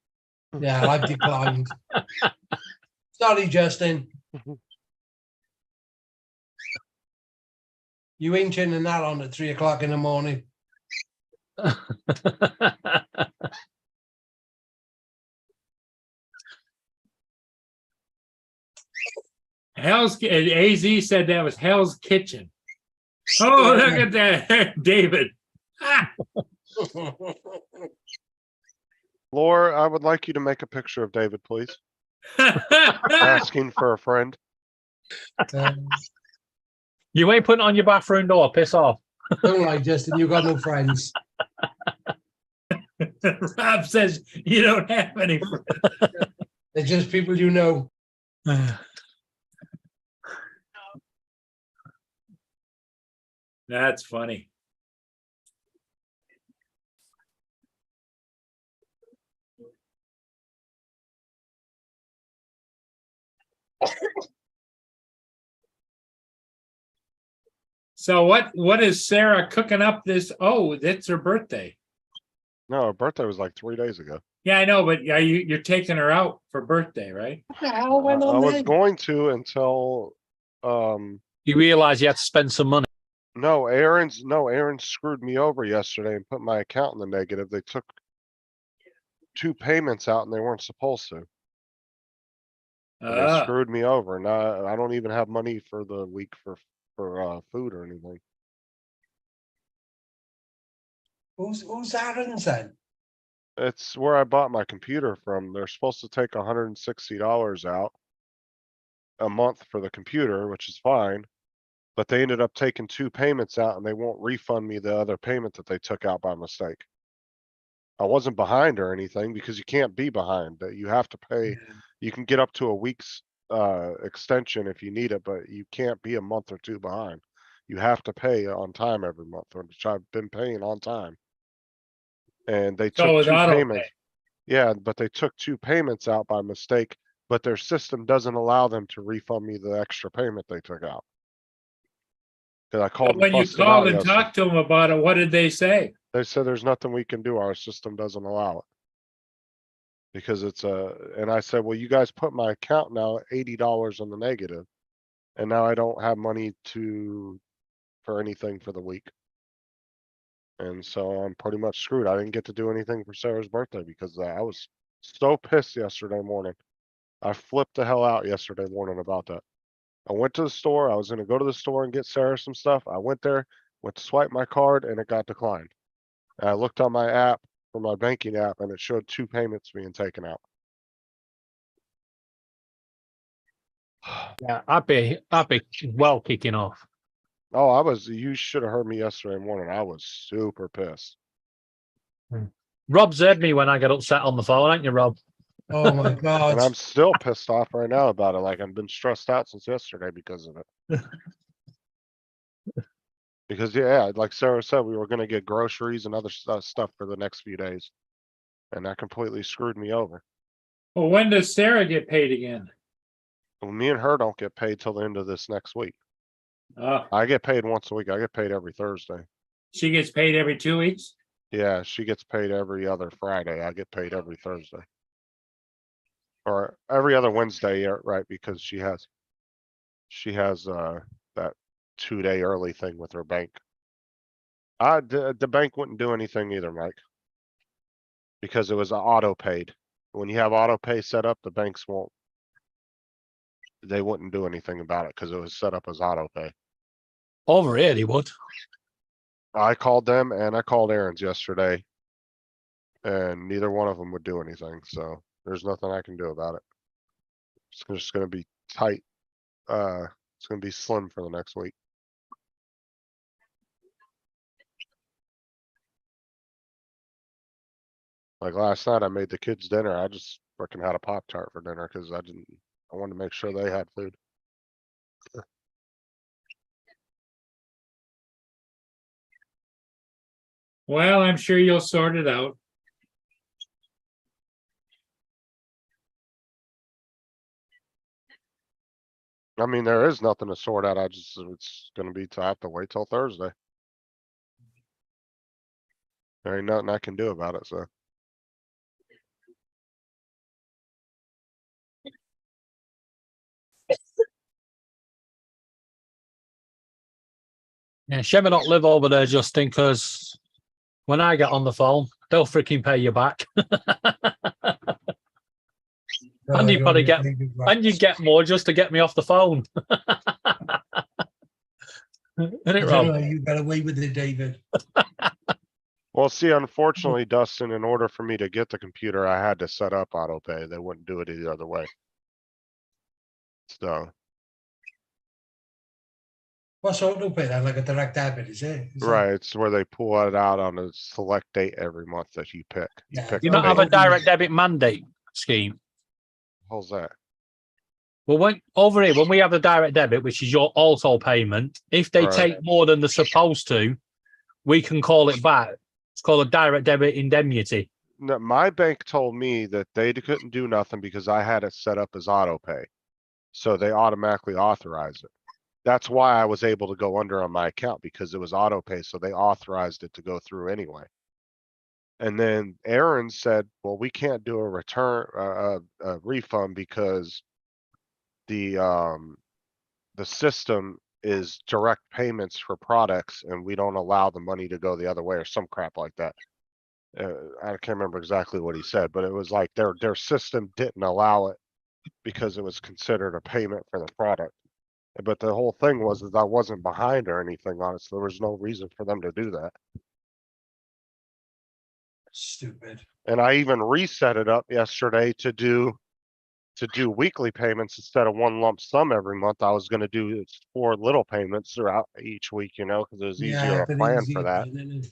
Yeah, I've declined. Sorry, Justin. You ain't turning that on at 3 o'clock in the morning. AZ said that was Hell's Kitchen. Oh, look at that, David. Ah. Laura, I would like you to make a picture of David, please. Asking for a friend. You ain't putting on your bathroom door. Piss off. Don't lie, Justin. You got no friends. Rob says you don't have any friends. They're just people you know. That's funny. So what is Sarah cooking up this? Oh, it's her birthday. No, her birthday was like 3 days ago. Yeah, I know, but you're taking her out for birthday, right? What the hell went I on was there? going to until, You realize you had to spend some money. no, Aaron screwed me over yesterday and put my account in the negative. They took 2 payments out and they weren't supposed to. And they Ah, screwed me over. Now I don't even have money for the week for food or anything. Who's Aaron's then? It's where I bought my computer from. They're supposed to take $160 out a month for the computer, which is fine. But they ended up taking 2 payments out and they won't refund me the other payment that they took out by mistake. I wasn't behind or anything because you can't be behind. That you have to pay. You can get up to a week's extension if you need it, but you can't be a month or 2 behind. You have to pay on time every month, which I've been paying on time. And they so took with 2 auto payments. pay. Yeah, but they took 2 payments out by mistake, but their system doesn't allow them to refund me the extra payment they took out. Cause I called and When you fussed them called out and yesterday. talked to them about it, what did they say? They said there's nothing we can do. Our system doesn't allow it. Because it's and I said, well, you guys put my account now $80 in the negative. And now I don't have money for anything for the week. And so I'm pretty much screwed. I didn't get to do anything for Sarah's birthday because I was so pissed yesterday morning. I flipped the hell out yesterday morning about that. I went to the store. I was gonna go to the store and get Sarah some stuff. I went there, went to swipe my card and it got declined. And I looked on my app for my banking app and it showed 2 payments being taken out. Yeah, I'd be well kicking off. Oh, you should have heard me yesterday morning. I was super pissed. Rob's heard me when I get upset on the phone, ain't you, Rob? Oh my And God. I'm still pissed off right now about it. Like I've been stressed out since yesterday because of it. Because yeah, like Sarah said, we were gonna get groceries and other stuff for the next few days. And that completely screwed me over. Well, when does Sarah get paid again? Well, me and her don't get paid till the end of this next week. Oh, I get paid once a week. I get paid every Thursday. she gets paid every 2 weeks? Yeah, she gets paid every other Friday. I get paid every Thursday. Or every other Wednesday, yeah, right, because she has that 2-day early thing with her bank. The bank wouldn't do anything either, Mike. Because it was auto paid. When you have auto pay set up, the banks won't. They wouldn't do anything about it because it was set up as auto pay. Over here, he would. I called them and I called Aaron's yesterday. And neither one of them would do anything, so there's nothing I can do about it. It's just gonna be tight. It's gonna be slim for the next week. Like last night, I made the kids dinner. I just freaking had a Pop-Tart for dinner because I wanted to make sure they had food. Well, I'm sure you'll sort it out. I mean, there is nothing to sort out. It's gonna be, I have to wait till Thursday. There ain't nothing I can do about it, so. Yeah, shame I don't live over there, Justin, because when I get on the phone, they'll freaking pay you back. And you probably get, and you get more just to get me off the phone. Isn't it, Rob? You got away with it, David. Well, see, unfortunately, Dustin, in order for me to get the computer, I had to set up auto pay. They wouldn't do it the other way. So, What's auto pay then? Like a direct debit, is it? Is that- right, it's where they pull it out on a select date every month that you pick. Yeah. pick You the not have date. a direct debit mandate scheme. How's that? Well, when over here, when we have the direct debit, which is your auto payment, if they Right. take more than they're supposed to, we can call it back. It's called a direct debit indemnity. No, my bank told me that they couldn't do nothing because I had it set up as auto pay. So they automatically authorize it. That's why I was able to go under on my account because it was auto pay, so they authorized it to go through anyway. And then Aaron said, well, we can't do a return, a refund because the system is direct payments for products and we don't allow the money to go the other way or some crap like that. I can't remember exactly what he said, but it was like their system didn't allow it because it was considered a payment for the product. But the whole thing was that I wasn't behind or anything on it, so there was no reason for them to do that. Stupid. And I even reset it up yesterday to do weekly payments instead of one lump sum every month. I was gonna do 4 little payments throughout each week, you know, because it was easier to but plan easy, for that. isn't it?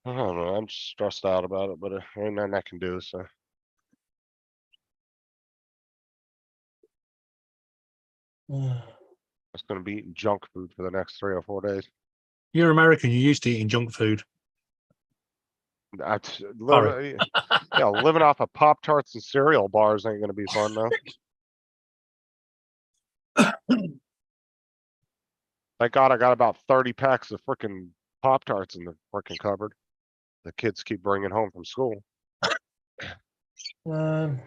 I don't know, I'm just stressed out about it, but ain't nothing I can do, so. It's gonna be eating junk food for the next 3 or 4 days. You're American. You're used to eating junk food. That's Sorry. yeah, living off of Pop Tarts and cereal bars ain't gonna be fun though. Thank God I got about 30 packs of frickin' Pop Tarts in the frickin' cupboard. The kids keep bringing home from school. Um,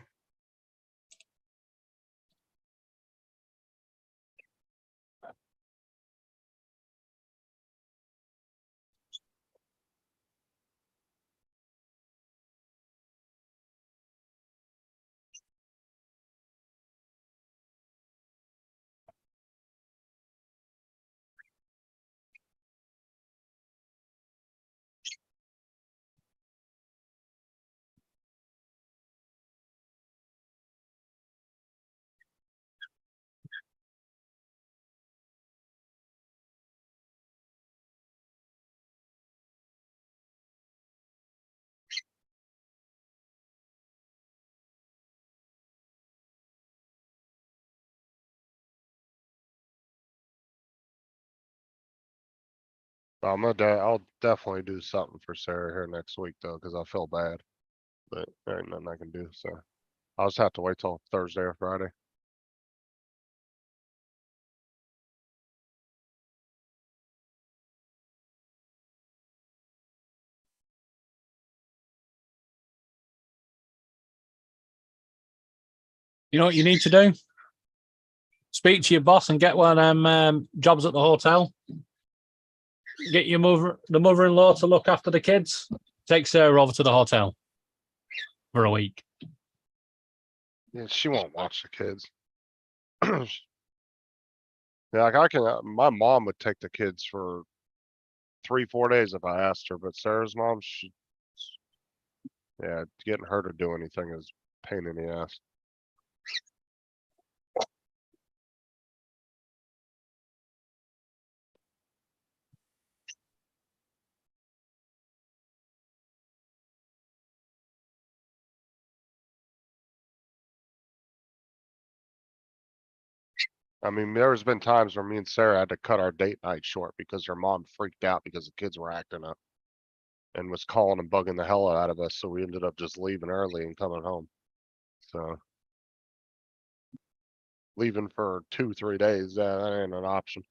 I'll definitely do something for Sarah here next week though, cause I feel bad. But there ain't nothing I can do, so. I'll just have to wait till Thursday or Friday. You know what you need to do? Speak to your boss and get one of them jobs at the hotel. Get your the mother-in-law to look after the kids. Take Sarah over to the hotel for a week. Yeah, she won't watch the kids. Yeah, like I can, my mom would take the kids for 3, 4 days if I asked her, but Sarah's mom, yeah, getting her to do anything is a pain in the ass. I mean, there's been times where me and Sarah had to cut our date night short because her mom freaked out because the kids were acting up and was calling and bugging the hell out of us. So we ended up just leaving early and coming home. So leaving for 2, 3 days, that ain't an option.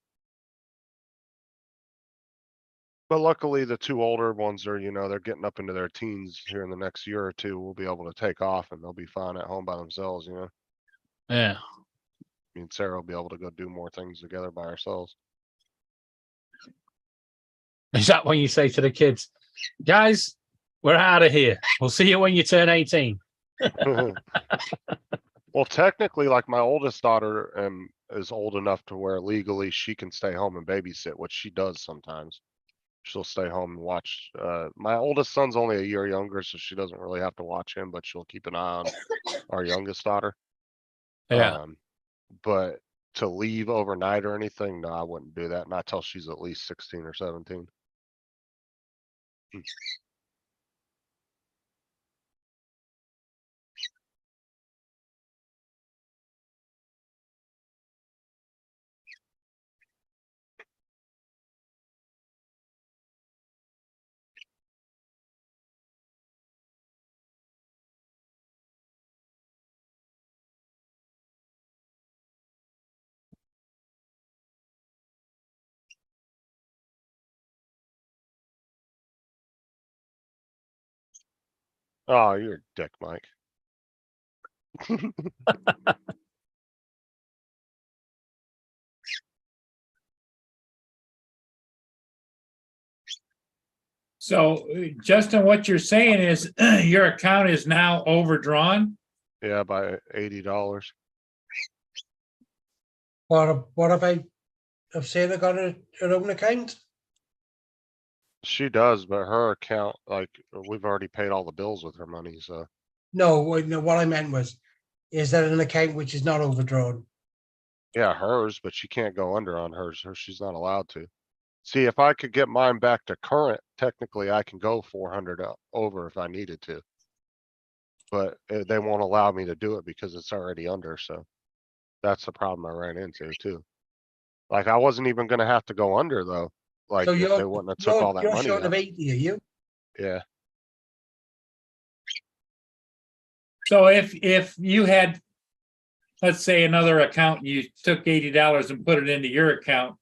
But luckily the 2 older ones are, you know, they're getting up into their teens here in the next year or 2. We'll be able to take off and they'll be fine at home by themselves, you know. Yeah. Me and Sarah will be able to go do more things together by ourselves. Is that when you say to the kids, guys, we're out of here. We'll see you when you turn 18. Well, technically, like my oldest daughter is old enough to where legally she can stay home and babysit, which she does sometimes. She'll stay home and watch. My oldest son's only a year younger, so she doesn't really have to watch him, but she'll keep an eye on our youngest daughter. Yeah. But to leave overnight or anything, no, I wouldn't do that. Not till she's at least 16 or 17. Oh, you're a dick, Mike. So Justin, what you're saying is your account is now overdrawn? Yeah, by $80. What about if Sarah got her own account? She does, but her account, like, we've already paid all the bills with her money, so. No, what I meant was, is that an account which is not overdrawn? Yeah, hers, but she can't go under on hers. She's not allowed to. See, if I could get mine back to current, technically I can go 400 over if I needed to. But they won't allow me to do it because it's already under, so. That's the problem I ran into too. Like, I wasn't even gonna have to go under though. Like, So if they wouldn't have took all that you're money short of out. 80, are you? Yeah, So if you had, let's say, another account, and you took $80 and put it into your account,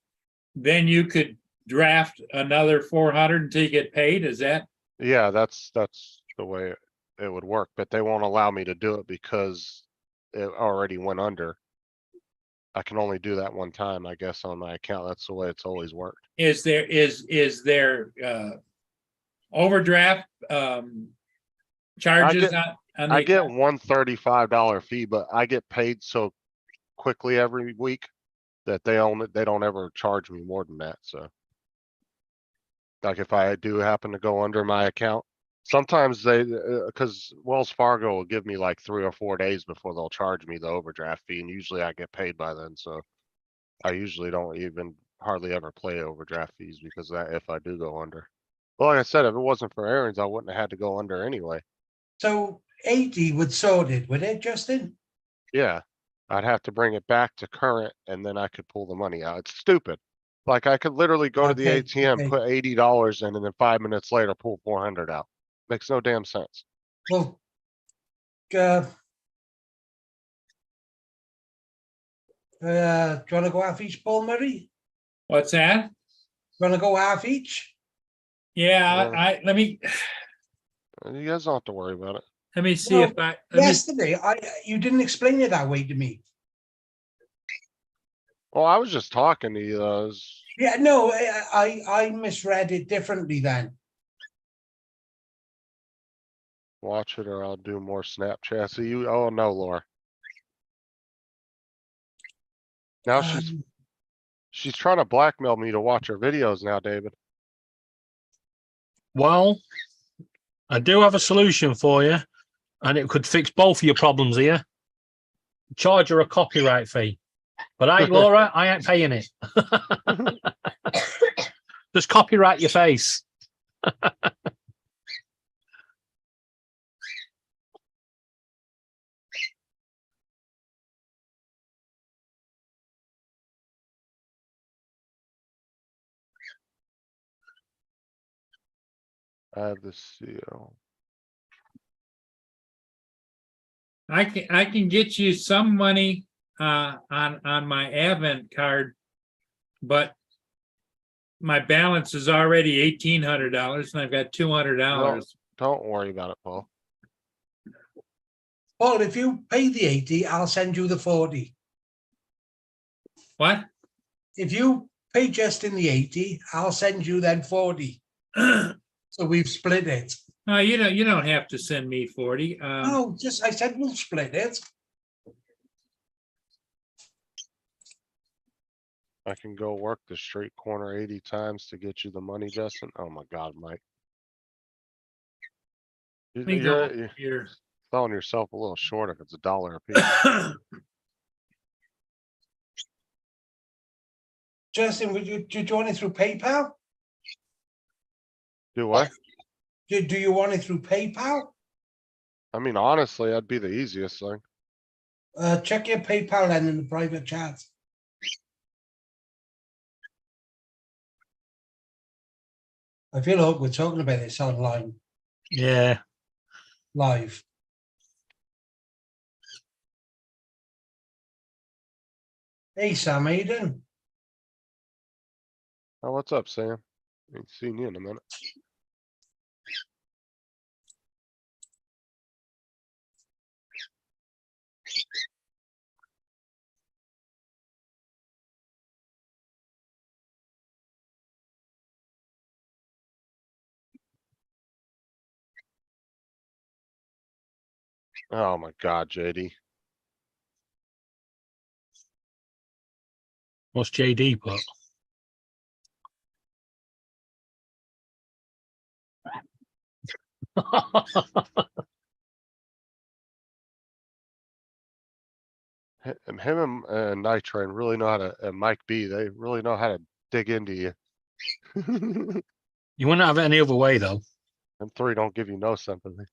then you could draft another 400 until you get paid, is that? yeah, that's the way it would work, but they won't allow me to do it because it already went under. I can only do that one time, I guess, on my account. That's the way it's always worked. Is there overdraft charges on the I get account? $135 fee, but I get paid so quickly every week that they don't ever charge me more than that, so. Like, if I do happen to go under my account, sometimes cause Wells Fargo will give me like 3 or 4 days before they'll charge me the overdraft fee, and usually I get paid by then, so. I usually don't even hardly ever play overdraft fees because of that if I do go under. Well, like I said, if it wasn't for Aaron's, I wouldn't have had to go under anyway. So 80 would sort it, would it, Justin? Yeah, I'd have to bring it back to current and then I could pull the money out. It's stupid. Like, I could literally go to the Okay, ATM, okay. put $80 in, and then 5 minutes later pull 400 out. Makes no damn sense. Well, do you want to go half each, Paul Murray? What's that? You want to go half each? Yeah, Yeah. let me You guys don't have to worry about it. see No, if I, Yesterday, you didn't explain it that way to me. Well, I was just talking to you. Yeah, no, I misread it differently then. Watch it or I'll do more Snapchat. So you, oh no, Laura. Now she's trying to blackmail me to watch her videos now, David. Well, I do have a solution for you, and it could fix both of your problems here. Charge her a copyright fee. But I, Laura, I ain't paying it. Just copyright your face. I have the seal. I can get you some money on my Advent card, but my balance is already $1,800 and I've got $200. Don't worry about it, Paul. Paul, if you pay the 80, I'll send you the 40. What? If you pay Justin the 80, I'll send you then 40. So we've split it. No, you don't have to send me 40. Oh, I said we'll split it. I can go work the street corner 80 times to get you the money, Justin. Oh my God, Mike. Let me go You're here. selling yourself a little short if it's $1 a piece. Justin, would you want it through PayPal? Do what? Do you want it through PayPal? I mean, honestly, that'd be the easiest thing. Check your PayPal then in the private chat. I feel like we're talking about this online, Yeah. live. Hey, Sam, how you doing? Oh, what's up, Sam? Ain't seen you in a minute. Oh my God, JD. What's JD put? Him and Night Train really know how to, and Mike B, they really know how to dig into you. You wouldn't have it any other way, though. Them three don't give you no sympathy.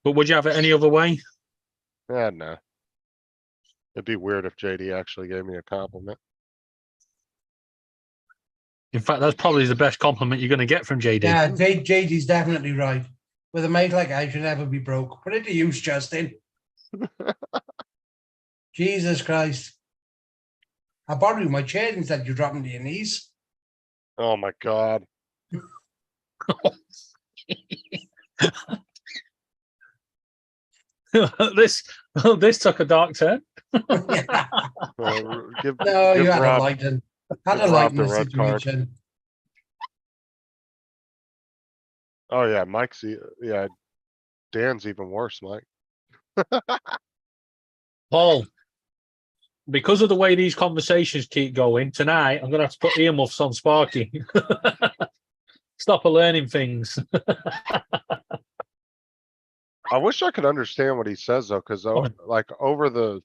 But would you have it any other way? Yeah, no. It'd be weird if JD actually gave me a compliment. In fact, that's probably the best compliment you're going to get from JD. Yeah, JD's definitely right. With a mate like I should never be broke. Put it to use, Justin. Jesus Christ. I borrowed you my chair instead you dropping to your knees. Oh my God. this took a dark turn. Give, No, give you had Rob- a lighten. Had give a Rob lighten the the red card. situation. Oh yeah, Mike's, yeah. Dan's even worse, Mike. Paul, because of the way these conversations keep going, tonight I'm going to have to put earmuffs on Sparky. Stop her learning things. I wish I could understand what he says though, because like over the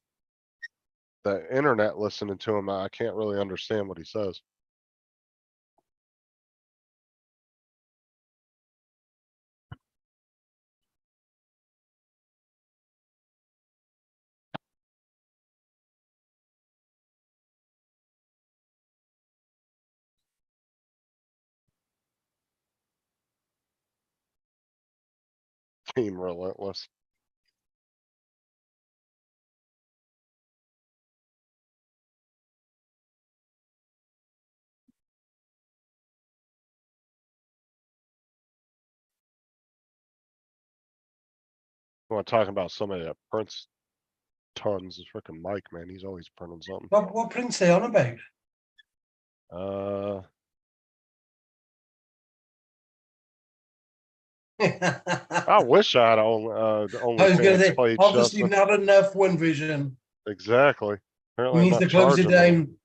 internet listening to him, I can't really understand what he says. Team Relentless. Want to talk about somebody that prints tons of freaking Mike, man. He's always printing something. What prints they on about? I wish I had only I was going to OnlyFans say, page, obviously Justin. not enough One Vision. Exactly. Apparently I'm Needs not to close it charging them.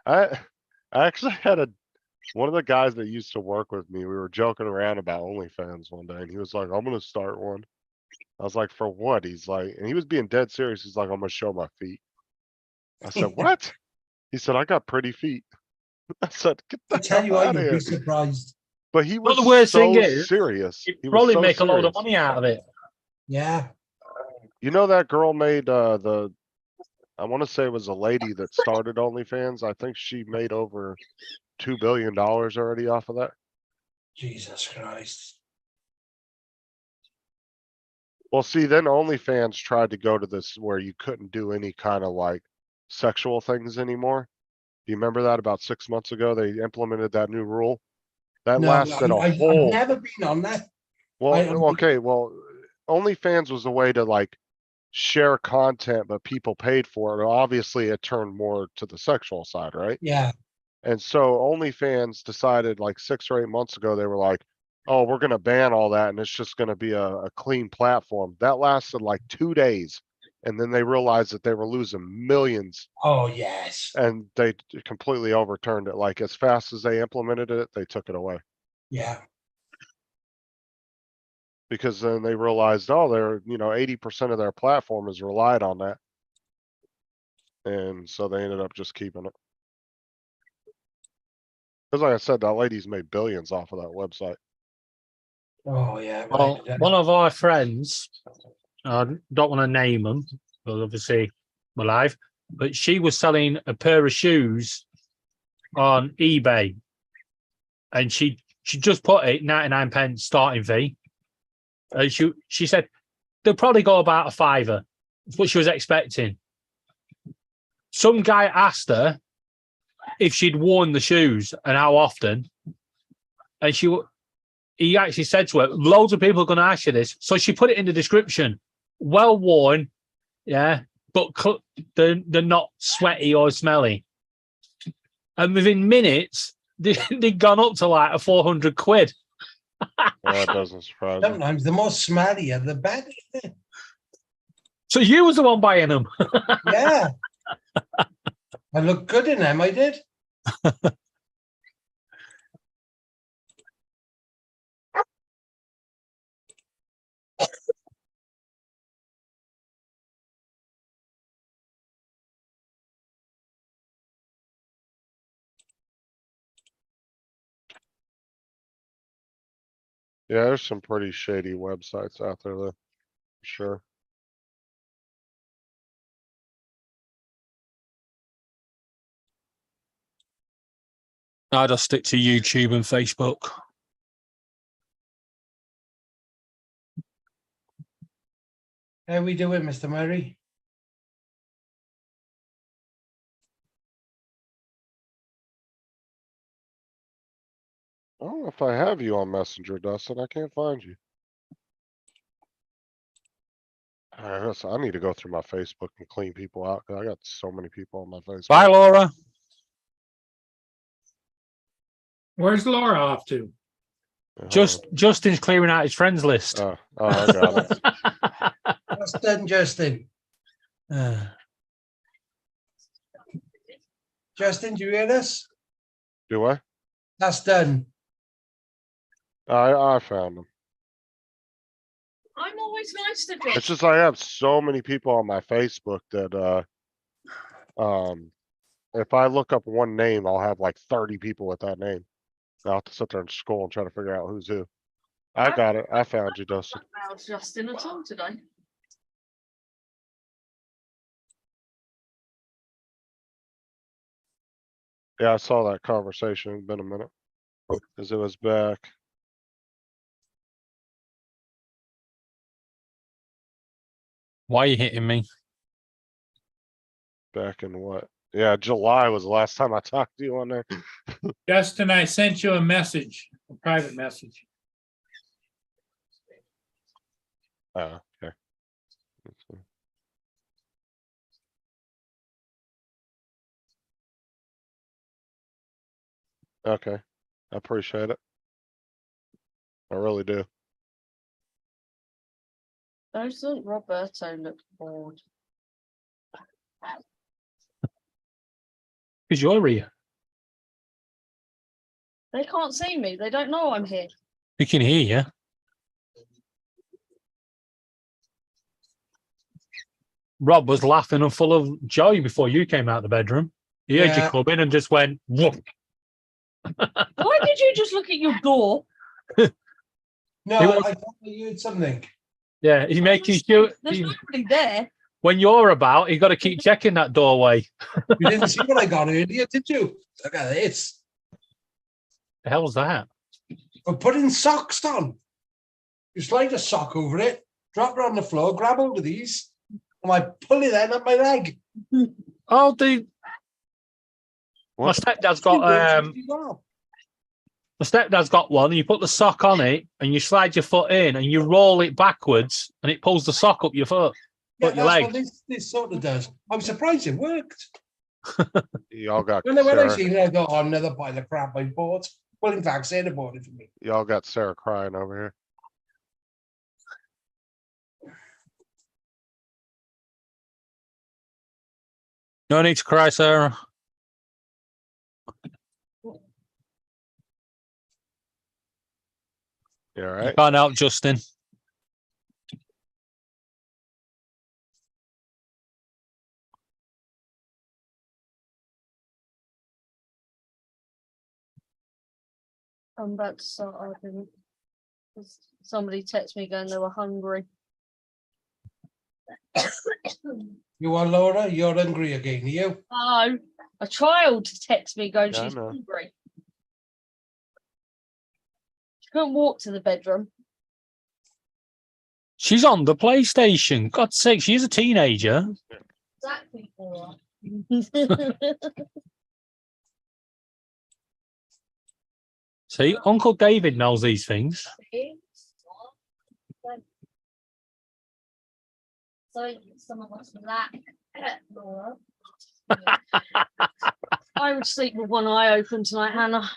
down. I actually had one of the guys that used to work with me, we were joking around about OnlyFans one day, and he was like, I'm gonna start one. I was like, for what? He's like, and he was being dead serious. He's like, I'm gonna show my feet. I said, what? He said, I got pretty feet. I said, get I the tell you hell what, out of you'd here. be surprised. But he was the worst so thing is, serious. You He was probably so make a load of serious. money out of it. Yeah. You know that girl made I want to say it was a lady that started OnlyFans. I think she made over $2 billion already off of that. Jesus Christ. Well, see, then OnlyFans tried to go to this where you couldn't do any kind of like sexual things anymore. Do you remember that about 6 months ago? They implemented that new rule. That No, lasted I've never been on that. well, okay, well, OnlyFans was a way to like share content, but people paid for it. Obviously, it turned more to the sexual side, right? Yeah. And so OnlyFans decided like 6 or 8 months ago, they were like, oh, we're going to ban all that. And it's just going to be a clean platform. That lasted like 2 days. And then they realized that they were losing millions. Oh, yes. And they completely overturned it. Like as fast as they implemented it, they took it away. Yeah. Because then they realized, oh, they're, 80% of their platform is relied on that. And so they ended up just keeping it. Because like I said, that lady's made billions off of that website. Oh, yeah. Well, one of our friends, I don't want to name them, because obviously we're live, but she was selling a pair of shoes on eBay. And she just put it 99 pence starting fee. And she said they'll probably go about a £5. That's what she was expecting. Some guy asked her if she'd worn the shoes and how often. And he actually said to her, loads of people are going to ask you this. So she put it in the description. Well worn, yeah, but they're not sweaty or smelly. And within minutes, they'd gone up to like a 400 quid. That doesn't surprise me. Sometimes the more smellier, the better. So you was the one buying them. Yeah. I look good in them, I did. Yeah, there's some pretty shady websites out there though, for sure. I just stick to YouTube and Facebook. How we doing, Mr. Murray? I don't know if I have you on Messenger, Dustin. I can't find you. I need to go through my Facebook and clean people out, 'cause I got so many people on my Facebook. Bye, Laura. Where's Laura off to? Hold Justin's clearing out his friends list. on. I got it. That's done, Justin. Justin, do you hear this? Do I? That's done. I found them. I'm always nice to It's just I have so many people on my Facebook that if I look up one name, I'll have like 30 people with that name. I'll have to sit there and scroll and try to figure out who's who. I got it. I found you, Dustin. How's Justin at all today? Yeah, I saw that conversation. It's been a minute. Because it was back. Why are you hitting me? Back in what? Yeah, July was the last time I talked to you on there. Justin, I sent you a message, a private message. Oh, okay. Okay, I appreciate it. I really do. Doesn't Roberto look bored? Because you're here. They can't see me. They don't know I'm here. We can hear you. Rob was laughing and full of joy before you came out of the bedroom. He heard you Yeah. come in and just went, whoop. Why did you just look at your door? No, He was- I thought you had something. Yeah, he's making sure There's nobody there. when you're about, you got to keep checking that doorway. You didn't see what I got earlier, did you? Look at this. The hell's that? I'm putting socks on. You slide a sock over it, drop it on the floor, grab hold of these, and I pull it in up my leg. Oh, dude. My What? stepdad's got one, and you put the sock on it and you slide your foot in and you roll it backwards and it pulls the sock up your foot. Yeah, Up your that's leg. what this sort of does. I'm surprised it worked. Y'all got When I Sarah, seen it, I thought, oh, another pile of crap I bought. Well, in fact, Sarah bought it for me. y'all got Sarah crying over here. No need to cry, Sarah. You all You right? can't help Justin. I'm about to start arguing. Somebody texted me going they were hungry. You are, Laura? You're hungry again, are you? Oh, a child texted me going Yeah, I she's know. hungry. She couldn't walk to the bedroom. She's on the PlayStation. God's sake, she's a teenager. Exactly. Laura. See, Uncle David knows these things. So some of us black, Laura. I would sleep with one eye open tonight, Hannah.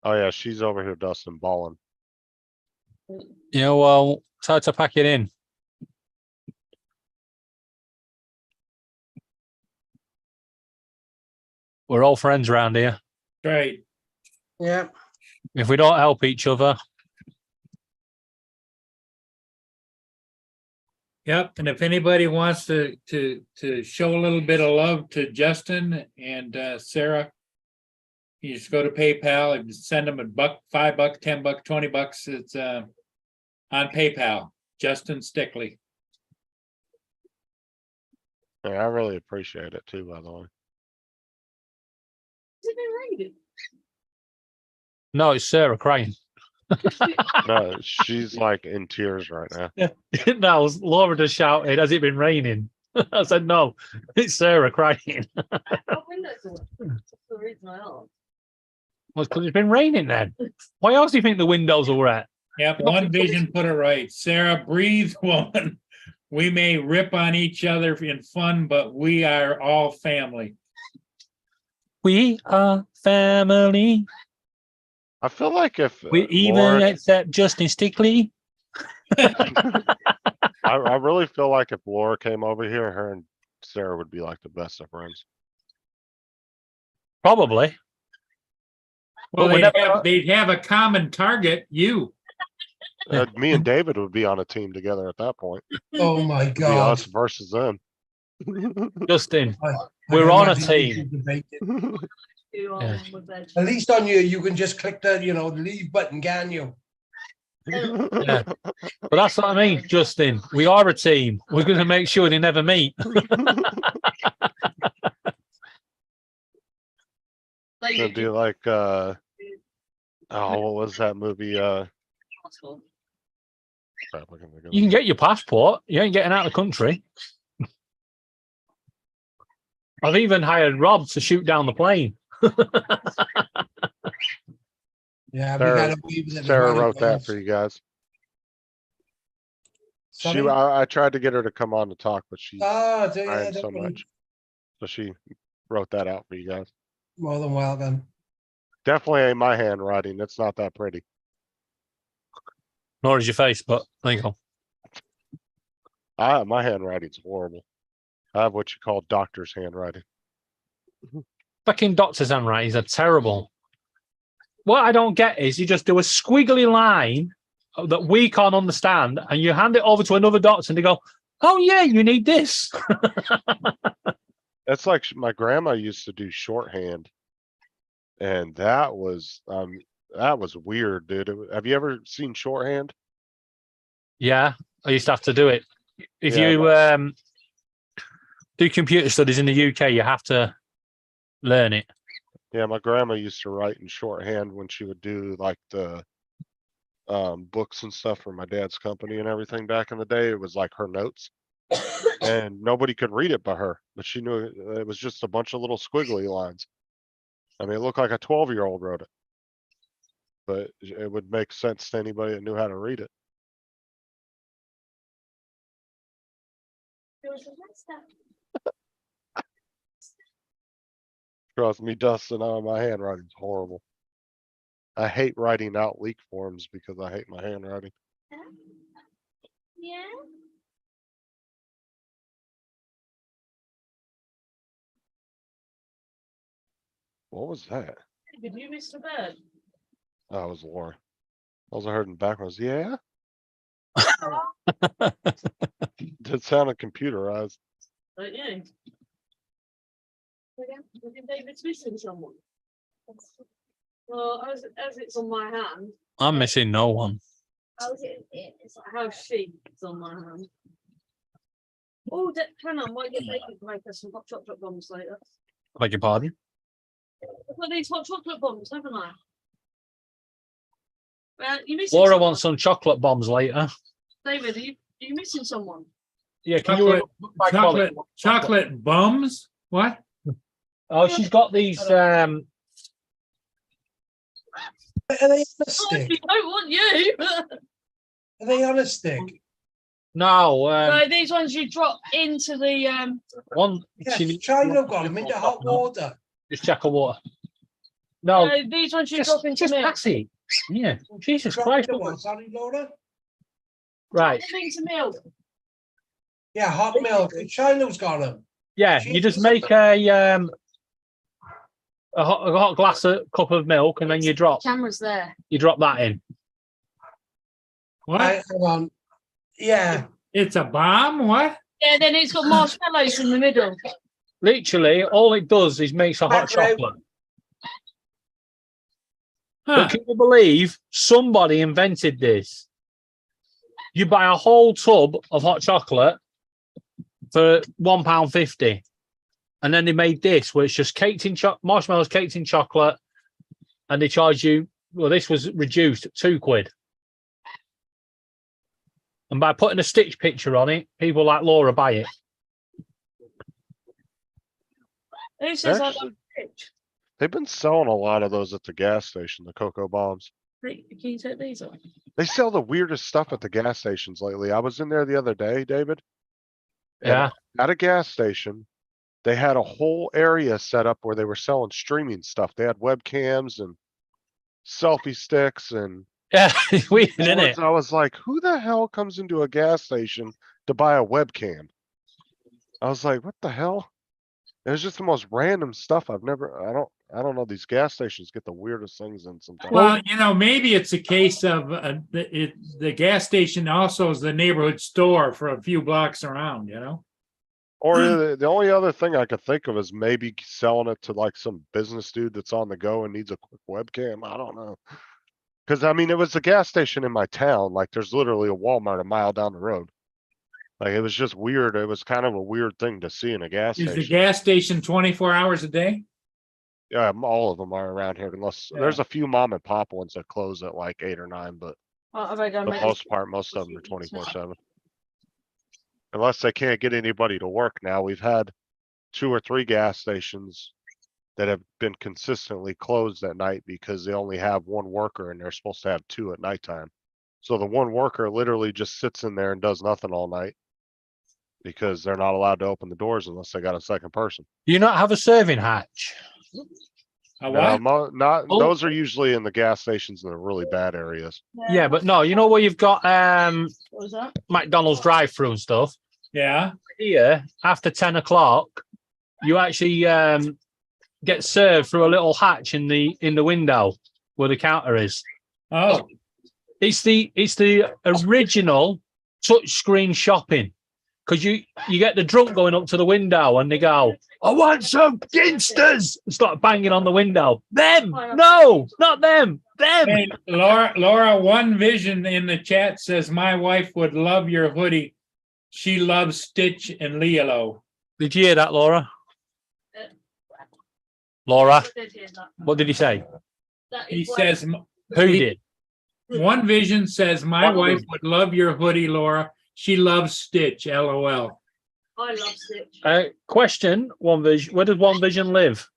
Oh yeah, she's over here dusting balling. Yeah, well, time to pack it in. We're all friends around here. Right. Yeah. If we don't help each other, Yep. And if anybody wants to show a little bit of love to Justin and Sarah, you just go to PayPal and send them $1, $5, $10, $20. It's on PayPal. Justin Stickley. Yeah, I really appreciate it too, by the way. Has it been raining? no, it's Sarah crying. No, she's like in tears right now. No, Laura just shouted, "Has it been raining?" I said, "No, it's Sarah crying." Our windows are wet. That's the reason I asked. Well, because it's been raining then. Why else do you think the windows are wet? Yep. One Vision put it right. Sarah, breathe, woman. We may rip on each other in fun, but we are all family. We are family. I feel like if We even Laura, accept Justin Stickley. I really feel like if Laura came over here, her and Sarah would be like the best of friends. Probably. Well, But we never- they'd have a common target, you. Me and David would be on a team together at that point. Oh my It'd be God. us versus them. Justin, I we're can on a imagine you team. should debate it. You are Yeah. one with veg. At least on you can just click the, leave button, can you? Yeah. But that's what I mean, Justin. We are a team. We're going to make sure they never meet. It'd be like oh, what was that movie? Crap, I can't think of You can it. get your passport. You ain't getting out of the country. I've even hired Rob to shoot down the plane. Yeah, we Sarah- got away with it as Sarah well, wrote that guys. for you guys. Sorry? I tried to get her to come on to talk, but she's Oh, crying so much. So she wrote that out for you guys. More than welcome. Definitely ain't my handwriting. It's not that pretty. Nor is your face, but there you go. My handwriting's horrible. I have what you call doctor's handwriting. Fucking doctor's handwritings are terrible. What I don't get is you just do a squiggly line that we can't understand and you hand it over to another doctor and they go, "Oh yeah, you need this." That's like my grandma used to do shorthand. And that was weird, dude. Have you ever seen shorthand? Yeah, I used to have to do it. If Yeah, you do computer studies in the UK, you have to learn it. Yeah, my grandma used to write in shorthand when she would do like the books and stuff for my dad's company and everything back in the day. It was like her notes. And nobody could read it but her, but she knew it was just a bunch of little squiggly lines. I mean, it looked like a 12-year-old wrote it, but it would make sense to anybody that knew how to read it. Trust me, Dustin, my handwriting's horrible. I hate writing out leak forms because I hate my handwriting. Yeah. What was that? Did you miss the bird? Oh, it was Laura. All I heard in the background was, yeah. It sounded computerized. Don't you? Again, David's missing someone. Well, as it's on my hand, I'm missing no one. how's it's like how she's on my hand. Oh, hang on, might get David to make us some hot chocolate bombs later. I beg your pardon. I've got these hot chocolate bombs, haven't I? You missing Laura someone? wants some chocolate bombs later. David, are you missing someone? Yeah, can Chocolate, you chocolate bums? What? Oh, she's got these. Are they on a Oh, stick? I want you. Are they on a stick? No, No, these ones you drop into the one. Yes, She needs try no got them into hot water. just check her water. No, these ones you just, drop into just milk. pass it. Yeah. Jesus Drop Christ. the one, sorry, Laura? Right. Drop them into milk. Yeah, hot milk. Shiloh's got them. Yeah, you just make a hot glass, a cup of milk, and then you drop Camera's there. that in. What? Hang on. Yeah, It's a bomb? What? Yeah, then it's got marshmallows in the middle. Literally, all it does is makes a hot Macro. chocolate. Huh. But can you believe somebody invented this? You buy a whole tub of hot chocolate for £1.50, and then they made this, where it's just caked in marshmallows, caked in chocolate, and they charge you. Well, this was reduced at £2. And by putting a Stitch picture on it, people like Laura buy it. Who says I Actually- love pitch? They've been selling a lot of those at the gas station, the Cocoa Bombs. Can you take these off? They sell the weirdest stuff at the gas stations lately. I was in there the other day, David. and Yeah. At a gas station, they had a whole area set up where they were selling streaming stuff. They had webcams and selfie sticks and Yeah, it's weird, isn't it? I was like, who the hell comes into a gas station to buy a webcam? I was like, what the hell? It was just the most random stuff I don't know. These gas stations get the weirdest things in sometimes. Well, maybe it's a case of the gas station also is the neighborhood store for a few blocks around, Or the only other thing I could think of is maybe selling it to like some business dude that's on the go and needs a quick webcam. I don't know. Cause I mean, it was a gas station in my town. Like there's literally a Walmart a mile down the road. Like it was just weird. It was kind of a weird thing to see in a gas Is the station. gas station 24 hours a day? Yeah, all of them are around here unless Yeah. there's a few mom and pop ones that close at like 8 or 9, but Have I done for the my- most part, most of them are 24/7. Unless they can't get anybody to work now. We've had 2 or 3 gas stations that have been consistently closed at night because they only have 1 worker and they're supposed to have 2 at nighttime. So the 1 worker literally just sits in there and does nothing all night because they're not allowed to open the doors unless they got a second person. Do you not have a serving hatch? A No, what? not Oh. those are usually in the gas stations in the really bad areas. Yeah, but no, you know where you've got What was that? McDonald's drive-through and stuff. Yeah. Here, after 10 o'clock, you actually get served through a little hatch in the window where the counter is. Oh, It's the original touchscreen shopping. Because you get the drunk going up to the window and they go, I want some Ginsters, and start banging on the window. Them! No, not them. Them! hey, Laura, One Vision in the chat says, my wife would love your hoodie. She loves Stitch and Lilo. Did you hear that, Laura? Laura, I did hear that. what did he say? That He is why- says, Who did? One Vision says, my wife would love your hoodie, Laura. She loves Stitch, LOL. I love Stitch. Question, One Vision. Where does One Vision live?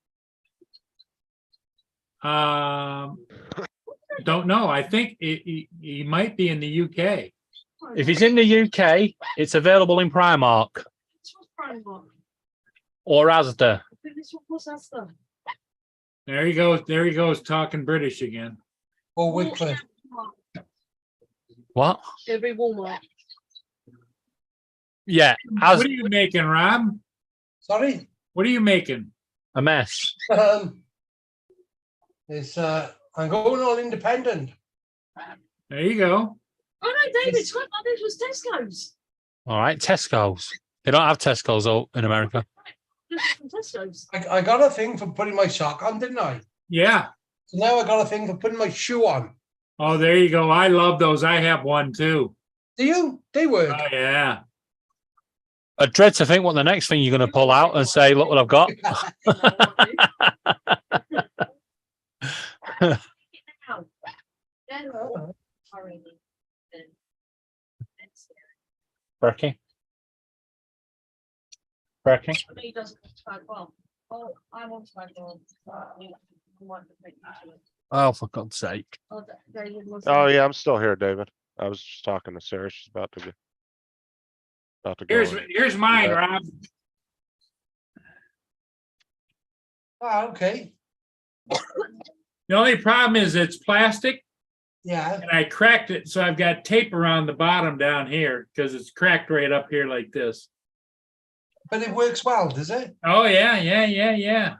Don't know. I think he might be in the UK. If he's in the UK, it's available in Primark This was Primark. or Asda. I think this one was Asda. There he goes. There he goes talking British again. or Wycliffe. What? It'll be Walmart. Yeah, What as are you making, Rob? Sorry? What are you making? a mess. It's I'm going all independent. There you go. Oh no, David, sweat like this was Tesco's. All right, Tesco's. They don't have Tesco's in America. This is from Tesco's. I got a thing for putting my sock on, didn't I? Yeah. So now I got a thing for putting my shoe on. Oh, there you go. I love those. I have one too. Do you? They work. Oh, yeah. I dread to think what the next thing you're going to pull out and say, look what I've got. Berkey. Berkey. He doesn't want to well. Oh, I want to well. Oh, for God's sake. Oh yeah, I'm still here, David. I was just talking to Sarah. She's about to go. Here's mine, Yeah. Rob. Ah, okay. The only problem is it's plastic Yeah, and I cracked it, so I've got tape around the bottom down here because it's cracked right up here like this. but it works well, does it? Oh, yeah.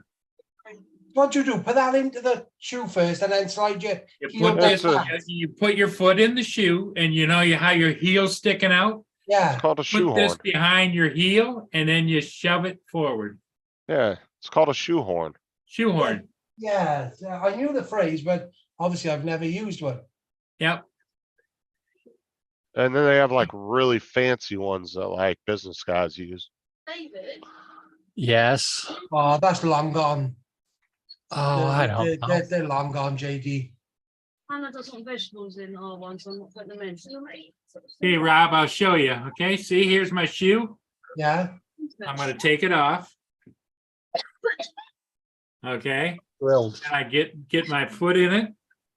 What do you do? Put that into the shoe first and then slide your You heel put down this, back. you put your foot in the shoe and you know how your heel's sticking out? Yeah, It's called a Put this shoehorn. behind your heel and then you shove it forward. Yeah, it's called a shoehorn. Shoehorn. yeah. I knew the phrase, but obviously I've never used one. Yep. And then they have like really fancy ones that like business guys use. David, Yes. Oh, that's long gone. Oh, I don't know. They're long gone, JD. Hannah does want vegetables in our one, so I'm not putting them in. Hey, Rob, I'll show you. Okay, see, here's my shoe. Yeah, I'm gonna take it off. Okay, Grilled. and I get my foot in it,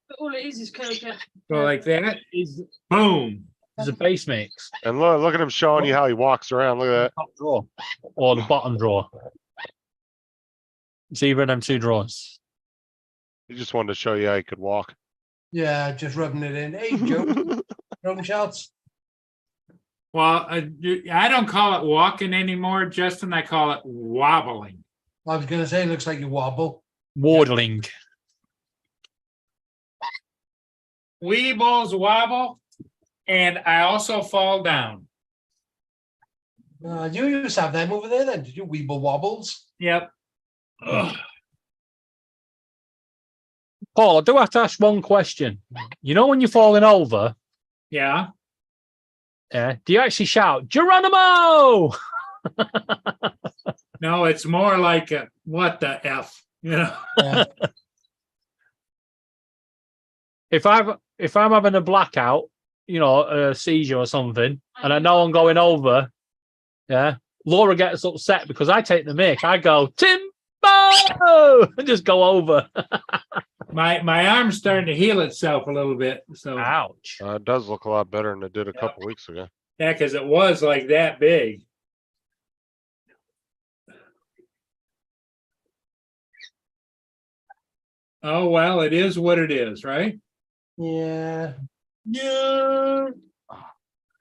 But all it is cocoa. go like that. Boom. It's a base mix. And look at him showing you how he walks around. Look at Top drawer. Or the bottom drawer. It's either of them two drawers. that. He just wanted to show you how he could walk. yeah, just rubbing it in. Hey, Joe, drum shots. Well, I don't call it walking anymore, Justin. I call it wobbling. I was gonna say, it looks like you wobble. Wardling. Weebles wobble, and I also fall down. You used to have them over there then, did you? Weeble wobbles. Yep. Ugh. Paul, I do have to ask one question. You know when you're falling over, Yeah. do you actually shout, Geronimo? No, it's more like what the F, you know? Yeah. If I'm having a blackout, you know, a seizure or something, and I know I'm going over, yeah, Laura gets upset because I take the mic. I go, Timbo, and just go over. My arm's starting to heal itself a little bit. So Ouch. It does look a lot better than it did a couple weeks ago. yeah, because it was like that big. Oh well, it is what it is, right? Yeah. Yeah.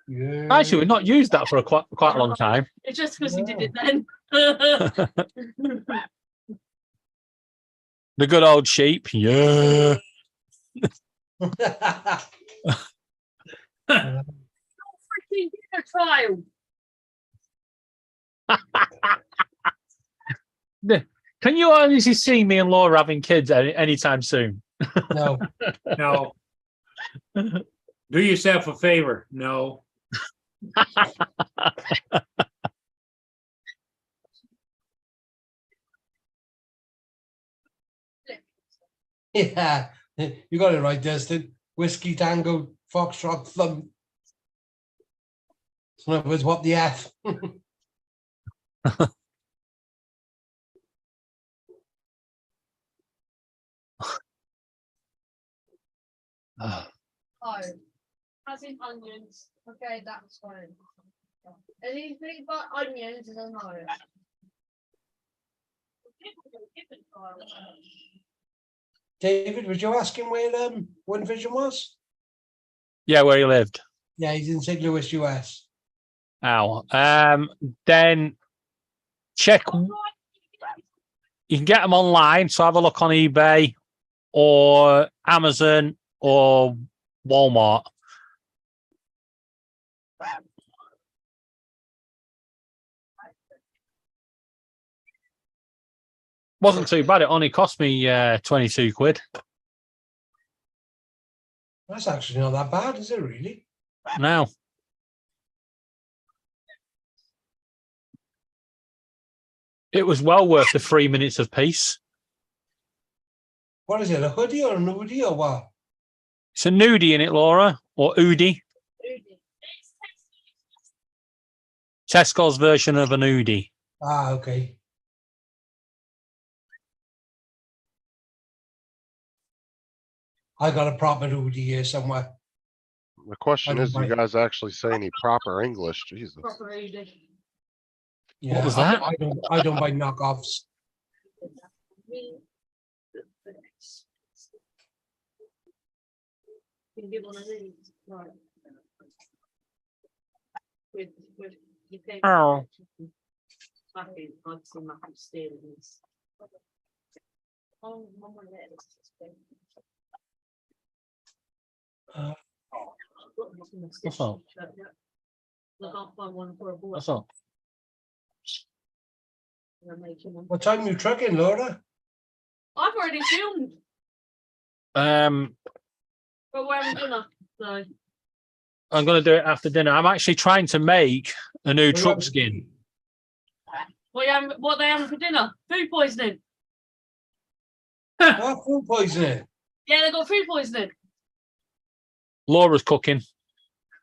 Yeah. Actually, we've not used that for quite a long time. It's just because he did it then. The good old sheep. Yeah. Freaking dinner trial. Can you honestly see me and Laura having kids anytime soon? No. No. Do yourself a favor. No. Yeah, you got it right, Destin. Whiskey Tango Foxtrot Thumb. So in other words, what the F? Oh, as in onions. Okay, that's fine. Anything but onions is a no. David, was you asking where One Vision was? Yeah, where he lived. Yeah, he's in St. Louis, US. Ow. Then check. You can get them online. So have a look on eBay or Amazon or Walmart. Wasn't too bad. It only cost me 22 quid. That's actually not that bad, is it really? Now. It was well worth the 3 minutes of peace. What is it, a hoodie or a hoodie or what? It's a nudie in it, Laura, or Oodie. Tesco's version of an Oodie. Ah, okay. I got a proper hoodie here somewhere. The question I is, do you don't guys actually say any proper English? Jesus. Proper Edie. Yeah, was I that? don't buy knockoffs. You can get one of these. Right. With you pay. Oh. Fucking constant massive steerings. Oh, Mama, that is. What's up? Look, I'll find one for a boy. What's up? I'm making one. What time you trucking, Laura? I've already filmed, but we're having dinner. So I'm going to do it after dinner. I'm actually trying to make a new What truck about- skin. what they having for dinner? Food poisoning. Oh, food poisoning. Yeah, they got food poisoning. Laura's cooking.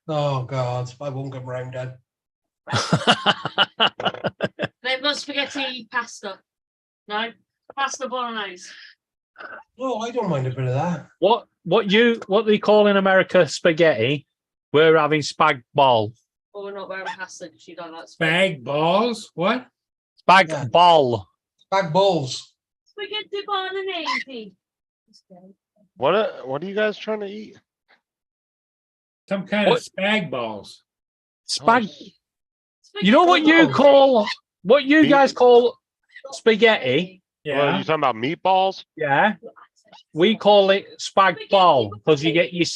Oh God, I won't come round then. They've got spaghetti pasta. No, pasta bolognese. Oh, I don't mind a bit of that. what they call in America spaghetti, we're having spag ball. Or we're not wearing pasta because you don't like Bag balls? What? Spag Yeah. ball. Bag balls. spaghetti bolognese. What are you guys trying to eat? Some kind What? of spag balls. Spag. Oh, You know what you call what you Meat- guys call spaghetti? Well, Yeah. you talking about meatballs? Yeah. We call it spag ball because you get your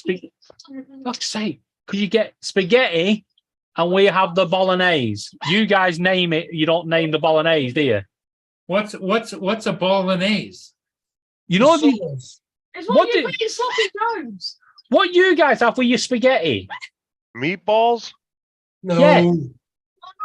Fuck's sake, because you get spaghetti and we have the bolognese. You guys name it. You don't name the bolognese, do you? What's a bolognese? You know the, Sauce. It's What what you did- put in sloppy jones. what you guys have with your spaghetti. Meatballs? No. Yeah.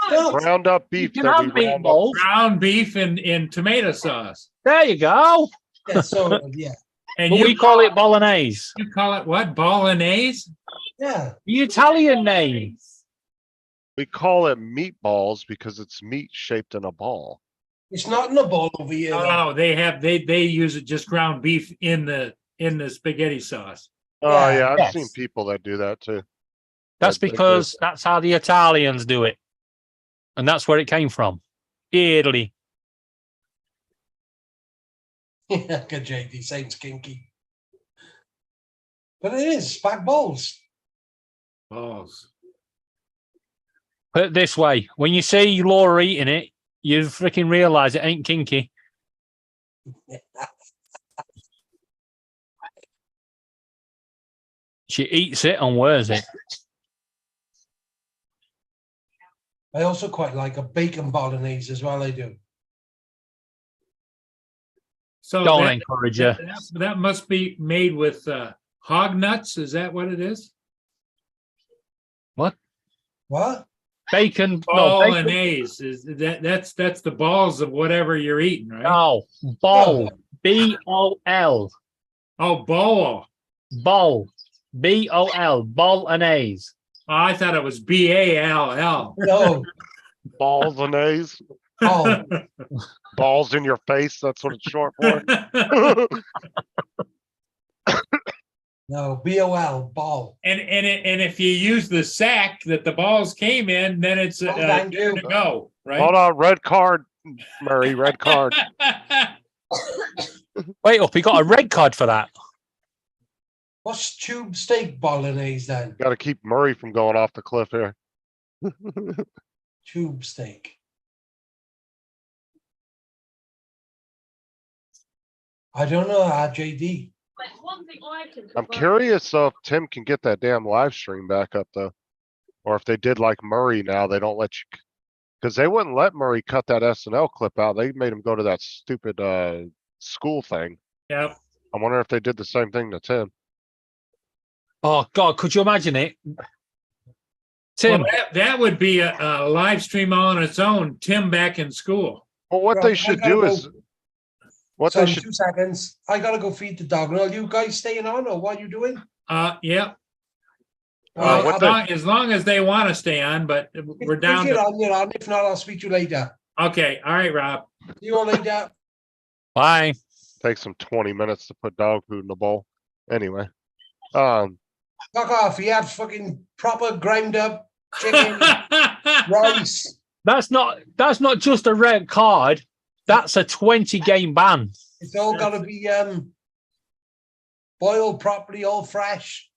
No. Ground up You beef can that have we round up. meatballs. Ground beef in tomato sauce. There you go. Yeah, so yeah. And But we call it bolognese. you call it what? Bolognese? Yeah. The Italian name. We call it meatballs because it's meat shaped in a ball. It's not in the ball over here. though. Oh, they use it just ground beef in the spaghetti sauce. Oh Yeah, yeah, I've yes. seen people that do that too. That's They do. because that's how the Italians do it. And that's where it came from. Italy. Yeah, good JD, sounds kinky. But it is spag balls. Balls. Put it this way. When you see Laura eating it, you freaking realise it ain't kinky. She eats it and wears it. I also quite like a bacon bolognese as well. I do. So Don't that, encourage her. that must be made with hog nuts. Is that what it is? What? Bacon. No, bacon. Bolognese is that's the balls of whatever you're eating, right? No, bol. B-O-L. Oh, bol. Bol. B-O-L. Bolognese. Oh, I thought it was B-A-L-L. No. Balls and A's. Oh, Balls in your face, that's what it's short for. no. B-O-L, ball. And if you use the sack that the balls came in, then it's Oh, thank you. to go, right? Hold on, red card, Murray, red card. Wait up, he got a red card for that. What's tube steak bolognese then? Got to keep Murray from going off the cliff here. Tube steak. I don't know, JD. But one thing I can. I'm confirm- curious if Tim can get that damn live stream back up though. Or if they did like Murray now, they don't let you, because they wouldn't let Murray cut that SNL clip out. They made him go to that stupid school thing. Yep. I wonder if they did the same thing to Tim. Oh, God, could you imagine it? Tim, Well, that would be a live stream on its own. Tim back in school. Well, what Right, they I should gotta do go. is, what Sorry, they should, 2 seconds. I gotta go feed the dog. Are you guys staying on or what are you doing? Yeah. All what right, the- As long as they want to stay on, but we're if down you're to, on, you're on. If not, I'll speak to you later. okay. All right, Rob. See you all later. bye. takes them 20 minutes to put dog food in the bowl. Anyway, Fuck off. He had fucking proper ground up chicken, rice. That's not just a red card. That's a 20 game ban. It's all got to be boiled properly, all fresh.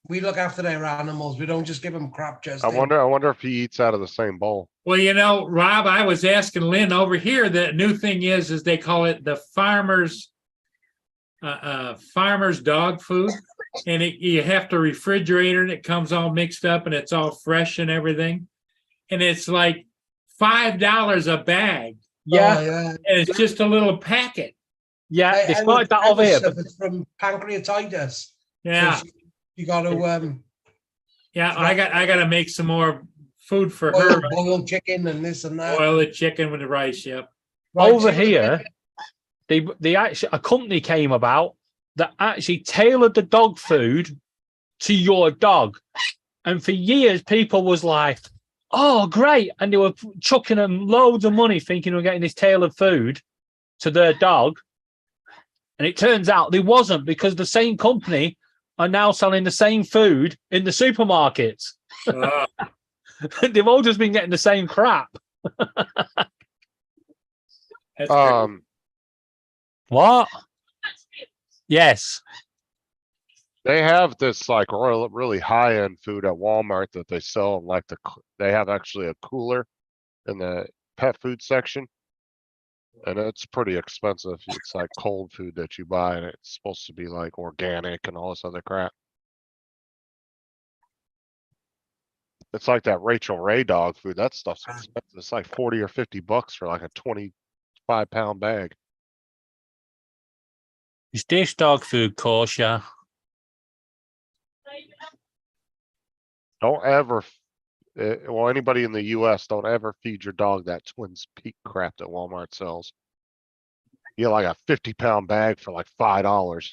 We look after their animals. We don't just give them crap. Just I wonder if he eats out of the same bowl. Well, Rob, I was asking Lynn over here, the new thing is they call it the farmer's dog food. And you have to refrigerate it and it comes all mixed up and it's all fresh and everything. And it's like $5 a bag. Yeah, Oh, yeah. And it's just a little packet. yeah. They started that over here. But It's from pancreatitis. Yeah. So you got to Yeah. I got to make some more food for her. boiled chicken and this and that. Boil the chicken with the rice. Yep. over here, they actually a company came about that actually tailored the dog food to your dog. And for years, people was like, oh, great. And they were chucking them loads of money thinking they were getting this tailored food to their dog. And it turns out they wasn't, because the same company are now selling the same food in the supermarkets. They've all just been getting the same crap. What? Yes. They have this like really high end food at Walmart that they sell in like they have actually a cooler in the pet food section. And it's pretty expensive. It's like cold food that you buy and it's supposed to be like organic and all this other crap. It's like that Rachel Ray dog food. That stuff's expensive. It's like 40 or 50 bucks for like a 25-pound bag. Is this dog food kosher? Don't ever, well, anybody in the US, don't ever feed your dog that Twins Peak crap that Walmart sells. You get like a 50-pound bag for like $5.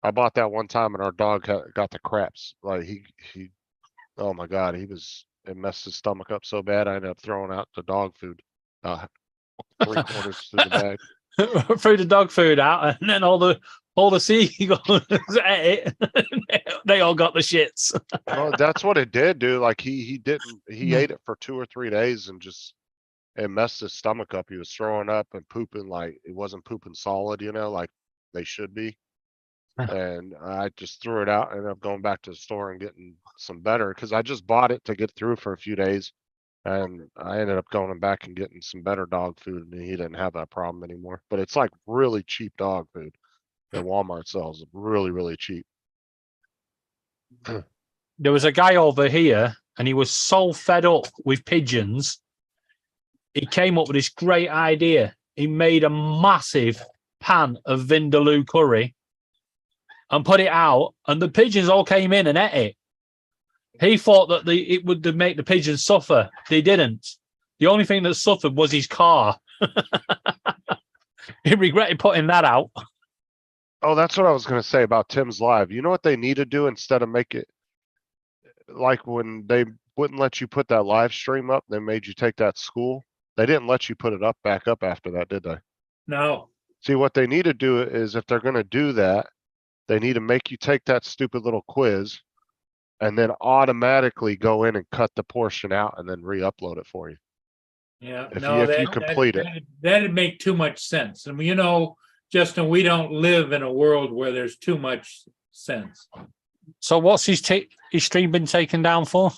I bought that one time and our dog got the craps. Like he, oh my God, it messed his stomach up so bad. I ended up throwing out the dog food, 3/4 through the bag. Threw the dog food out, and then all the seagulls ate it. They all got the shits. Oh, that's what it did, dude. Like he ate it for 2 or 3 days and just it messed his stomach up. He was throwing up and pooping like it wasn't pooping solid, like they should be. And I just threw it out and ended up going back to the store and getting some better because I just bought it to get through for a few days. And I ended up going back and getting some better dog food and he didn't have that problem anymore. But it's like really cheap dog food that Walmart sells. Really, really cheap. There was a guy over here and he was so fed up with pigeons. He came up with this great idea. He made a massive pan of Vindaloo curry and put it out, and the pigeons all came in and ate it. He thought that it would make the pigeons suffer. They didn't. The only thing that suffered was his car. He regretted putting that out. Oh, that's what I was going to say about Tim's Live. You know what they need to do instead of make it like when they wouldn't let you put that live stream up, they made you take that school. They didn't let you put it back up after that, did they? No. See, what they need to do is if they're going to do that, they need to make you take that stupid little quiz and then automatically go in and cut the portion out and then re-upload it for you. Yeah. If you complete it. That'd make too much sense. I mean, Justin, we don't live in a world where there's too much sense. So what's his stream been taken down for?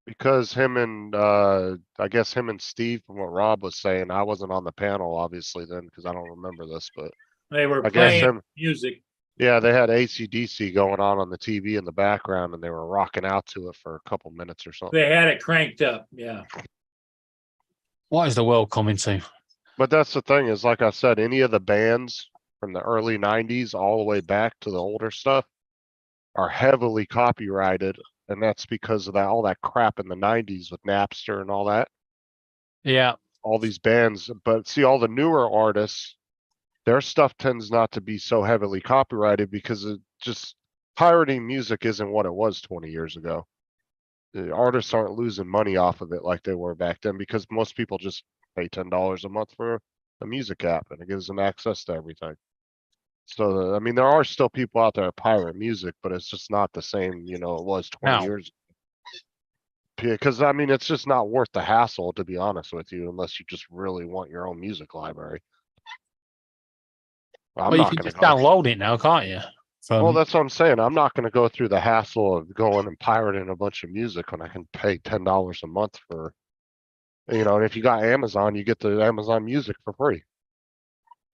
Because him and I guess him and Steve, from what Rob was saying, I wasn't on the panel obviously then because I don't remember this, but They were I guess playing music. yeah, they had AC/DC going on the TV in the background and they were rocking out to it for a couple minutes or something. They had it cranked up. Yeah. What is the world coming to? But that's the thing is, like I said, any of the bands from the early 90s all the way back to the older stuff are heavily copyrighted. And that's because of all that crap in the 90s with Napster and all that. Yeah. All these bands. But see, all the newer artists, their stuff tends not to be so heavily copyrighted because it just pirating music isn't what it was 20 years ago. The artists aren't losing money off of it like they were back then because most people just pay $10 a month for a music app and it gives them access to everything. So, I mean, there are still people out there that pirate music, but it's just not the same, it was 20 years. Yeah, because I mean, it's just not worth the hassle, to be honest with you, unless you just really want your own music library. I'm Well, you not can gonna just go. download it now, can't you? Well, From that's what I'm saying. I'm not gonna go through the hassle of going and pirating a bunch of music when I can pay $10 a month for, and if you got Amazon, you get the Amazon Music for free.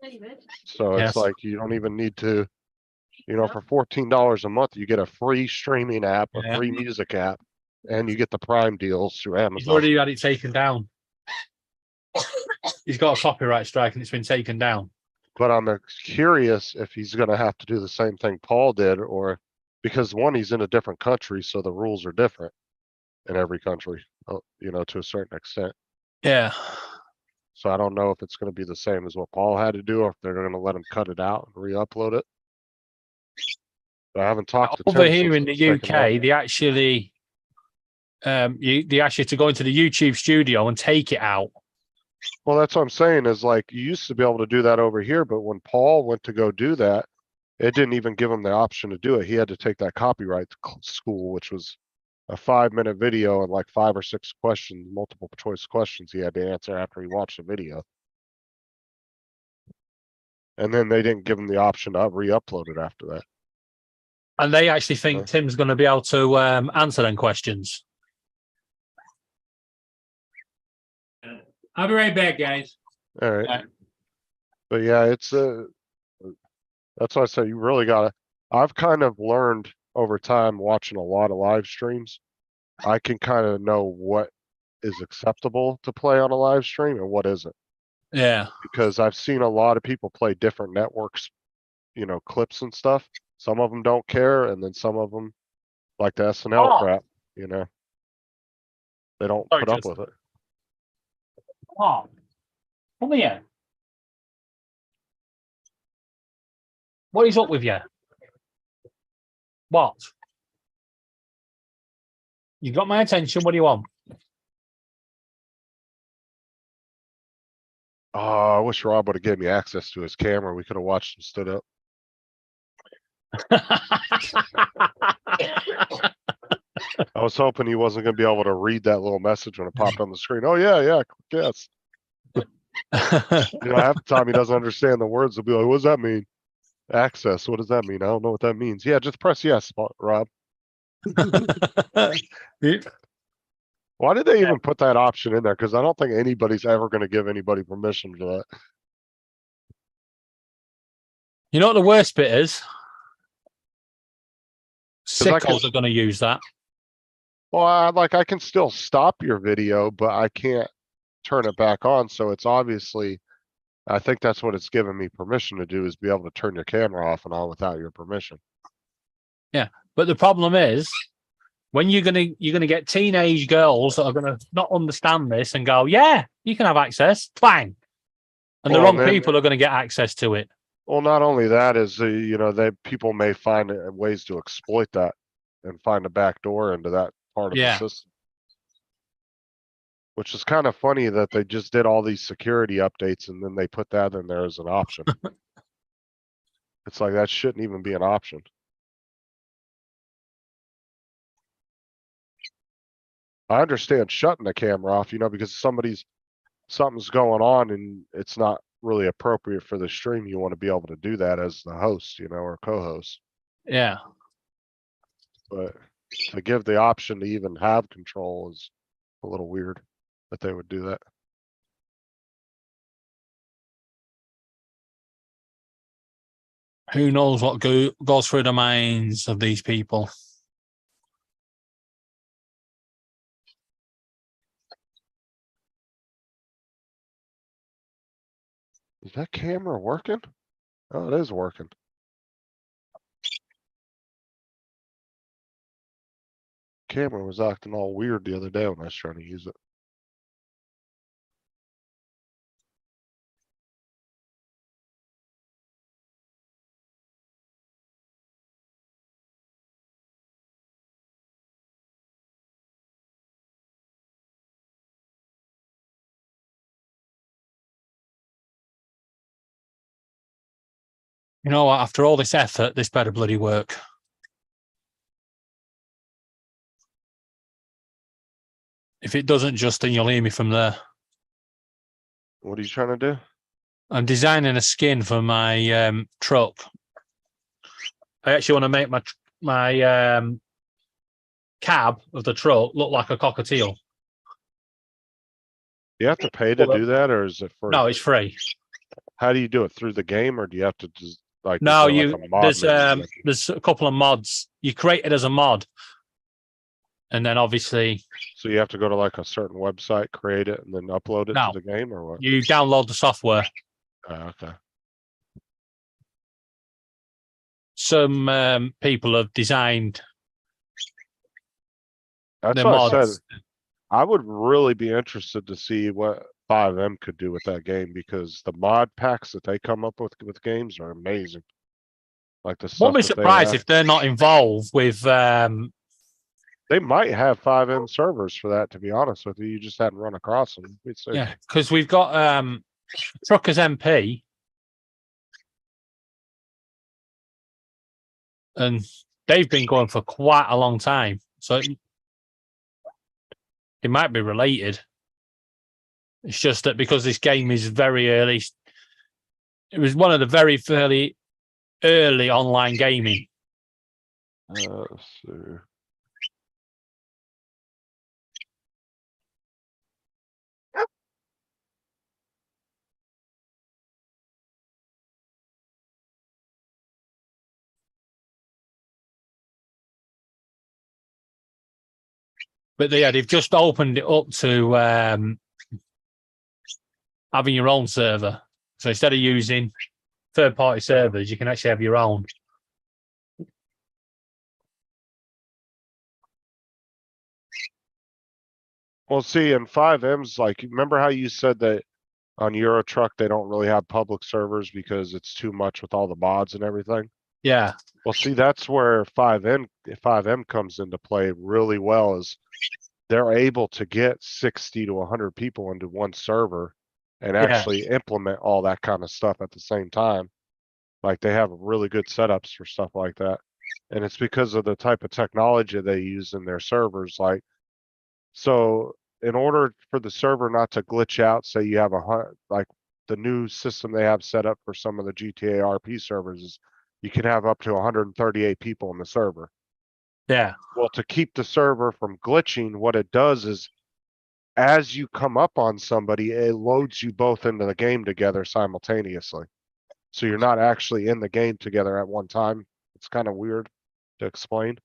David. So it's Yes. like you don't even need to, for $14 a month, you get a free streaming app, a Yeah. free music app, and you get the Prime deals through He's Amazon. already had it taken down. He's got a copyright strike and it's been taken down. But I'm curious if he's going to have to do the same thing Paul did, or because one, he's in a different country, so the rules are different in every country, to a certain extent. Yeah. So I don't know if it's going to be the same as what Paul had to do, or if they're going to let him cut it out and re-upload it. But I haven't talked to Over Tim here since in it was the taken off. UK, they actually, they ask you to go into the YouTube studio and take it out. Well, that's what I'm saying is like you used to be able to do that over here, but when Paul went to go do that, it didn't even give him the option to do it. He had to take that copyright school, which was a 5-minute video and like 5 or 6 questions, multiple choice questions he had to answer after he watched the video. And then they didn't give him the option to re-upload it after that. And they actually think Tim's going to be able to answer them questions. I'll be right back, guys. All right. Yeah. But yeah, it's that's why I say you really gotta. I've kind of learned over time watching a lot of live streams. I can kind of know what is acceptable to play on a live stream and what isn't, Yeah. because I've seen a lot of people play different networks, clips and stuff. Some of them don't care, and then some of them, like the SNL crap, they don't Sorry, put up Justin. with it. Oh, come here. What is up with you? What? You got my attention. What do you want? Oh, I wish Rob would have given me access to his camera. We could have watched him stood up. I was hoping he wasn't going to be able to read that little message when it popped on the screen. Oh yeah, yes. Half the time he doesn't understand the words. He'll be like, "What does that mean? Access? What does that mean? I don't know what that means." Yeah, just press yes, Rob. Why did they even put that option in there? Because I don't think anybody's ever going to give anybody permission to that. You know what the worst bit is? 'Cause I can- Sickos are going to use that. Well, I can still stop your video, but I can't turn it back on. So it's obviously, I think that's what it's giving me permission to do, is be able to turn your camera off and on without your permission. But the problem is, when you're gonna get teenage girls that are gonna not understand this and go, "Yeah, you can have access," bang, and the Well, wrong then- people are gonna get access to it. Well, not only that is, people may find ways to exploit that and find a back door into that part of Yeah. the system. Which is kind of funny that they just did all these security updates and then they put that in there as an option. It's like that shouldn't even be an option. I understand shutting the camera off, because something's going on and it's not really appropriate for the stream. You want to be able to do that as the host, or co-host. Yeah. But to give the option to even have control is a little weird that they would do that. Who knows what goes through the minds of these people? Is that camera working? Oh, it is working. Camera was acting all weird the other day when I was trying to use it. You know what? After all this effort, this better bloody work. If it doesn't, Justin, you'll hear me from there. What are you trying to do? I'm designing a skin for my truck. I actually want to make my cab of the truck look like a cockatiel. You have to pay to do that, or is it free? No, it's free. How do you do it, through the game, or do you have to just like? No, is there like a mod there's menu? there's a couple of mods. You create it as a mod, and then obviously So you have to go to like a certain website, create it, and then upload it No. to the game, or what? you download the software. Okay. Some people have designed That's the what I mods. said. I would really be interested to see what 5M could do with that game, because the mod packs that they come up with games are amazing. Like the stuff Won't be that they surprised have. if they're not involved with. They might have 5M servers for that, to be honest with you. You just hadn't run across them. Yeah, because we've got Truckers MP, and they've been going for quite a long time, so it might be related. It's just that because this game is very early, it was one of the very fairly early online gaming. Let's see. But yeah, they've just opened it up to having your own server. So instead of using third-party servers, you can actually have your own. Well, see, in 5M's, like, remember how you said that on Euro Truck they don't really have public servers because it's too much with all the mods and everything? Yeah, Well, see, that's where 5M comes into play really well, is they're able to get 60 to 100 people into one server and Yeah. actually implement all that kind of stuff at the same time. Like, they have really good setups for stuff like that. And it's because of the type of technology they use in their servers. Like, so in order for the server not to glitch out, say you have like the new system they have set up for some of the GTA RP servers is you can have up to 138 people in the server. yeah, Well, to keep the server from glitching, what it does is as you come up on somebody, it loads you both into the game together simultaneously. So you're not actually in the game together at one time. It's kind of weird to explain.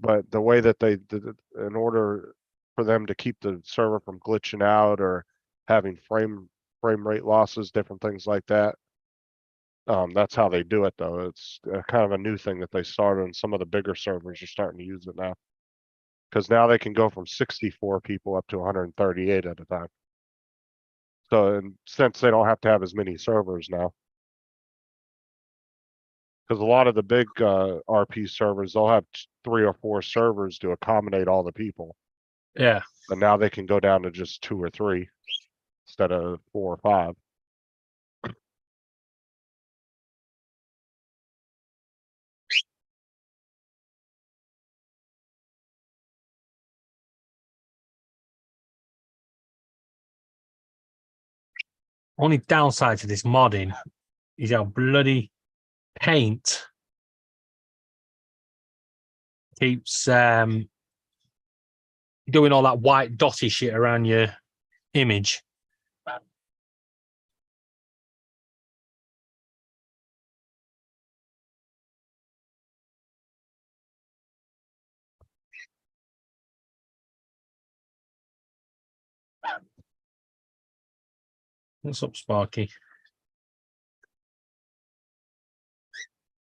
But the way that they did it, in order for them to keep the server from glitching out or having frame rate losses, different things like that. That's how they do it, though. It's kind of a new thing that they started, and some of the bigger servers are starting to use it now. Because now they can go from 64 people up to 138 at a time. So, and since they don't have to have as many servers now, because a lot of the big RP servers, they'll have 3 or 4 servers to accommodate all the people. yeah. But now they can go down to just 2 or 3 instead of 4 or 5. Only downside to this modding is how bloody paint keeps doing all that white dotty shit around your image. What's up, Sparky?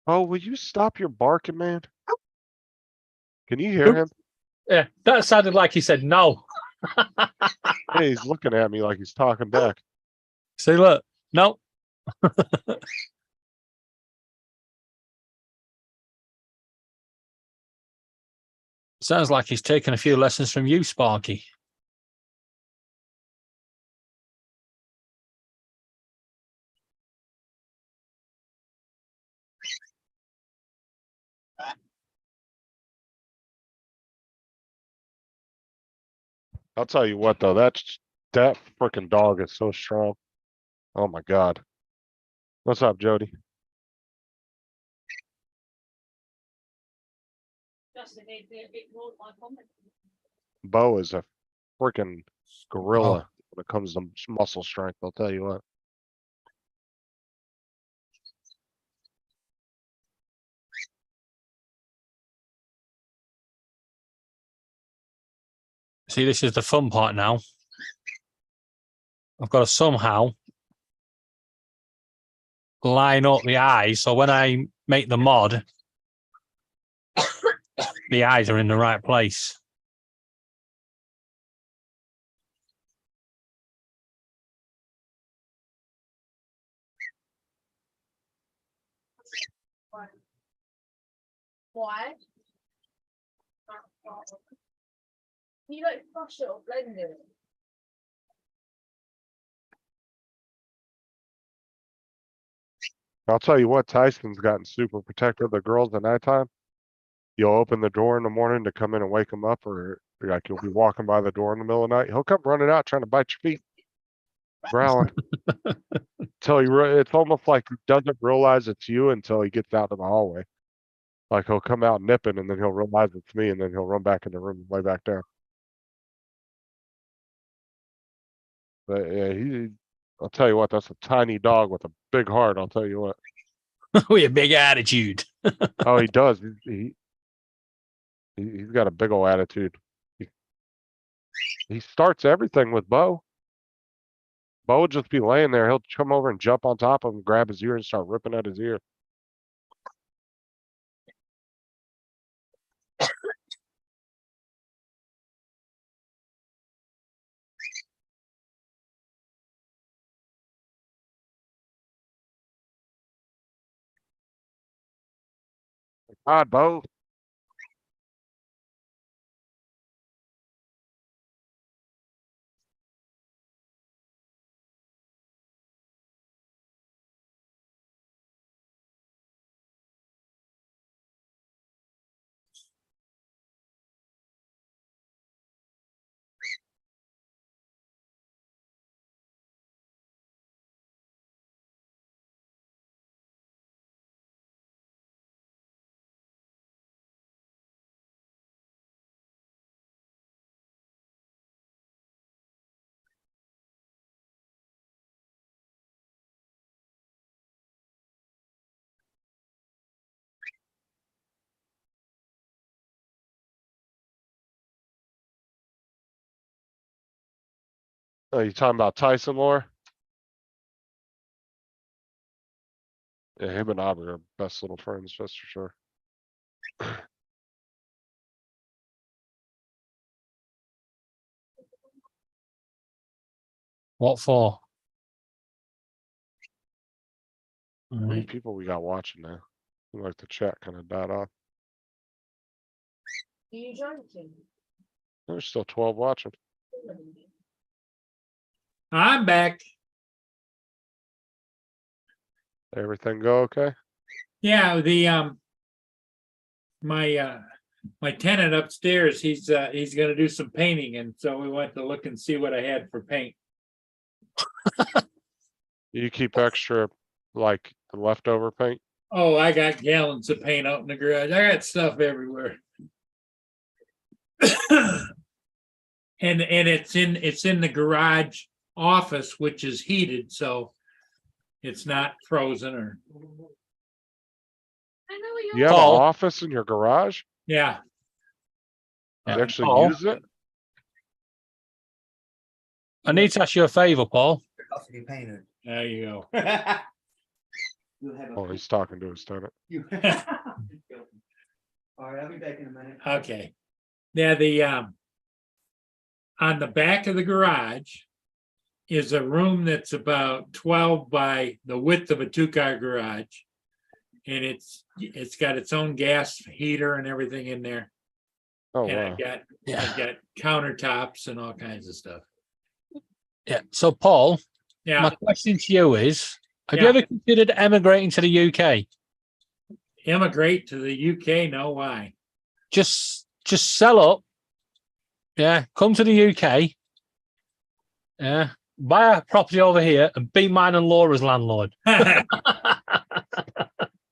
Oh, will you stop your barking, man? Can you hear him? Yeah, that sounded like he said no. Hey, he's looking at me like he's talking back. See, look, no. Sounds like he's taken a few lessons from you, Sparky. I'll tell you what though, that freaking dog is so strong. Oh my God. What's up, Jody? Just to be a bit more my comment. Bo is a freaking gorilla when it comes to muscle strength. I'll tell you what. See, this is the fun part now. I've got to somehow line up the eyes so when I make the mod, the eyes are in the right place. Why? You don't crush it or blend it. I'll tell you what, Tyson's gotten super protective of the girls at nighttime. You'll open the door in the morning to come in and wake them up, or like you'll be walking by the door in the middle of the night. He'll come running out trying to bite your feet, growling. Tell you, it's almost like he doesn't realize it's you until he gets out in the hallway. Like he'll come out nipping, and then he'll realize it's me, and then he'll run back in the room and lay back down. But yeah, I'll tell you what, that's a tiny dog with a big heart. I'll tell you what. With a big attitude. Oh, he does. He's got a big old attitude. He starts everything with Bo. Bo would just be laying there. He'll come over and jump on top of him, grab his ear, and start ripping at his ear. God, Bo. Oh, you talking about Tyson, Laura? Yeah, him and Aubrey are best little friends, that's for sure. What for? How many people we got watching now? Like the chat kind of died off. Are you joking? There's still 12 watching. I'm back. Everything go okay? Yeah, my tenant upstairs, he's gonna do some painting, and so we went to look and see what I had for paint. You keep extra, like the leftover paint? Oh, I got gallons of paint out in the garage. I got stuff everywhere. And it's in the garage office, which is heated, so it's not frozen or, I know what You you're have an Paul. office in your garage? yeah. You Yeah. actually Paul. use it? I need to ask you a favor, Paul. There you go. Oh, he's talking to his tenant. All right, I'll be back in a minute. Okay. Now on the back of the garage is a room that's about 12 by the width of a 2-car garage. And it's got its own gas heater and everything in there. Oh, And wow. I've got countertops and all kinds of stuff. Yeah. So, Paul, Yeah, my question to you is, have you Yeah. ever considered emigrating to the UK? immigrate to the UK, no, why? Just sell up, Yeah, come to the UK. Yeah, buy a property over here and be mine and Laura's landlord.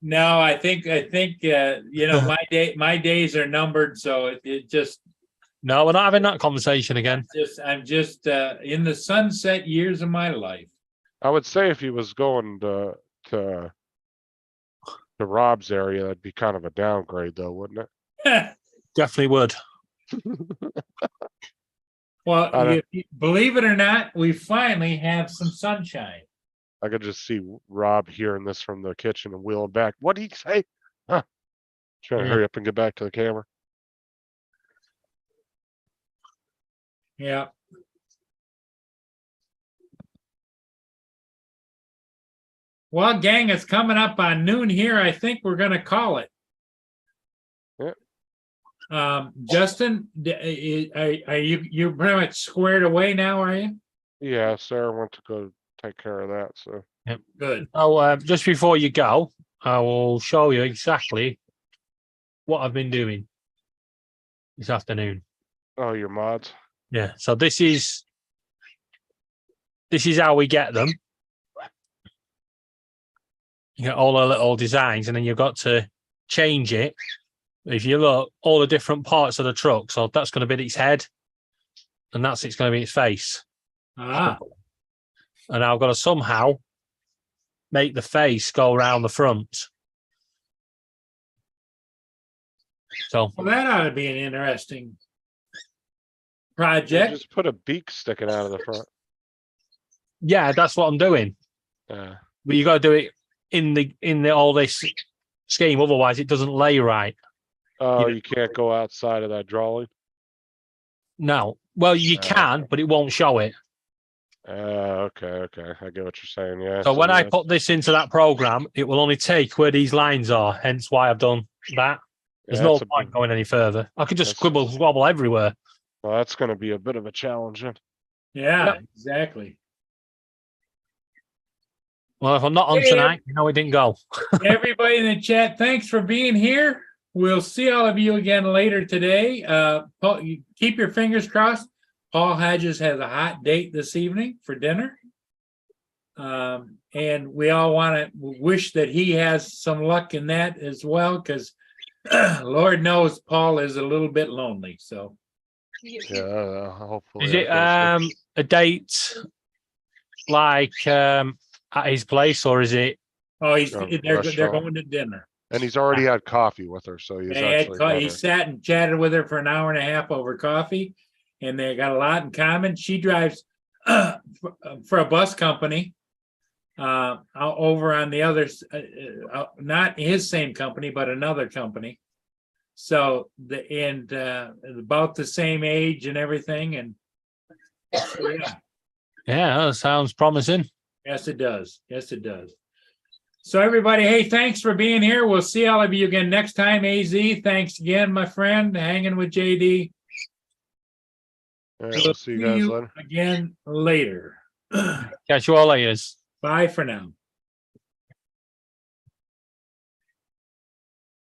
No, I think you know, my days are numbered, so it just No, we're not having that conversation again. I'm just in the sunset years of my life. I would say if he was going to Rob's area, that'd be kind of a downgrade though, wouldn't it? Definitely would. Well, I don't- believe it or not, we finally have some sunshine. I could just see Rob hearing this from the kitchen and wheeling back. What did he say? Huh. Trying to Yeah. hurry up and get back to the camera. Yeah. Well, gang, it's coming up on noon here. I think we're going to call it. Justin, are you pretty much squared away now? Are you? Yeah, Sarah went to go take care of that. So Good. Oh, just before you go, I will show you exactly what I've been doing this afternoon. oh, your mods. Yeah, so this is how we get them. You get all the little designs, and then you've got to change it. If you look, all the different parts of the truck, so that's going to be its head, and it's going to be its face. Ah, And I've got to somehow make the face go around the front. So well, that ought to be an interesting You project. just put a beak sticking out of the front. yeah, that's what I'm doing. Yeah. But you got to do it in the all this scheme, otherwise it doesn't lay right. Oh, Yeah. you can't go outside of that drawing. No, well you can, but it won't show it. Okay. I get what you're saying. Yeah. So when I yeah, put this into that program, it will only take where these lines are. Hence why I've done that. There's yeah, no that's a point big- going any further. I could just That's- scribble, squabble everywhere. well, that's going to be a bit of a challenge. Then. Yeah, exactly. Well, if I'm not on Yeah. tonight, you know it didn't go. Everybody in the chat, thanks for being here. We'll see all of you again later today. Paul, you keep your fingers crossed. Paul Hodges has a hot date this evening for dinner. And we all want to wish that he has some luck in that as well, because Lord knows Paul is a little bit lonely. So Yeah. Hopefully. Is that it goes good. a date like at his place, or is it? oh, they're Restaurant. going to dinner. And he's already had coffee with her, so he's actually. He sat and chatted with her for an hour and a half over coffee, and they got a lot in common. She drives for a bus company over on the other, not his same company, but another company. So about the same age and everything, and yeah. Yeah, that sounds promising. Yes, it does. Yes, it does. So everybody, hey, thanks for being here. We'll see all of you again next time. AZ, thanks again, my friend, hanging with JD. Yeah, we'll see you guys later. Again later. Catch you all later. Bye for now.